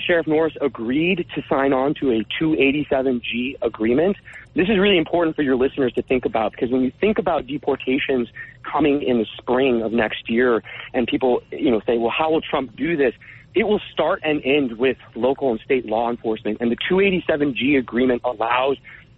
S7: Sheriff Norris agreed to sign on to a 287G agreement. This is really important for your listeners to think about, because when you think about deportations coming in the spring of next year and people, say, well, how will Trump do this? It will start and end with local and state law enforcement. And the 287G agreement allows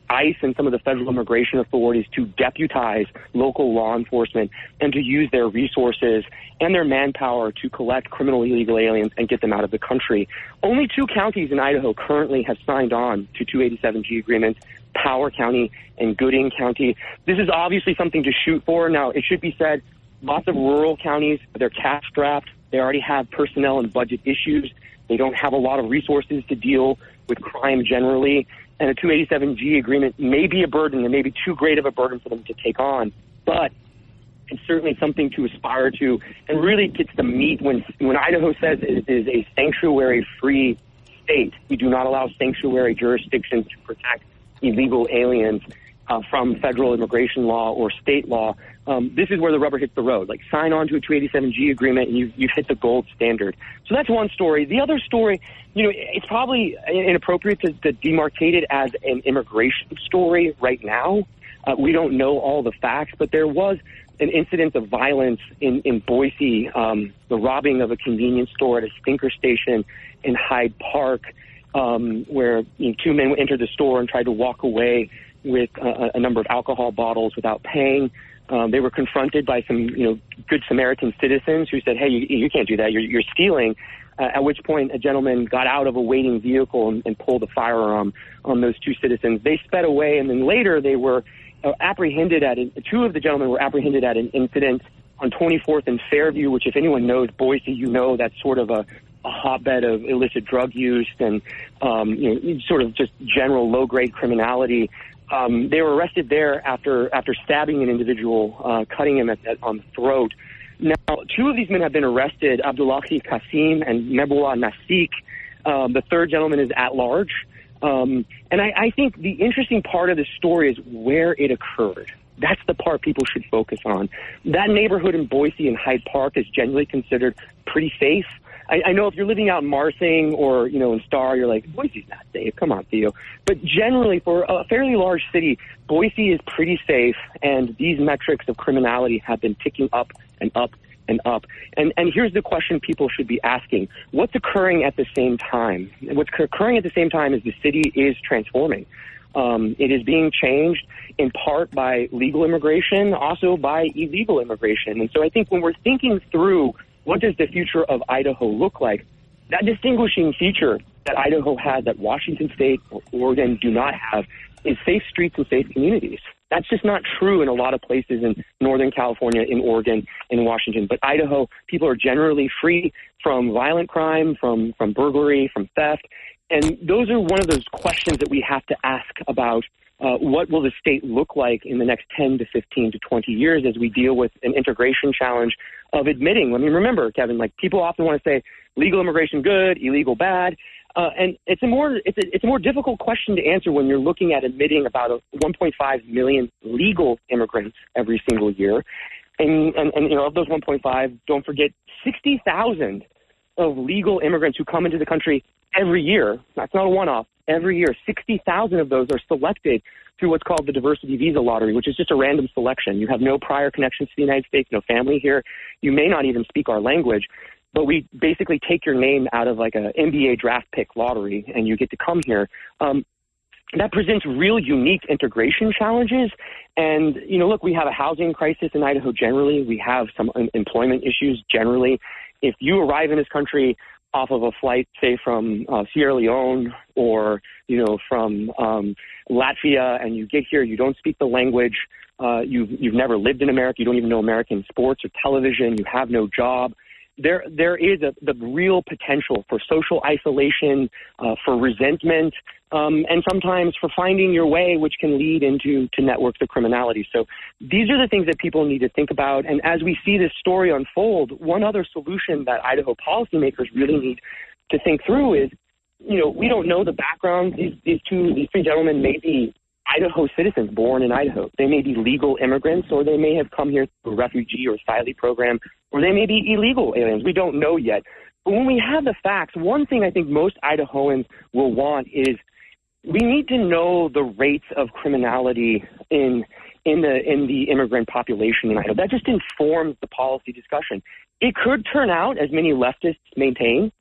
S7: ICE and some of the federal immigration authorities to deputize local law enforcement and to use their resources and their manpower to collect criminal illegal aliens and get them out of the country. Only 2 counties in Idaho currently have signed on to 287G agreements, Power County and Gooding County. This is obviously something to shoot for. Now, it should be said, lots of rural counties, they're cash-strapped. They already have personnel and budget issues. They don't have a lot of resources to deal with crime generally. And a 287G agreement may be a burden. It may be too great of a burden for them to take on. But it's certainly something to aspire to, and really gets the meat when Idaho says it is a sanctuary-free state. We do not allow sanctuary jurisdictions to protect illegal aliens from federal immigration law or state law. This is where the rubber hits the road. Like, sign on to a 287G agreement and you've hit the gold standard. So that's one story. The other story, it's probably inappropriate to demarcate it as an immigration story right now. We don't know all the facts, but there was an incident of violence in Boise, the robbing of a convenience store at a stinker station in Hyde Park, where 2 men entered the store and tried to walk away with a number of alcohol bottles without paying. They were confronted by some, good Samaritan citizens who said, hey, you can't do that. You're stealing. At which point a gentleman got out of a waiting vehicle and pulled a firearm on those 2 citizens. They sped away, and then later they were apprehended 2 of the gentlemen were apprehended at an incident on 24th and Fairview, which, if anyone knows Boise, that's sort of a hotbed of illicit drug use and, sort of just general low-grade criminality. They were arrested there after stabbing an individual, cutting him on the throat. Now, 2 of these men have been arrested, Abdullahi Qasim and Mebwa Nasik. The 3rd gentleman is at large. And I think the interesting part of this story is where it occurred. That's the part people should focus on. That neighborhood in Boise and Hyde Park is generally considered pretty safe. I know if you're living out in Marsing or, in Star, you're like, Boise's not safe. Come on, Theo. But generally, for a fairly large city, Boise is pretty safe, and these metrics of criminality have been ticking up and up and up. And here's the question people should be asking. What's occurring at the same time? What's occurring at the same time is the city is transforming. It is being changed in part by legal immigration, also by illegal immigration. And so I think when we're thinking through what does the future of Idaho look like, that distinguishing feature that Idaho has that Washington State or Oregon do not have is safe streets and safe communities. That's just not true in a lot of places in Northern California, in Oregon, in Washington. But Idaho, people are generally free from violent crime, from burglary, from theft. And those are one of those questions that we have to ask about what will the state look like in the next 10 to 15 to 20 years as we deal with an integration challenge of admitting. I mean, remember, Kevin, like, people often want to say legal immigration good, illegal bad. And it's a more difficult question to answer when you're looking at admitting about 1.5 million legal immigrants every single year. And of those 1.5, don't forget 60,000 of legal immigrants who come into the country every year. That's not a one-off. Every year, 60,000 of those are selected through what's called the diversity visa lottery, which is just a random selection. You have no prior connections to the United States, no family here. You may not even speak our language, but we basically take your name out of like an NBA draft pick lottery, and you get to come here. That presents real unique integration challenges. And, you know, look, we have a housing crisis in Idaho generally. We have some employment issues generally. If you arrive in this country off of a flight, say, from Sierra Leone or, you know, from Latvia, and you get here, you don't speak the language, you've never lived in America, you don't even know American sports or television, you have no job, there is the real potential for social isolation, for resentment, and sometimes for finding your way, which can lead into networks of criminality. So these are the things that people need to think about. And as we see this story unfold, one other solution that Idaho policymakers really need to think through is, you know, we don't know the background. These three gentlemen may be Idaho citizens born in Idaho. They may be legal immigrants, or they may have come here through a refugee or asylee program, or they may be illegal aliens. We don't know yet. But when we have the facts, one thing I think most Idahoans will want is we need to know the rates of criminality in the immigrant population in Idaho. That just informs the policy discussion. It could turn out, as many leftists maintain,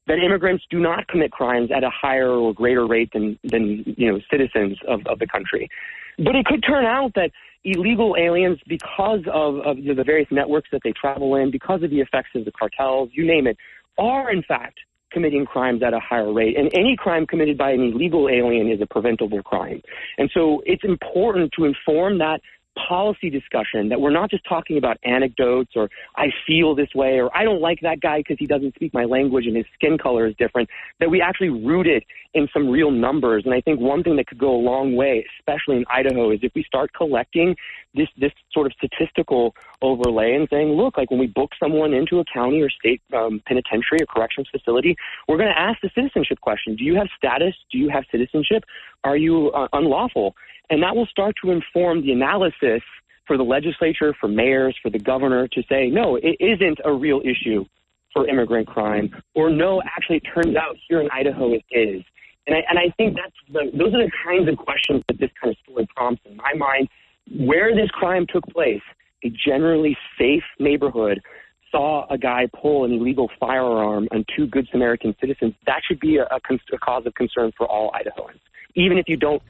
S7: that immigrants do not commit crimes at a higher or greater rate than you know, citizens of the country. But it could turn out that illegal aliens, because of you know, the various networks that they travel in, because of the effects of the cartels, you name it, are in fact committing crimes at a higher rate. And any crime committed by an illegal alien is a preventable crime. And so it's important to inform that policy discussion, that we're not just talking about anecdotes or I feel this way or I don't like that guy because he doesn't speak my language and his skin color is different, that we actually root it in some real numbers. And I think one thing that could go a long way, especially in Idaho, is if we start collecting this sort of statistical overlay and saying, look, like when we book someone into a county or state penitentiary or corrections facility, we're going to ask the citizenship question. Do you have status? Do you have citizenship? Are you unlawful? And that will start to inform the analysis for the legislature, for mayors, for the governor to say, no, it isn't a real issue for immigrant crime, or no, actually it turns out here in Idaho it is. And I think those are the kinds of questions that this kind of story prompts in my mind. Where this crime took place, a generally safe neighborhood, saw a guy pull an illegal firearm on two Good Samaritan citizens. That should be a cause of concern for all Idahoans. Even if you don't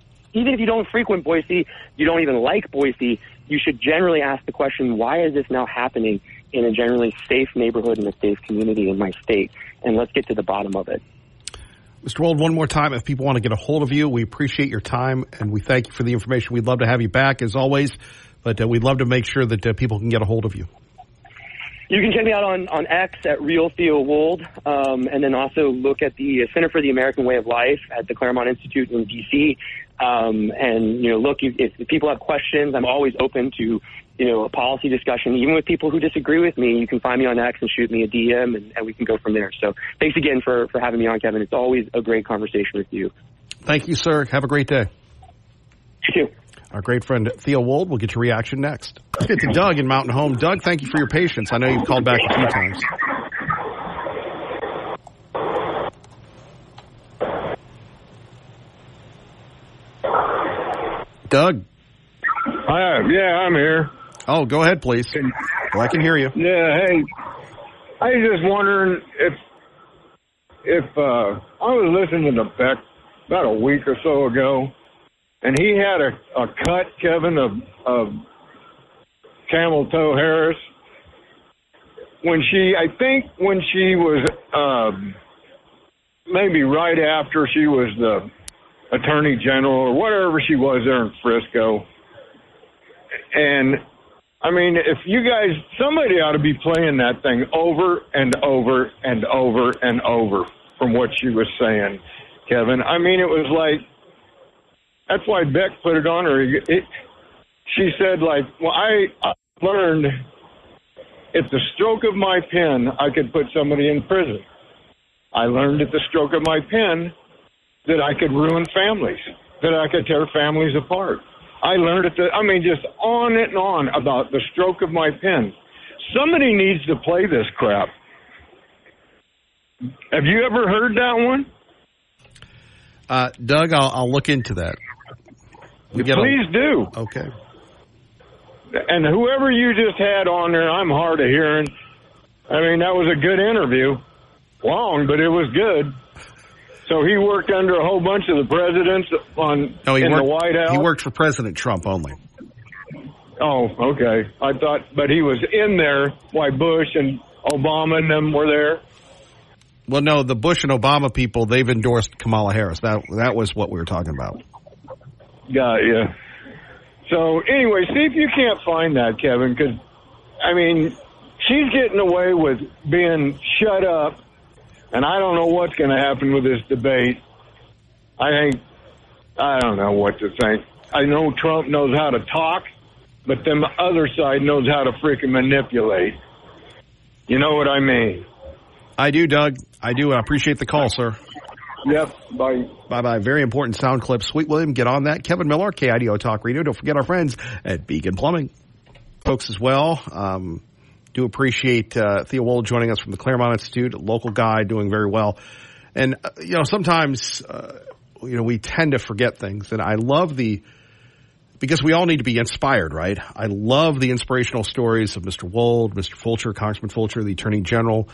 S7: frequent Boise, you don't even like Boise, you should generally ask the question, why is this now happening in a generally safe neighborhood and a safe community in my state? And let's get to the bottom of it.
S1: Mr. Wold, one more time, if people want to get a hold of you, we appreciate your time, and we thank you for the information. We'd love to have you back, as always, but we'd love to make sure that people can get a hold of you.
S7: You can check me out on X at Real Theo Wold, and then also look at the Center for the American Way of Life at the Claremont Institute in D.C. And, you know, look, if people have questions, I'm always open to, you know, a policy discussion. Even with people who disagree with me, you can find me on X and shoot me a DM, and we can go from there. So thanks again for having me on, Kevin. It's always a great conversation with you.
S1: Thank you, sir. Have a great day.
S7: You too.
S1: Our great friend Theo Wold will get your reaction next. Let's get to Doug in Mountain Home. Doug, thank you for your patience. I know you've called back a few times. Doug.
S9: Yeah, I'm here.
S1: Oh, go ahead, please. Well, I can hear you.
S9: Yeah, hey, I was just wondering if I was listening to Beck about a week or so ago, and he had a cut, Kevin, of Camel Toe Harris. I think when she was maybe right after she was the Attorney General or whatever she was there in Frisco. And, I mean, if you guys, somebody ought to be playing that thing over and over and over and over from what she was saying, Kevin. I mean, it was like, that's why Beck put it on her. She said, like, well, I learned at the stroke of my pen, I could put somebody in prison. I learned at the stroke of my pen that I could ruin families, that I could tear families apart. I learned just on and on about the stroke of my pen. Somebody needs to play this crap. Have you ever heard that one?
S1: Doug, I'll look into that.
S9: Please do.
S1: Okay.
S9: And whoever you just had on there, I'm hard of hearing. I mean, that was a good interview. Long, but it was good. So he worked under a whole bunch of the presidents the White House?
S1: He worked for President Trump only.
S9: Oh, okay. I thought, but he was in there while Bush and Obama and them were there.
S1: Well, no, the Bush and Obama people, they've endorsed Kamala Harris. That was what we were talking about.
S9: Got you. So, anyway, see if you can't find that, Kevin, because, I mean, she's getting away with being shut up, and I don't know what's going to happen with this debate. I don't know what to think. I know Trump knows how to talk, but then the other side knows how to freaking manipulate. You know what I mean?
S1: I do, Doug. I do. I appreciate the call, sir.
S9: Yep. Bye.
S1: Bye-bye. Very important sound clip. Sweet William, get on that. Kevin Miller, KIDO Talk Radio. Don't forget our friends at Beacon Plumbing. Folks as well. Do appreciate Theo Wold joining us from the Claremont Institute, a local guy doing very well. And, sometimes, we tend to forget things. And I love because we all need to be inspired, right? I love the inspirational stories of Mr. Wold, Mr. Fulcher, Congressman Fulcher, the Attorney General,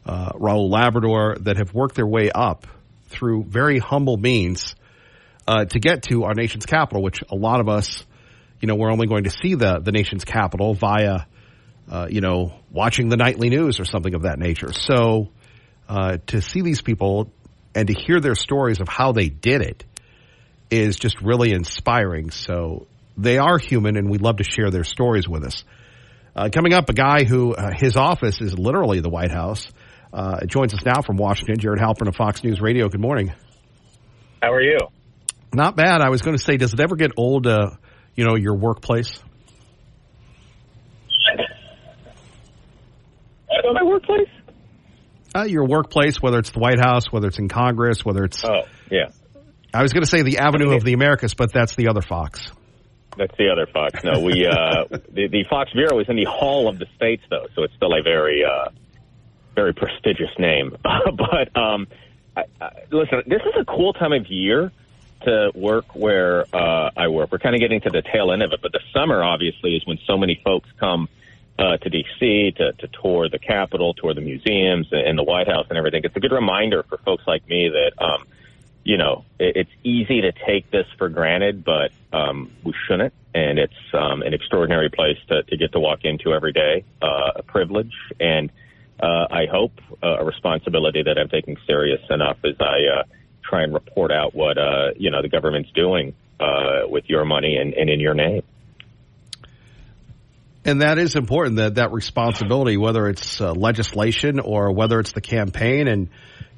S1: Raul Labrador, that have worked their way up through very humble means to get to our nation's capital, which a lot of us, we're only going to see the nation's capital via, watching the nightly news or something of that nature. So to see these people and to hear their stories of how they did it is just really inspiring. So they are human, and we'd love to share their stories with us. Coming up, a guy who his office is literally the White House. Joins us now from Washington, Jared Halpern of Fox News Radio. Good morning.
S8: How are you?
S1: Not bad. I was going to say, does it ever get old, your workplace?
S8: My workplace?
S1: Your workplace, whether it's the White House, whether it's in Congress, whether it's...
S8: Oh, yeah.
S1: I was going to say the Avenue of the Americas, but that's the other Fox.
S8: That's the other Fox. No, we the Fox Bureau is in the Hall of the States, though, so it's still a very prestigious name. But listen, this is a cool time of year to work where I work. We're kind of getting to the tail end of it, but the summer, obviously, is when so many folks come to D.C. to tour the Capitol, tour the museums and the White House and everything. It's a good reminder for folks like me that, it's easy to take this for granted, but we shouldn't. And it's an extraordinary place to get to walk into every day, a privilege, and I hope a responsibility that I'm taking serious enough as I try and report out what, the government's doing with your money and in your name.
S1: And that is important, that responsibility, whether it's legislation or whether it's the campaign. And,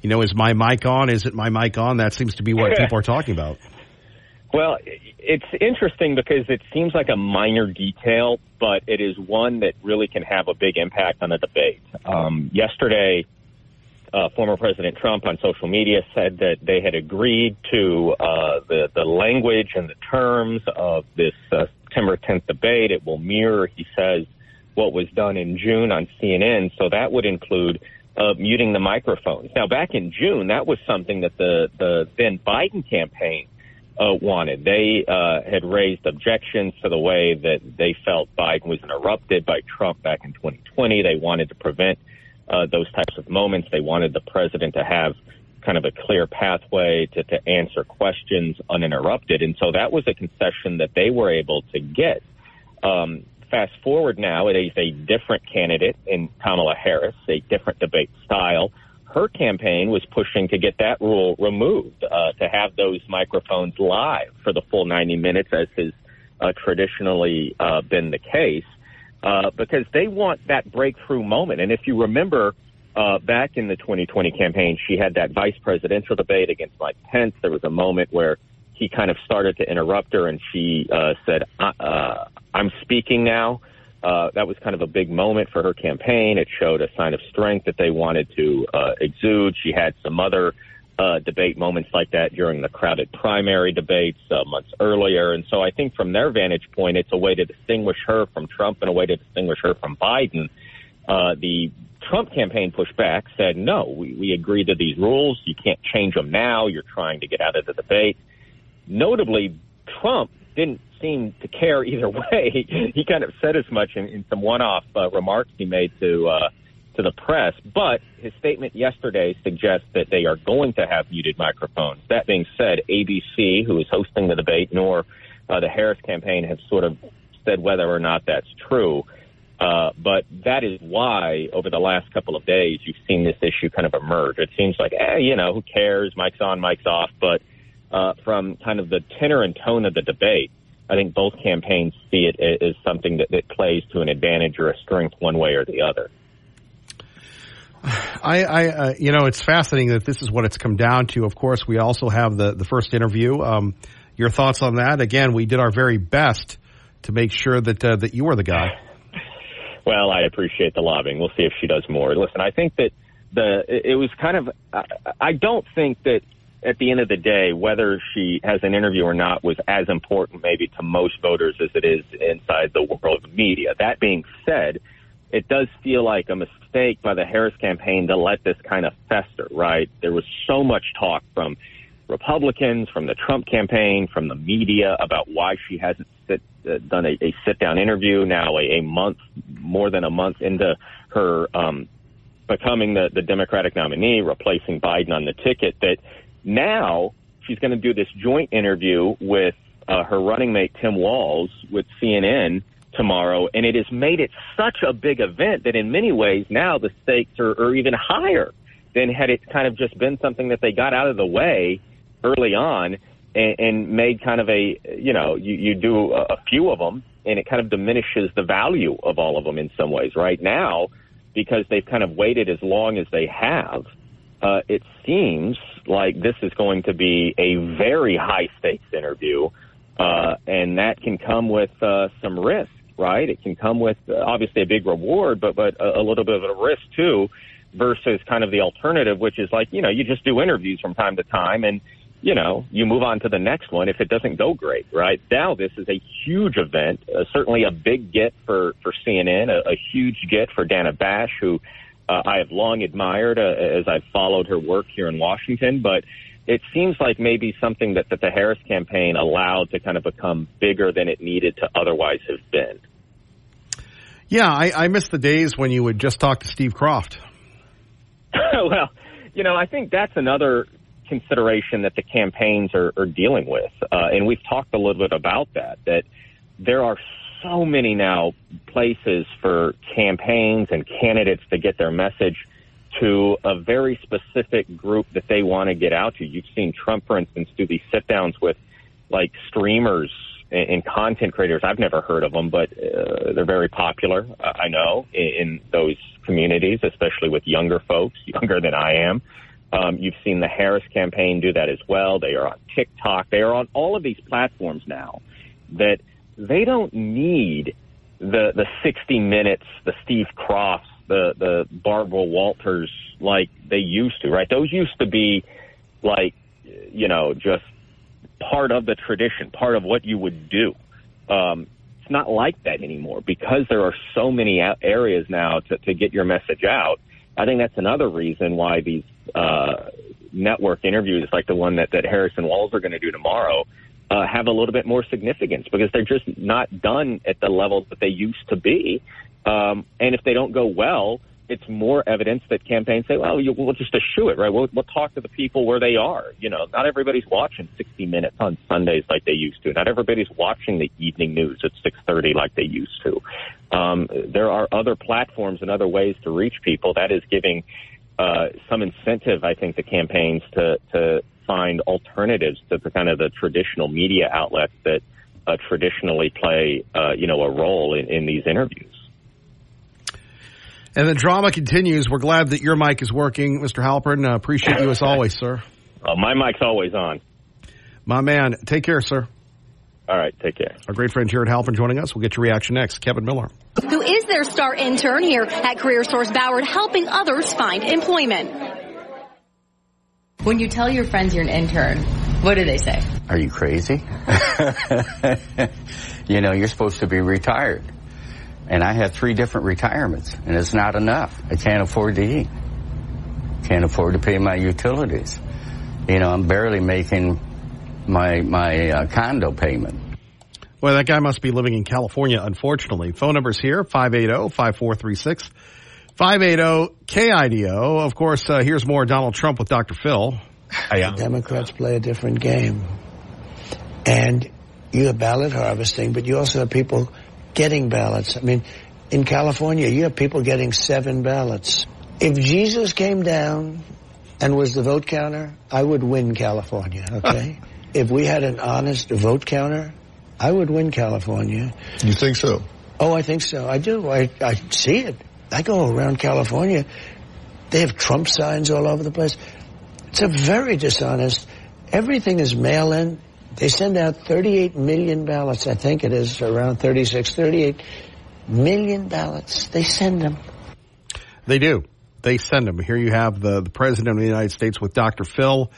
S1: is my mic on? Isn't my mic on? That seems to be what people are talking about.
S8: Well, it's interesting because it seems like a minor detail, but it is one that really can have a big impact on the debate. Yesterday, former President Trump on social media said that they had agreed to the language and the terms of this September 10th debate. It will mirror, he says, what was done in June on CNN. So that would include muting the microphones. Now, back in June, that was something that the then Biden campaign wanted. They had raised objections to the way that they felt Biden was interrupted by Trump back in 2020. They wanted to prevent those types of moments. They wanted the president to have kind of a clear pathway to answer questions uninterrupted. And so that was a concession that they were able to get. Fast forward now, it is a different candidate in Kamala Harris, a different debate style. Her campaign was pushing to get that rule removed, to have those microphones live for the full 90 minutes, as has traditionally been the case, because they want that breakthrough moment. And if you remember, back in the 2020 campaign, she had that vice presidential debate against Mike Pence. There was a moment where he kind of started to interrupt her, and she said, I'm speaking now. That was kind of a big moment for her campaign. It showed a sign of strength that they wanted to exude. She had some other debate moments like that during the crowded primary debates months earlier. And so I think from their vantage point, it's a way to distinguish her from Trump and a way to distinguish her from Biden. The Trump campaign pushed back, said, no, we agree to these rules. You can't change them now. You're trying to get out of the debate. Notably, Trump didn't seem to care either way. He kind of said as much in some one-off remarks he made to the press. But his statement yesterday suggests that they are going to have muted microphones. That being said, ABC, who is hosting the debate, nor the Harris campaign have sort of said whether or not that's true. But that is why over the last couple of days you've seen this issue kind of emerge. It seems like, who cares? Mic's on, mic's off. But from kind of the tenor and tone of the debate, I think both campaigns see it as something that plays to an advantage or a strength one way or the other.
S1: It's fascinating that this is what it's come down to. Of course, we also have the first interview. Your thoughts on that? Again, we did our very best to make sure that you were the guy.
S8: Well, I appreciate the lobbying. We'll see if she does more. Listen, I think that it was kind of, I don't think that at the end of the day, whether she has an interview or not was as important maybe to most voters as it is inside the world of media. That being said, it does feel like a mistake by the Harris campaign to let this kind of fester, right? There was so much talk from Republicans, from the Trump campaign, from the media about why she hasn't done a sit-down interview now more than a month into her becoming the Democratic nominee, replacing Biden on the ticket, that now she's going to do this joint interview with her running mate Tim Walz with CNN tomorrow, and it has made it such a big event that in many ways now the stakes are even higher than had it kind of just been something that they got out of the way early on and made kind of you do a few of them and it kind of diminishes the value of all of them in some ways. Right now, because they've kind of waited as long as they have, it seems like this is going to be a very high-stakes interview, and that can come with some risk, right? It can come with, obviously, a big reward, but a little bit of a risk, too, versus kind of the alternative, which is like, you just do interviews from time to time, and, you move on to the next one if it doesn't go great, right? Now this is a huge event, certainly a big get for CNN, a huge get for Dana Bash, who I have long admired as I've followed her work here in Washington, but it seems like maybe something that the Harris campaign allowed to kind of become bigger than it needed to otherwise have been.
S1: Yeah, I miss the days when you would just talk to Steve Kroft.
S8: Well, I think that's another consideration that the campaigns are dealing with, and we've talked a little bit about that there are so many now places for campaigns and candidates to get their message to a very specific group that they want to get out to. You've seen Trump, for instance, do these sit-downs with, like, streamers and content creators. I've never heard of them, but they're very popular, I know, in those communities, especially with younger folks, younger than I am. You've seen the Harris campaign do that as well. They are on TikTok. They are on all of these platforms now that they don't need the 60 Minutes, the Steve Crofts, the Barbara Walters like they used to, right? Those used to be like, just part of the tradition, part of what you would do. It's not like that anymore because there are so many areas now to get your message out. I think that's another reason why these network interviews like the one that Harris and Walz are going to do tomorrow have a little bit more significance because they're just not done at the level that they used to be. And if they don't go well, it's more evidence that campaigns say, well, we'll just eschew it, right? We'll talk to the people where they are. Not everybody's watching 60 Minutes on Sundays like they used to. Not everybody's watching the evening news at 6:30 like they used to. There are other platforms and other ways to reach people. That is giving some incentive, I think, to campaigns to find alternatives to the kind of the traditional media outlets that traditionally play, a role in these interviews.
S1: And the drama continues. We're glad that your mic is working, Mr. Halpern. Appreciate you as always, sir.
S8: My mic's always on.
S1: My man. Take care, sir.
S8: All right, take care.
S1: Our great friend Jared Halpern joining us. We'll get your reaction next. Kevin Miller,
S10: who is their star intern here at Career Source Ballard, helping others find employment.
S11: When you tell your friends you're an intern, what do they say?
S23: Are you crazy? You're supposed to be retired.
S13: And I have 3 different retirements, and it's not enough. I can't afford to eat. Can't afford to pay my utilities. You know, I'm barely making my condo payment.
S1: Well, that guy must be living in California, unfortunately. Phone number's here, 580-5436. 580-KIDO. Of course, here's more Donald Trump with Dr. Phil.
S14: The Democrats play a different game. And you have ballot harvesting, but you also have people getting ballots. I mean, in California, you have people getting 7 ballots. If Jesus came down and was the vote counter, I would win California, okay? If we had an honest vote counter, I would win California.
S23: You think so?
S14: Oh, I think so. I do. I see it. I go around California. They have Trump signs all over the place. It's a very dishonest. Everything is mail-in. They send out 38 million ballots. I think it is around 38 million ballots. They send them.
S1: They do. They send them. Here you have the President of the United States with Dr. Phil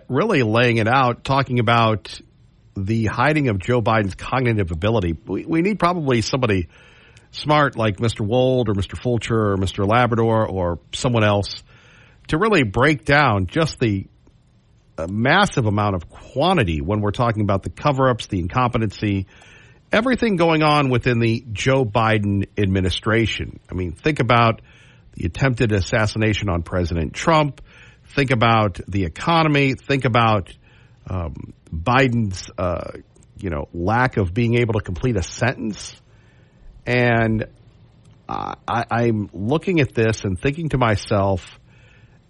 S1: really laying it out, talking about the hiding of Joe Biden's cognitive ability. We need probably somebody smart like Mr. Wold or Mr. Fulcher or Mr. Labrador or someone else to really break down just the massive amount of quantity when we're talking about the cover-ups, the incompetency, everything going on within the Joe Biden administration. I mean, think about the attempted assassination on President Trump. Think about the economy. Think about Biden's, lack of being able to complete a sentence. And I'm looking at this and thinking to myself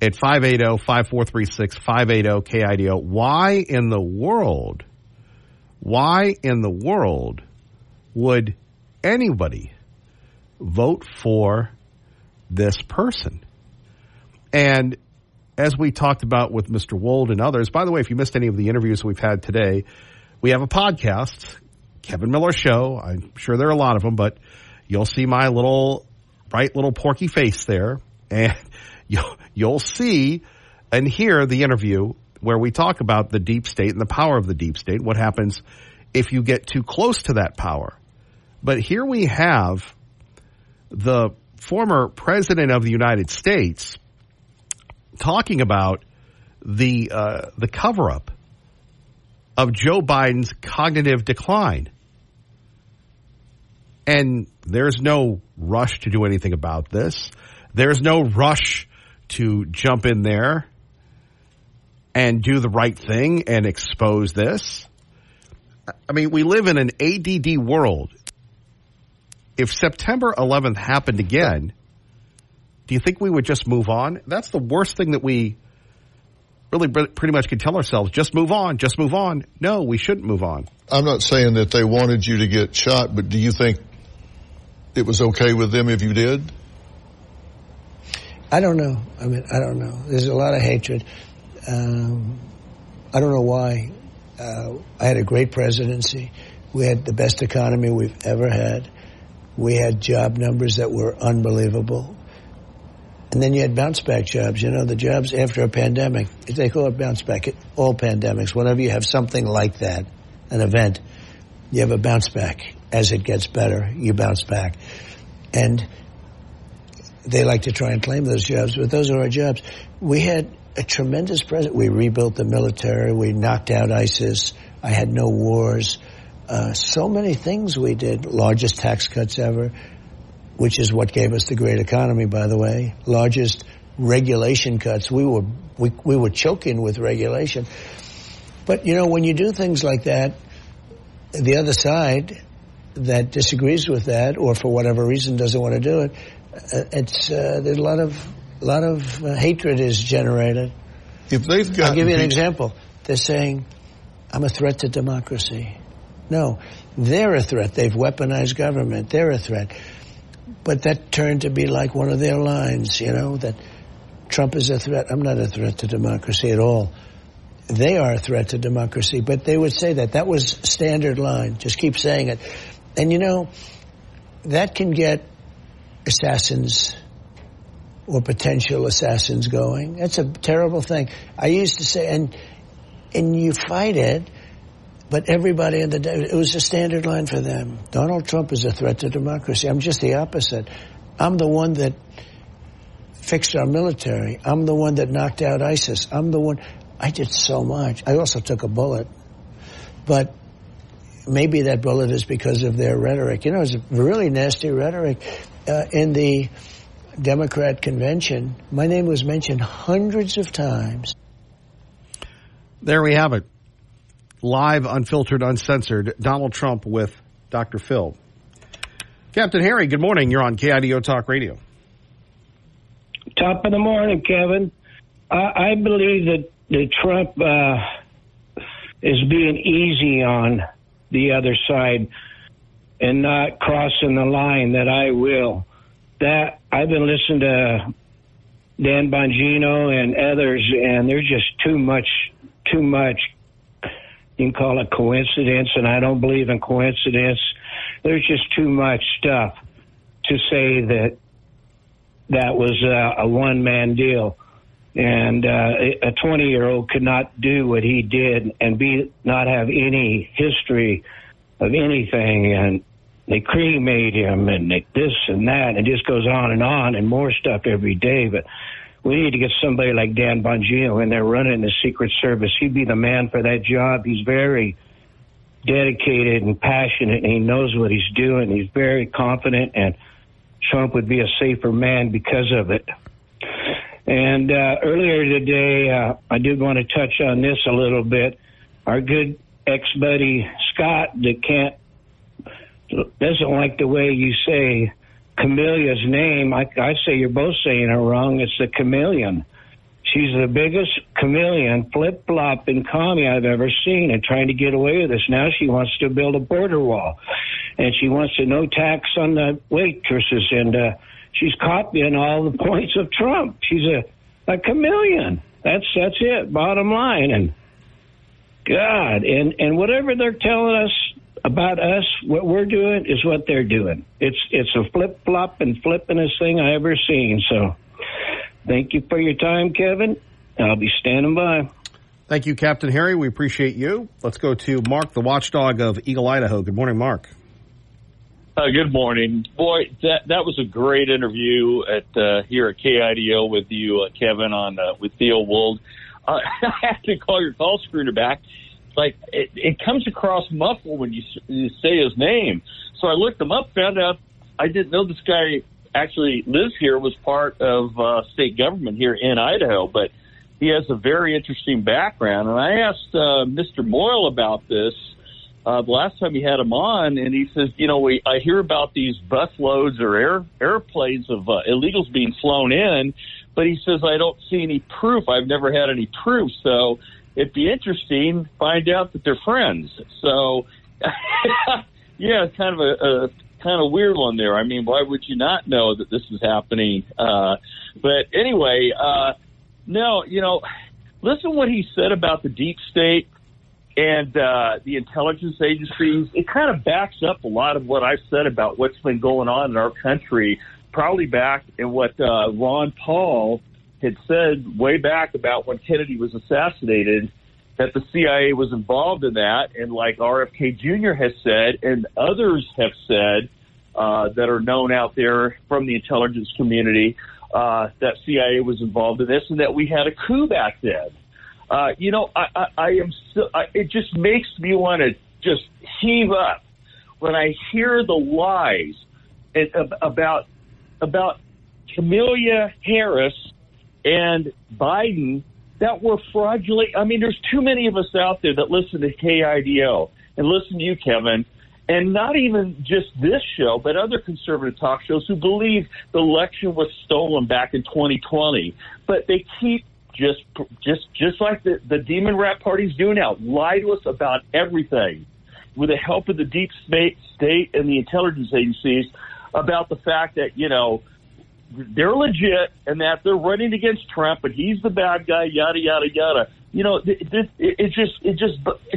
S1: at 580-5436, 580-KIDO, why in the world would anybody vote for this person? And as we talked about with Mr. Wold and others, by the way, if you missed any of the interviews we've had today, we have a podcast, Kevin Miller Show. I'm sure there are a lot of them, but you'll see my bright little porky face there, and you'll see and hear the interview where we talk about the deep state and the power of the deep state, what happens if you get too close to that power. But here we have the former president of the United States talking about the cover-up of Joe Biden's cognitive decline. And there's no rush to do anything about this. There's no rush to jump in there and do the right thing and expose this. I mean, we live in an ADD world. If September 11th happened again, do you think we would just move on? That's the worst thing that we really pretty much could tell ourselves. Just move on. Just move on. No, we shouldn't move on.
S23: I'm not saying that they wanted you to get shot, but do you think it was okay with them if you did?
S14: I don't know. I mean, I don't know. There's a lot of hatred. I don't know why. I had a great presidency. We had the best economy we've ever had. We had job numbers that were unbelievable. And then you had bounce back jobs. You know, the jobs after a pandemic, they call it bounce back. All pandemics, whenever you have something like that, an event, you have a bounce back. As it gets better, you bounce back. And they like to try and claim those jobs, but those are our jobs. We had a tremendous president. We rebuilt the military. We knocked out ISIS. I had no wars. So many things we did. Largest tax cuts ever, which is what gave us the great economy, by the way. Largest regulation cuts. We were choking with regulation. But, you know, when you do things like that, the other side that disagrees with that or for whatever reason doesn't want to do it, there's a lot of hatred is generated.
S23: If they've got,
S14: I'll give you an example. They're saying, I'm a threat to democracy. No, they're a threat. They've weaponized government. They're a threat. But that turned to be like one of their lines, you know, that Trump is a threat. I'm not a threat to democracy at all. They are a threat to democracy, but they would say that. That was standard line. Just keep saying it. And, you know, that can get assassins or potential assassins going. That's a terrible thing. I used to say, and you fight it, But everybody in it was a standard line for them. Donald Trump is a threat to democracy. I'm just the opposite. I'm the one that fixed our military. I'm the one that knocked out ISIS. I did so much. I also took a bullet. But maybe that bullet is because of their rhetoric. You know, it's a really nasty rhetoric. In the Democrat convention, my name was mentioned hundreds of times.
S1: There we have it. Live, unfiltered, uncensored, Donald Trump with Dr. Phil. Captain Harry, good morning. You're on KIDO Talk Radio.
S12: Top of the morning, Kevin. I believe that Trump is being easy on the other side and not crossing the line that I will. That I've been listening to Dan Bongino and others, and there's just too much. You can call it coincidence, and I don't believe in coincidence. There's just too much stuff to say that was a one-man deal. And a 20-year-old could not do what he did and not have any history of anything. And they cremate him and this and that. And it just goes on and more stuff every day. But we need to get somebody like Dan Bongino in there running the Secret Service. He'd be the man for that job. He's very dedicated and passionate, and he knows what he's doing. He's very confident, and Trump would be a safer man because of it. And earlier today, I did want to touch on this a little bit. Our good ex-buddy Scott that doesn't like the way you say Camelia's name. I say you're both saying it wrong. It's the chameleon. She's the biggest chameleon, flip-flopping commie I've ever seen, and trying to get away with this. Now she wants to build a border wall, and she wants to no tax on the waitresses, and she's copying all the points of Trump. She's a chameleon. That's it, bottom line. And God, and whatever they're telling us about us, what we're doing is what they're doing. It's a flip-flop and flippingest thing I ever seen. So thank you for your time, Kevin. I'll be standing by.
S1: Thank you, Captain Harry. We appreciate you. Let's go to Mark, the watchdog of Eagle, Idaho. Good morning, Mark.
S15: Good morning. Boy, that was a great interview here at KIDO with you, Kevin, with Theo Wold. I have to call your call screener back. Like it comes across muffled when you say his name. So I looked him up, found out I didn't know this guy actually lives here, was part of state government here in Idaho, but he has a very interesting background. And I asked Mr. Moyle about this the last time he had him on, and he says, I hear about these busloads or airplanes of illegals being flown in, but he says, I don't see any proof. I've never had any proof. So it'd be interesting to find out that they're friends. So, yeah, it's kind of a weird one there. I mean, why would you not know that this is happening? But anyway, no, listen what he said about the deep state and the intelligence agencies. It kind of backs up a lot of what I've said about what's been going on in our country, probably back in what Ron Paul had said way back about when Kennedy was assassinated, that the CIA was involved in that. And like RFK Jr. has said, and others have said that are known out there from the intelligence community, that CIA was involved in this and that we had a coup back then. It just makes me want to just heave up when I hear the lies about Kamala Harris and Biden that were fraudulent. I mean, there's too many of us out there that listen to KIDO and listen to you, Kevin, and not even just this show, but other conservative talk shows who believe the election was stolen back in 2020. But they keep just like the demon rat party's doing now, lie to us about everything with the help of the deep state and the intelligence agencies about the fact that, they're legit and that they're running against Trump, but he's the bad guy, yada, yada, yada. It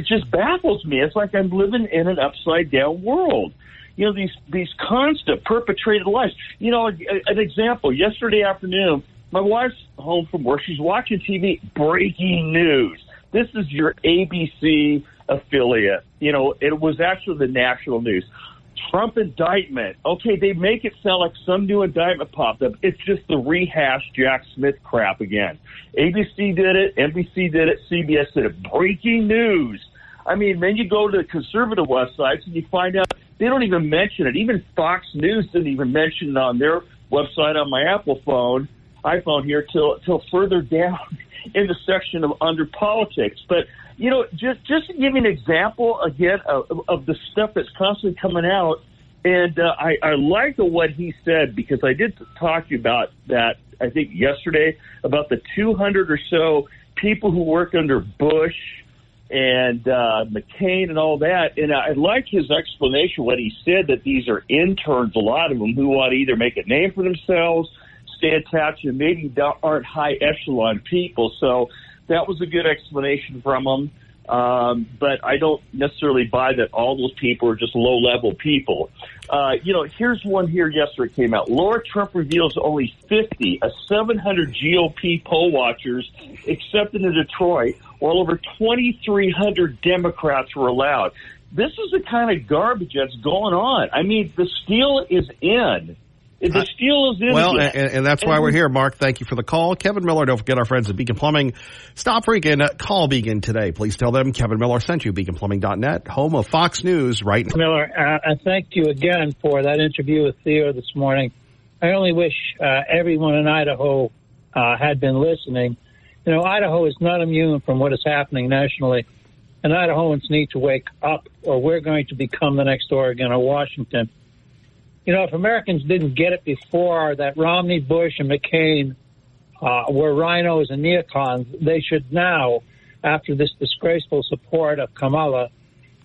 S15: just baffles me. It's like I'm living in an upside down world. These constant perpetrated lies. An example, yesterday afternoon, my wife's home from work. She's watching TV, breaking news. This is your ABC affiliate. You know, it was actually the national news. Trump indictment. Okay, they make it sound like some new indictment popped up. It's just the rehashed Jack Smith crap again. ABC did it, NBC did it, CBS did it. Breaking news. I mean, then you go to the conservative websites and you find out they don't even mention it. Even Fox News didn't even mention it on their website on my iPhone here till further down in the section of under politics. But, you know, just to give you an example again of the stuff that's constantly coming out, and I like what he said, because I did talk to you about that, I think, yesterday, about the 200 or so people who work under Bush and McCain and all that. And I like his explanation when he said that these are interns, a lot of them, who want to either make a name for themselves, stay attached, and maybe aren't high echelon people. So that was a good explanation from him. But I don't necessarily buy that all those people are just low-level people. You know, here's one here yesterday came out. Laura Trump reveals only 50 of 700 GOP poll watchers accepted in Detroit, while over 2,300 Democrats were allowed. This is the kind of garbage that's going on. I mean, the steal is in. The steal is in.
S1: Well, and that's why we're here, Mark. Thank you for the call. Kevin Miller, don't forget our friends at Beacon Plumbing. Stop freaking. Call Beacon today. Please tell them Kevin Miller sent you. BeaconPlumbing.net, home of Fox News, right now.
S16: Miller, I thank you again for that interview with Theo this morning. I only wish everyone in Idaho had been listening. You know, Idaho is not immune from what is happening nationally, and Idahoans need to wake up, or we're going to become the next Oregon or Washington. You know, if Americans didn't get it before that Romney, Bush, and McCain were rhinos and neocons, they should now, after this disgraceful support of Kamala,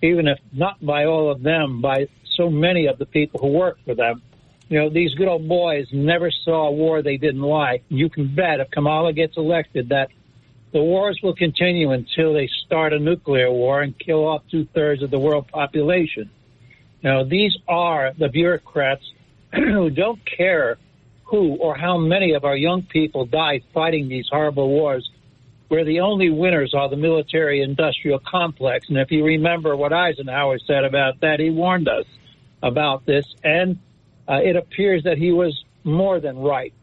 S16: even if not by all of them, by so many of the people who work for them. You know, these good old boys never saw a war they didn't like. You can bet if Kamala gets elected that the wars will continue until they start a nuclear war and kill off 2/3 of the world population. Now, these are the bureaucrats who don't care who or how many of our young people die fighting these horrible wars, where the only winners are the military-industrial complex. And if you remember what Eisenhower said about that, he warned us about this, and it appears that he was more than right.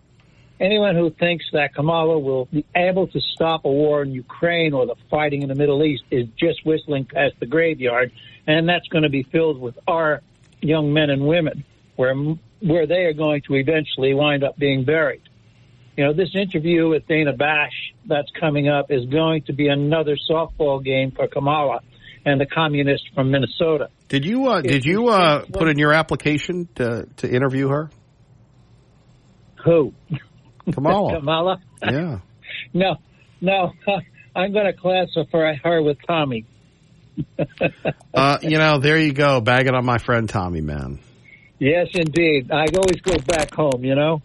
S16: Anyone who thinks that Kamala will be able to stop a war in Ukraine or the fighting in the Middle East is just whistling past the graveyard, and that's going to be filled with our young men and women, where they are going to eventually wind up being buried. You know, this interview with Dana Bash that's coming up is going to be another softball game for Kamala and the communist from Minnesota.
S1: Did you put in your application to interview her?
S16: Who?
S1: Kamala.
S16: Kamala?
S1: Yeah.
S16: No. I'm going to classify her with Tommy.
S1: You know, there you go, bagging on my friend Tommy, man.
S16: Yes, indeed. I always go back home, you know.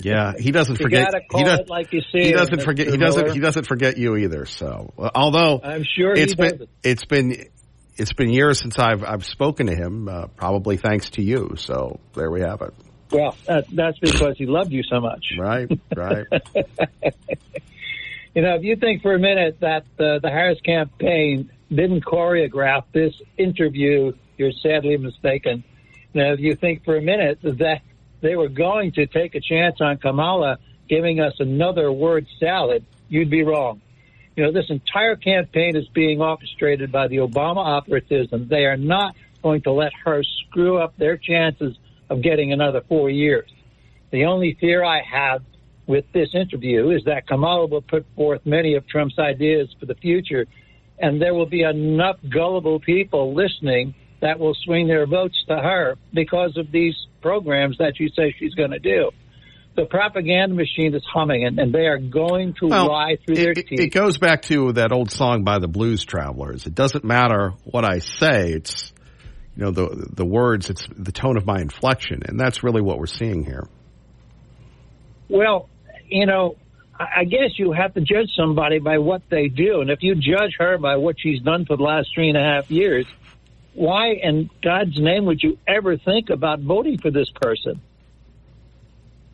S1: Yeah, he doesn't forget.
S16: He doesn't
S1: forget. He doesn't forget you either. So, although
S16: I'm sure
S1: it's been years since I've spoken to him, probably thanks to you. So there we have it.
S16: Well, that's because he loved you so much.
S1: Right.
S16: You know, if you think for a minute that the Harris campaign didn't choreograph this interview, you're sadly mistaken. Now, if you think for a minute that they were going to take a chance on Kamala giving us another word salad, you'd be wrong. You know, this entire campaign is being orchestrated by the Obama operatives, and they are not going to let her screw up their chances of getting another 4 years. The only fear I have with this interview is that Kamala will put forth many of Trump's ideas for the future, and there will be enough gullible people listening that will swing their votes to her because of these programs that you say she's going to do. The propaganda machine is humming, and they are going to lie through their teeth.
S1: It goes back to that old song by the Blues Travelers. It doesn't matter what I say. It's, you know, the words, it's the tone of my inflection, and that's really what we're seeing here.
S16: Well, you know, I guess you have to judge somebody by what they do, and if you judge her by what she's done for the last 3.5 years, why in God's name would you ever think about voting for this person?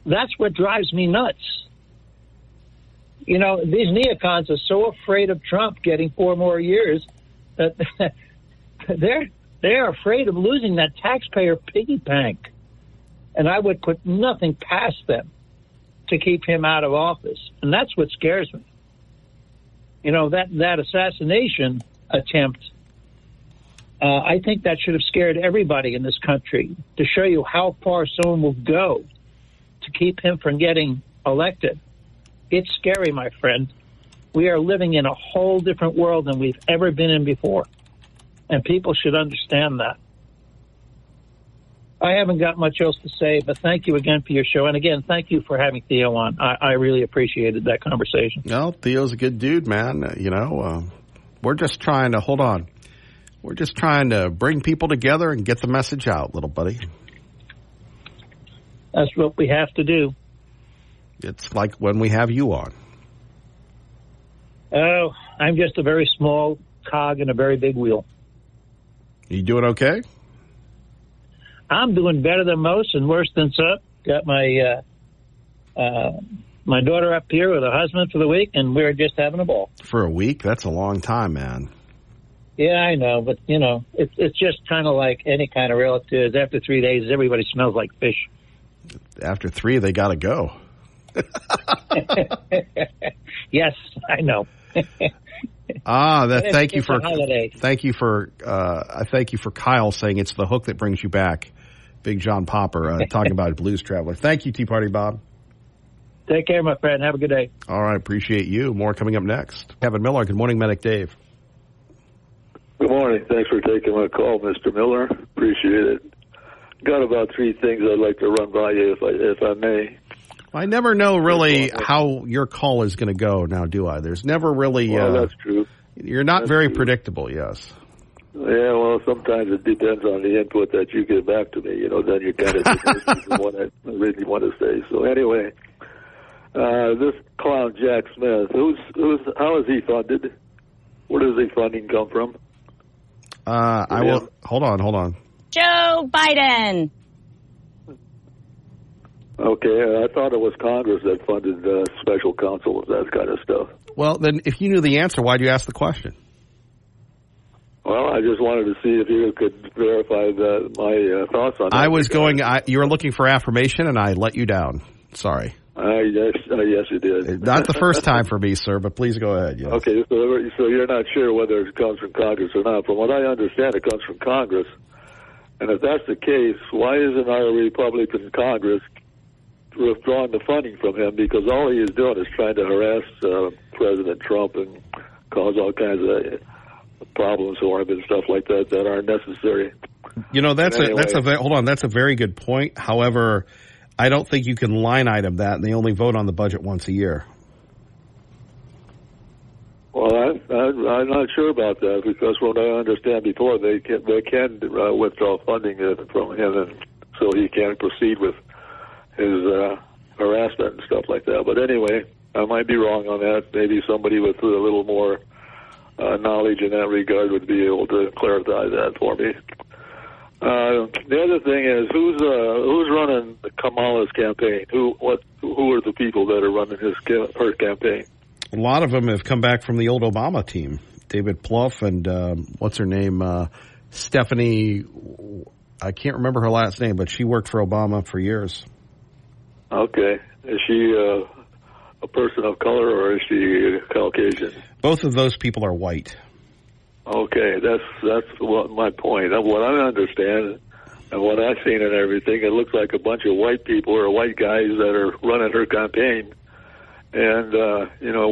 S16: That's what drives me nuts. You know, these neocons are so afraid of Trump getting 4 more years they're afraid of losing that taxpayer piggy bank. And I would put nothing past them to keep him out of office. And that's what scares me. You know, that assassination attempt, I think that should have scared everybody in this country, to show you how far someone will go to keep him from getting elected. It's scary, my friend. We are living in a whole different world than we've ever been in before. And people should understand that. I haven't got much else to say, but thank you again for your show. And again, thank you for having Theo on. I really appreciated that conversation.
S1: No, Theo's a good dude, man. We're just trying to, hold on. We're just trying to bring people together and get the message out, little buddy.
S16: That's what we have to do.
S1: It's like when we have you on.
S16: Oh, I'm just a very small cog in a very big wheel.
S1: You doing okay?
S16: I'm doing better than most and worse than some. Got my daughter up here with her husband for the week, and we're just having a ball.
S1: For a week? That's a long time, man.
S16: Yeah, I know, but, you know, it's just kind of like any kind of relatives. After 3 days, everybody smells like fish.
S1: After 3, they got to go.
S16: Yes, I know.
S1: Thank you for Kyle saying it's the hook that brings you back. Big John Popper talking about Blues Traveler. Thank you, Tea Party Bob.
S16: Take care, my friend. Have a good day.
S1: All right, appreciate you. More coming up next. Kevin Miller. Good morning, Medic Dave.
S17: Good morning. Thanks for taking my call, Mr. Miller. Appreciate it. Got about 3 things I'd like to run by you, if I may.
S1: I never know really how your call is going to go now, do I? There's never really...
S17: Well, that's true.
S1: You're not very predictable, yes.
S17: Yeah, well, sometimes it depends on the input that you give back to me. You know, then you kind of what I really want to say. So anyway, this clown Jack Smith, how is he funded? Where does the funding come from?
S2: I will.
S1: Hold on.
S2: Joe Biden.
S17: Okay, I thought it was Congress that funded special counsel and that kind of stuff.
S1: Well, then, if you knew the answer, why'd you ask the question?
S17: Well, I just wanted to see if you could verify my thoughts on that.
S1: You were looking for affirmation, and I let you down. Sorry.
S17: Yes, you did.
S1: Not the first time for me, sir, but please go ahead. Yes.
S17: Okay, so you're not sure whether it comes from Congress or not. From what I understand, it comes from Congress. And if that's the case, why isn't our Republican Congress withdrawing the funding from him? Because all he is doing is trying to harass President Trump and cause all kinds of problems for him and stuff like that that aren't necessary.
S1: You know, that's a very good point. However, I don't think you can line item that, and they only vote on the budget once a year.
S17: Well, I'm not sure about that, because from what I understand before, they can withdraw funding from him, and so he can proceed with his harassment and stuff like that. But anyway, I might be wrong on that. Maybe somebody with a little more knowledge in that regard would be able to clarify that for me. The other thing is, who's running Kamala's campaign? Who are the people that are running her campaign?
S1: A lot of them have come back from the old Obama team. David Plouffe and what's her name? Stephanie. I can't remember her last name, but she worked for Obama for years. Okay.
S17: Is she a person of color, or is she Caucasian?
S1: Both of those people are white.
S17: Okay, that's what my point. What I understand and what I've seen and everything, it looks like a bunch of white people or white guys that are running her campaign. And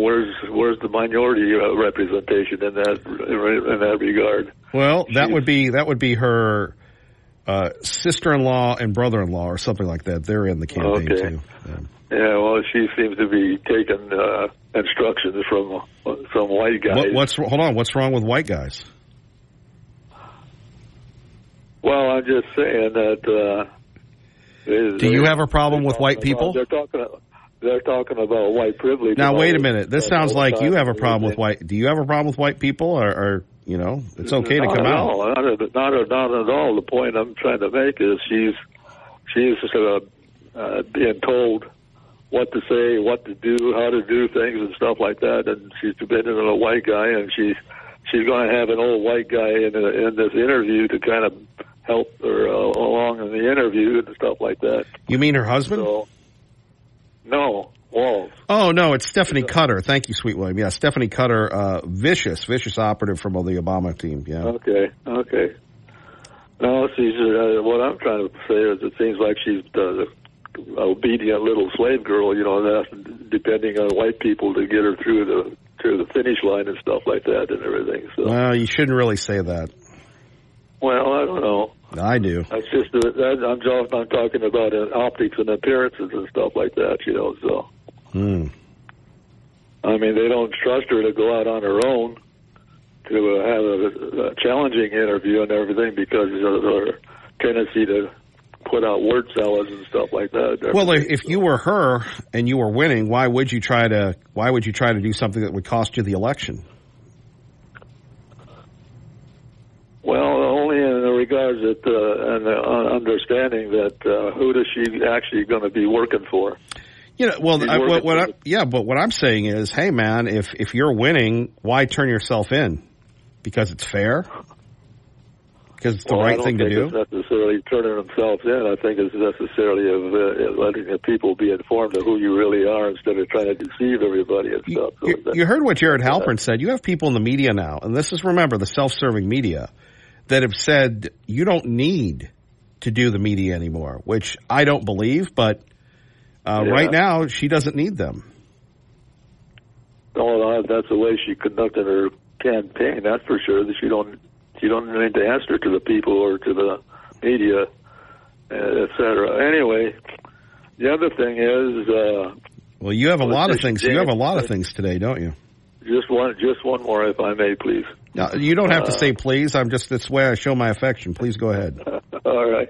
S17: where's the minority representation in that regard?
S1: Well, that would be her sister-in-law and brother-in-law or something like that. They're in the campaign too.
S17: Yeah, well, she seems to be taking instructions from some white guys.
S1: Hold on, what's wrong with white guys?
S17: Well, I'm just saying that.
S1: Do you have a problem with white people?
S17: They're talking about white privilege.
S1: Now, wait a minute. This sounds like you have a problem with white. Do you have a problem with white people, or it's okay to come out?
S17: No, not at all. The point I'm trying to make is she's being told what to say, what to do, how to do things and stuff like that, and she's dependent on a white guy, and she she's going to have an old white guy in this interview to kind of help her along in the interview and stuff like that.
S1: You mean her husband?
S17: So, no, Wold.
S1: Oh, no, it's Stephanie Cutter. Thank you, Sweet William. Yeah, Stephanie Cutter, vicious operative from the Obama team. Yeah.
S17: Okay. No, she's what I'm trying to say is it seems like she's the obedient little slave girl, you know, and that's depending on white people to get her through the finish line and stuff like that and everything. So.
S1: Well, you shouldn't really say that.
S17: Well, I don't know.
S1: I do.
S17: That's just I'm talking about optics and appearances and stuff like that, you know. So, I mean, they don't trust her to go out on her own to have a challenging interview and everything because of her tendency to put out word salads and stuff like that.
S1: Well, if you were her and you were winning, why would you try to do something that would cost you the election?
S17: Well, only in the regards that and the understanding that who is she actually going to be working for? You know, well, but what I'm saying is, hey, man, if you're winning, why turn yourself in? Because it's fair? Because it's the right thing to do? I don't think it's necessarily turning themselves in. I think it's necessarily letting the people be informed of who you really are instead of trying to deceive everybody and stuff.
S1: You heard what Jared Halpern said. You have people in the media now, and this is, remember, the self-serving media, that have said you don't need to do the media anymore, which I don't believe, but right now she doesn't need them.
S17: Oh, that's the way she conducted her campaign, that's for sure. That you don't need to answer to the people or to the media, etc. Anyway, the other thing is,
S1: well, you have a lot of things. You have a lot of things today, don't you?
S17: Just one more, if I may, please.
S1: No, you don't have to say please. That's the way I show my affection. Please go ahead.
S17: All right.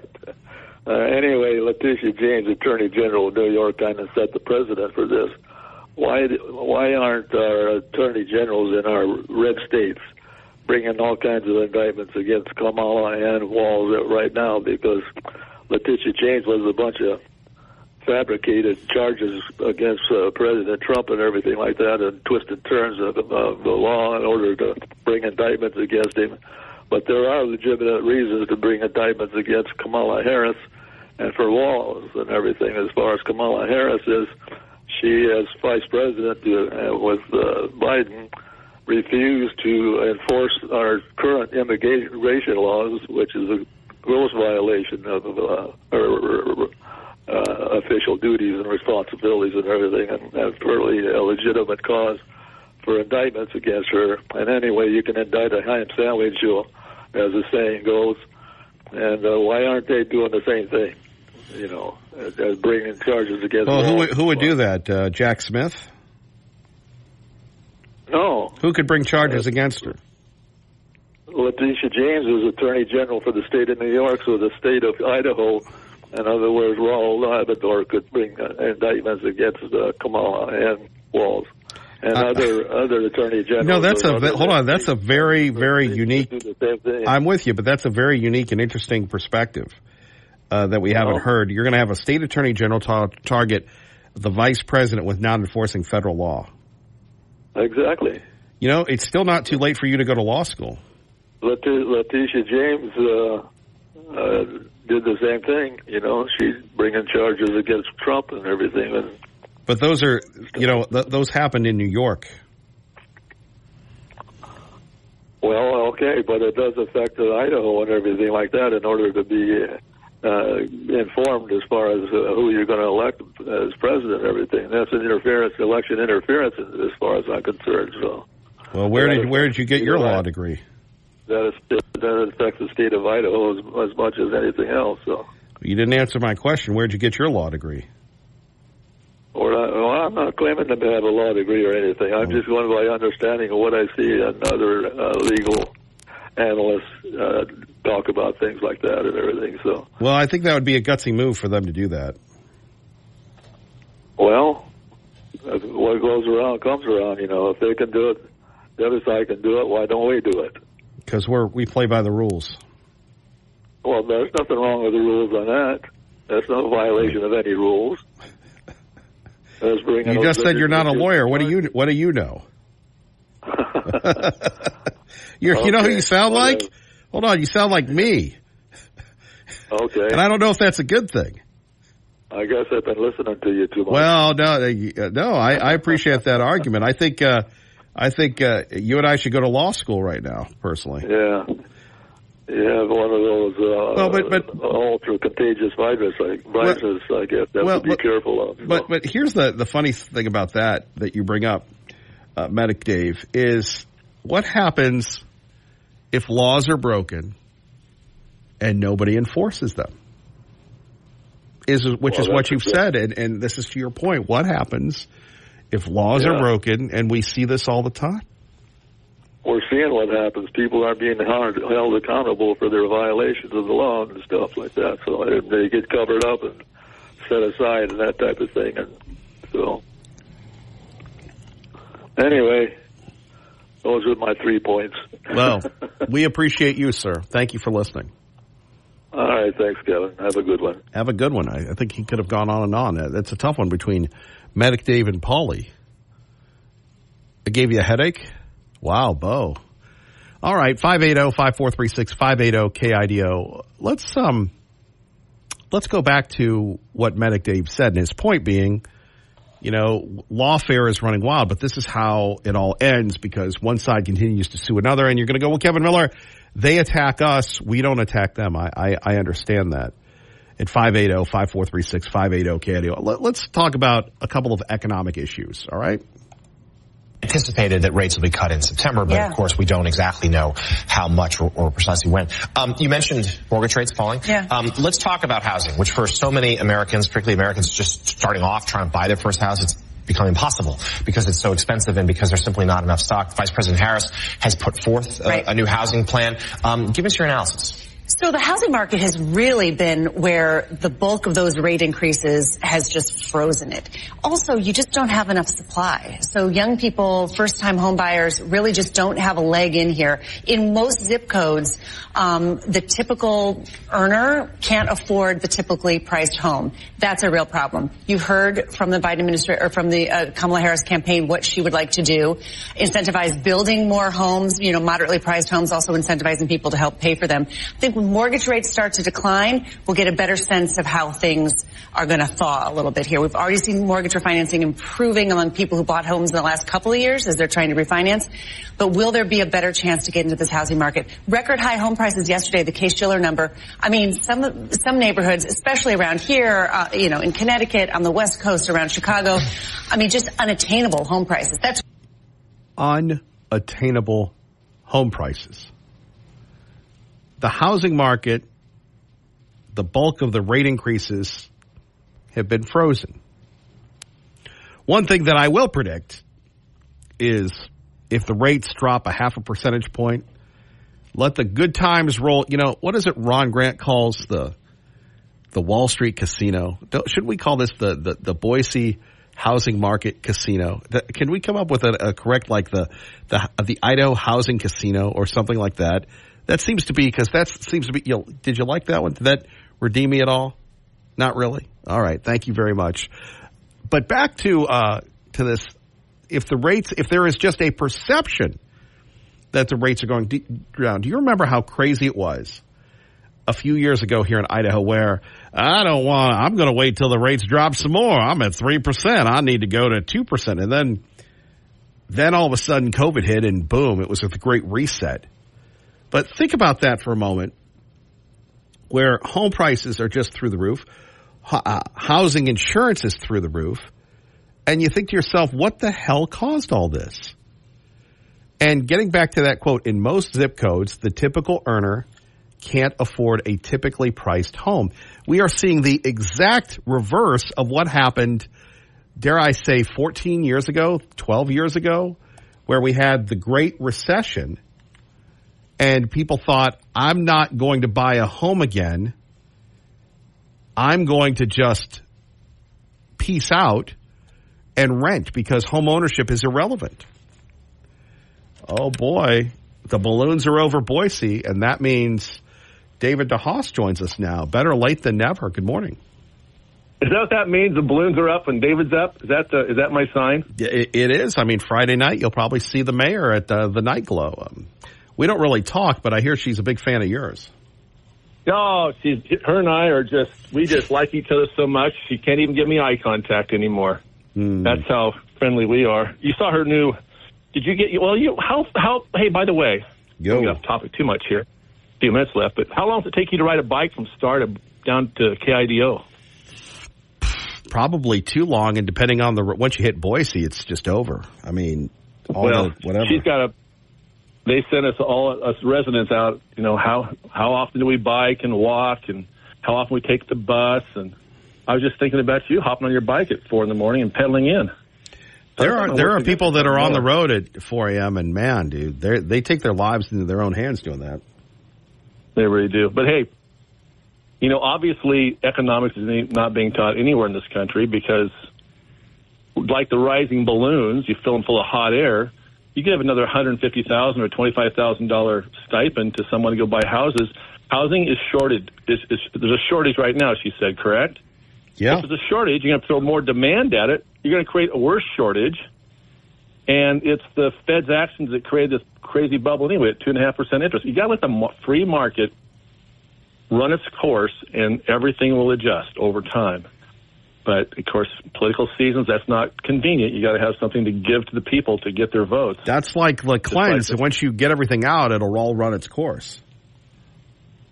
S17: Anyway, Letitia James, Attorney General of New York, kind of set the precedent for this. Why aren't our attorney generals in our red states bringing all kinds of indictments against Kamala and Wold right now? Because Letitia James was a bunch of fabricated charges against President Trump and everything like that, and twisted turns of the law in order to bring indictments against him. But there are legitimate reasons to bring indictments against Kamala Harris and for Wold and everything. As far as Kamala Harris is, she, as vice president with Biden, refused to enforce our current immigration laws, which is a gross violation of her official duties and responsibilities and everything, and fairly a legitimate cause for indictments against her. And anyway, you can indict a ham sandwich, as the saying goes. And why aren't they doing the same thing? You know, as bringing charges against.
S1: Well, who would do that? Jack Smith?
S17: No.
S1: Who could bring charges against her?
S17: Letitia James is Attorney General for the state of New York, so the state of Idaho, in other words, Raul Labrador, could bring indictments against Kamala and Wold and other attorney generals.
S1: No, that's a very, very unique. I'm with you, but that's a very unique and interesting perspective that we haven't heard. You're going to have a state attorney general target the vice president with not enforcing federal law.
S17: Exactly.
S1: You know, it's still not too late for you to go to law school.
S17: Letitia James did the same thing. You know, she's bringing charges against Trump and everything.
S1: But those are, those happened in New York.
S17: Well, okay, but it does affect Idaho and everything like that in order to be informed as far as who you're going to elect as president and everything. That's an election interference as far as I'm concerned. So,
S1: well, where did you get your law degree?
S17: That affects the state of Idaho as much as anything else. So
S1: you didn't answer my question. Where did you get your law degree?
S17: Well, I'm not claiming to have a law degree or anything. I'm just going by understanding of what I see and other legal analysts talk about things like that and everything. So,
S1: well, I think that would be a gutsy move for them to do that.
S17: Well, what goes around comes around. You know, if they can do it, the other side can do it. Why don't we do it?
S1: Because we play by the rules.
S17: Well, there's nothing wrong with the rules on that. That's no violation of any rules.
S1: You just said you're not a lawyer. What do you know? You know who you sound like? Hold on, you sound like me.
S17: Okay.
S1: And I don't know if that's a good thing.
S17: I guess I've been listening to you too much.
S1: Well, no, I appreciate that argument. I think you and I should go to law school right now, personally.
S17: Yeah. Yeah, one of those ultra contagious viruses, I guess, that have to be careful of.
S1: But here's the funny thing about that you bring up, Medic Dave, is what happens if laws are broken and nobody enforces them? Which is what you've said, and this is to your point. What happens if laws are broken, and we see this all the time?
S17: We're seeing what happens. People aren't being held accountable for their violations of the law and stuff like that. So they get covered up and set aside and that type of thing. And so, anyway, those are my 3 points.
S1: Well, we appreciate you, sir. Thank you for listening.
S17: All right, thanks, Kevin. Have a good one.
S1: Have a good one. I think he could have gone on and on. That's a tough one between Medic Dave and Paulie. I gave you a headache? Wow, Bo. All right, 580-5436, 580-KIDO. Let's go back to what Medic Dave said, and his point being, lawfare is running wild, but this is how it all ends because one side continues to sue another, and you're going to go, well, Kevin Miller, they attack us, we don't attack them. I understand that. At 580-5436, 580-KIDO. Let's talk about a couple of economic issues, all right?
S18: Anticipated that rates will be cut in September, but of course we don't exactly know how much or precisely when. You mentioned mortgage rates falling.
S19: Yeah.
S18: Let's talk about housing, which for so many Americans, particularly Americans just starting off trying to buy their first house, it's become impossible because it's so expensive and because there's simply not enough stock. Vice President Harris has put forth a new housing plan. Give us your analysis.
S19: So the housing market has really been where the bulk of those rate increases has just frozen it. Also, you just don't have enough supply. So young people, first-time home buyers really just don't have a leg in here. In most zip codes, the typical earner can't afford the typically priced home. That's a real problem. You've heard from the Biden administration or from the Kamala Harris campaign what she would like to do. Incentivize building more homes, moderately priced homes, also incentivizing people to help pay for them. I think when mortgage rates start to decline, we'll get a better sense of how things are going to thaw a little bit here. We've already seen mortgage refinancing improving among people who bought homes in the last couple of years as they're trying to refinance. But will there be a better chance to get into this housing market? Record high home prices yesterday, the Case-Shiller number. I mean, some neighborhoods, especially around here, in Connecticut, on the West Coast, around Chicago, just unattainable home prices. That's
S1: unattainable home prices. The housing market, the bulk of the rate increases have been frozen. One thing that I will predict is if the rates drop 0.5 percentage point, let the good times roll. What is it Ron Grant calls the Wall Street casino? Should we call this the Boise housing market casino? Can we come up with a correct, like the Idaho housing casino or something like that? That seems to be, because that seems to be, did you like that one? Did that redeem me at all? Not really? All right. Thank you very much. But back to this, if there is just a perception that the rates are going down, do you remember how crazy it was a few years ago here in Idaho where I'm going to wait till the rates drop some more. I'm at 3%. I need to go to 2%. And then all of a sudden COVID hit and boom, it was a great reset. But think about that for a moment, where home prices are just through the roof, housing insurance is through the roof, and you think to yourself, what the hell caused all this? And getting back to that quote, in most zip codes, the typical earner can't afford a typically priced home. We are seeing the exact reverse of what happened, dare I say, 14 years ago, 12 years ago, where we had the Great Recession. And people thought, I'm not going to buy a home again. I'm going to just peace out and rent because home ownership is irrelevant. Oh, boy. The balloons are over Boise, and that means David DeHaas joins us now. Better late than never. Good morning.
S20: Is that what that means? The balloons are up and David's up? Is that my sign?
S1: It is. Friday night, you'll probably see the mayor at the Night Glow. We don't really talk, but I hear she's a big fan of yours.
S20: Oh, her and I we just like each other so much, she can't even give me eye contact anymore. That's how friendly we are. You saw her new, did you get, hey, by the way,
S1: Yo.
S20: we got off topic too much here, a few minutes left, but how long does it take you to ride a bike from Star down to KIDO?
S1: Probably too long, and depending on once you hit Boise, it's just over. I mean, whatever.
S20: She's got they sent us us residents out, how often do we bike and walk, and how often we take the bus, and I was just thinking about you hopping on your bike at 4 a.m. and pedaling in.
S1: There are people that are on the road at 4 a.m. and man, dude, they take their lives into their own hands doing that.
S20: They really do. But hey, obviously economics is not being taught anywhere in this country because, like the rising balloons, you fill them full of hot air. You give another $150,000 or $25,000 stipend to someone to go buy houses. Housing is shorted. There's a shortage right now, she said, correct?
S1: Yeah.
S20: If there's a shortage, you're going to throw more demand at it. You're going to create a worse shortage. And it's the Fed's actions that created this crazy bubble anyway at 2.5% interest. You got to let the free market run its course, and everything will adjust over time. But, of course, political seasons, that's not convenient. You got to have something to give to the people to get their votes.
S1: That's like the cleanse. Once you get everything out, it'll all run its course.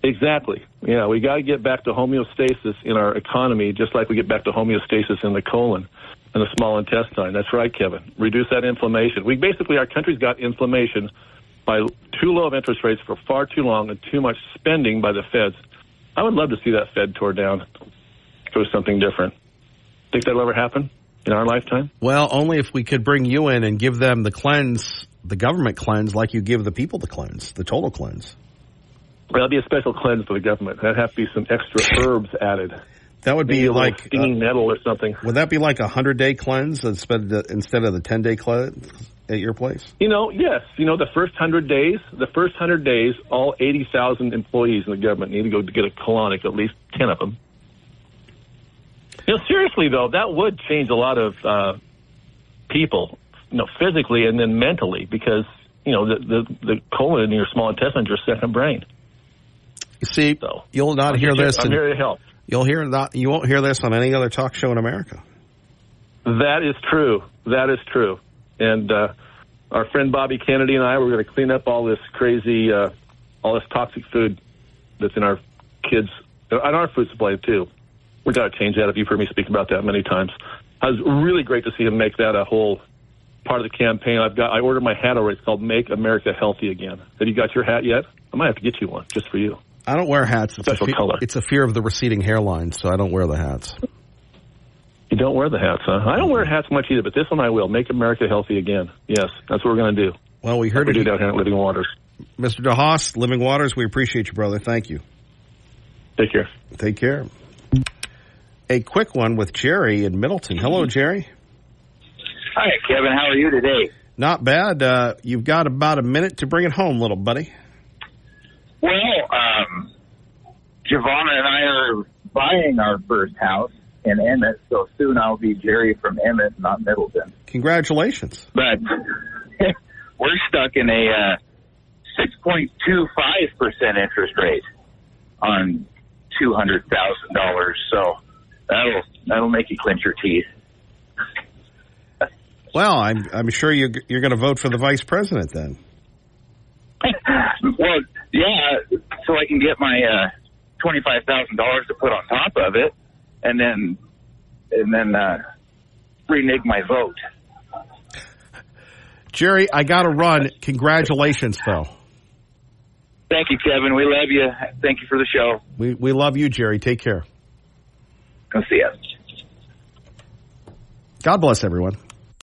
S20: Exactly. Yeah, we got to get back to homeostasis in our economy, just like we get back to homeostasis in the colon and the small intestine. That's right, Kevin. Reduce that inflammation. Our country's got inflammation by too low of interest rates for far too long and too much spending by the feds. I would love to see that Fed tore down. Go something different. Think that'll ever happen in our lifetime?
S1: Well, only if we could bring you in and give them the cleanse, the government cleanse, like you give the people the cleanse, the total cleanse.
S20: Well, that'd be a special cleanse for the government. That'd have to be some extra herbs added.
S1: That would be like
S20: stinging nettle or something.
S1: Would that be like a 100-day cleanse instead of the 10-day cleanse at your place?
S20: Yes. The first 100 days, all 80,000 employees in the government need to go to get a colonic, at least 10 of them. Seriously, though, that would change a lot of people, physically and then mentally, because, the colon in your small intestine is your second brain.
S1: You see, you'll not hear this.
S20: I'm here to help.
S1: You won't hear this on any other talk show in America.
S20: That is true. And our friend Bobby Kennedy and I, we're going to clean up all this crazy, all this toxic food that's in our kids, and our food supply, too. We got to change that. If you've heard me speak about that many times, it was really great to see him make that a whole part of the campaign. I ordered my hat already. It's called "Make America Healthy Again." Have you got your hat yet? I might have to get you one just for you.
S1: I don't wear hats.
S20: Special color.
S1: It's a fear of the receding hairline, so I don't wear the hats.
S20: You don't wear the hats, huh? I don't wear hats much either, but this one I will. Make America Healthy Again. Yes, that's what we're going to do.
S1: Well, we heard it.
S20: We do down here at Living Waters.
S1: Mr. DeHaas, Living Waters, we appreciate you, brother. Thank you.
S20: Take care.
S1: Take care. A quick one with Jerry in Middleton. Hello, Jerry.
S3: Hi, Kevin. How are you today?
S1: Not bad. You've got about a minute to bring it home, little buddy.
S3: Well, Giovanna and I are buying our first house in Emmett, so soon I'll be Jerry from Emmett, not Middleton.
S1: Congratulations.
S3: But we're stuck in a 6.25% interest rate on $200,000, so that'll make you clench your teeth.
S1: Well, I'm sure you're going to vote for the vice president then.
S3: Well, yeah, so I can get my $25,000 to put on top of it, and then renege my vote.
S1: Jerry, I got to run. Congratulations, though.
S3: Thank you, Kevin. We love you. Thank you for the show.
S1: We love you, Jerry. Take care.
S3: I'll see ya.
S1: God bless everyone.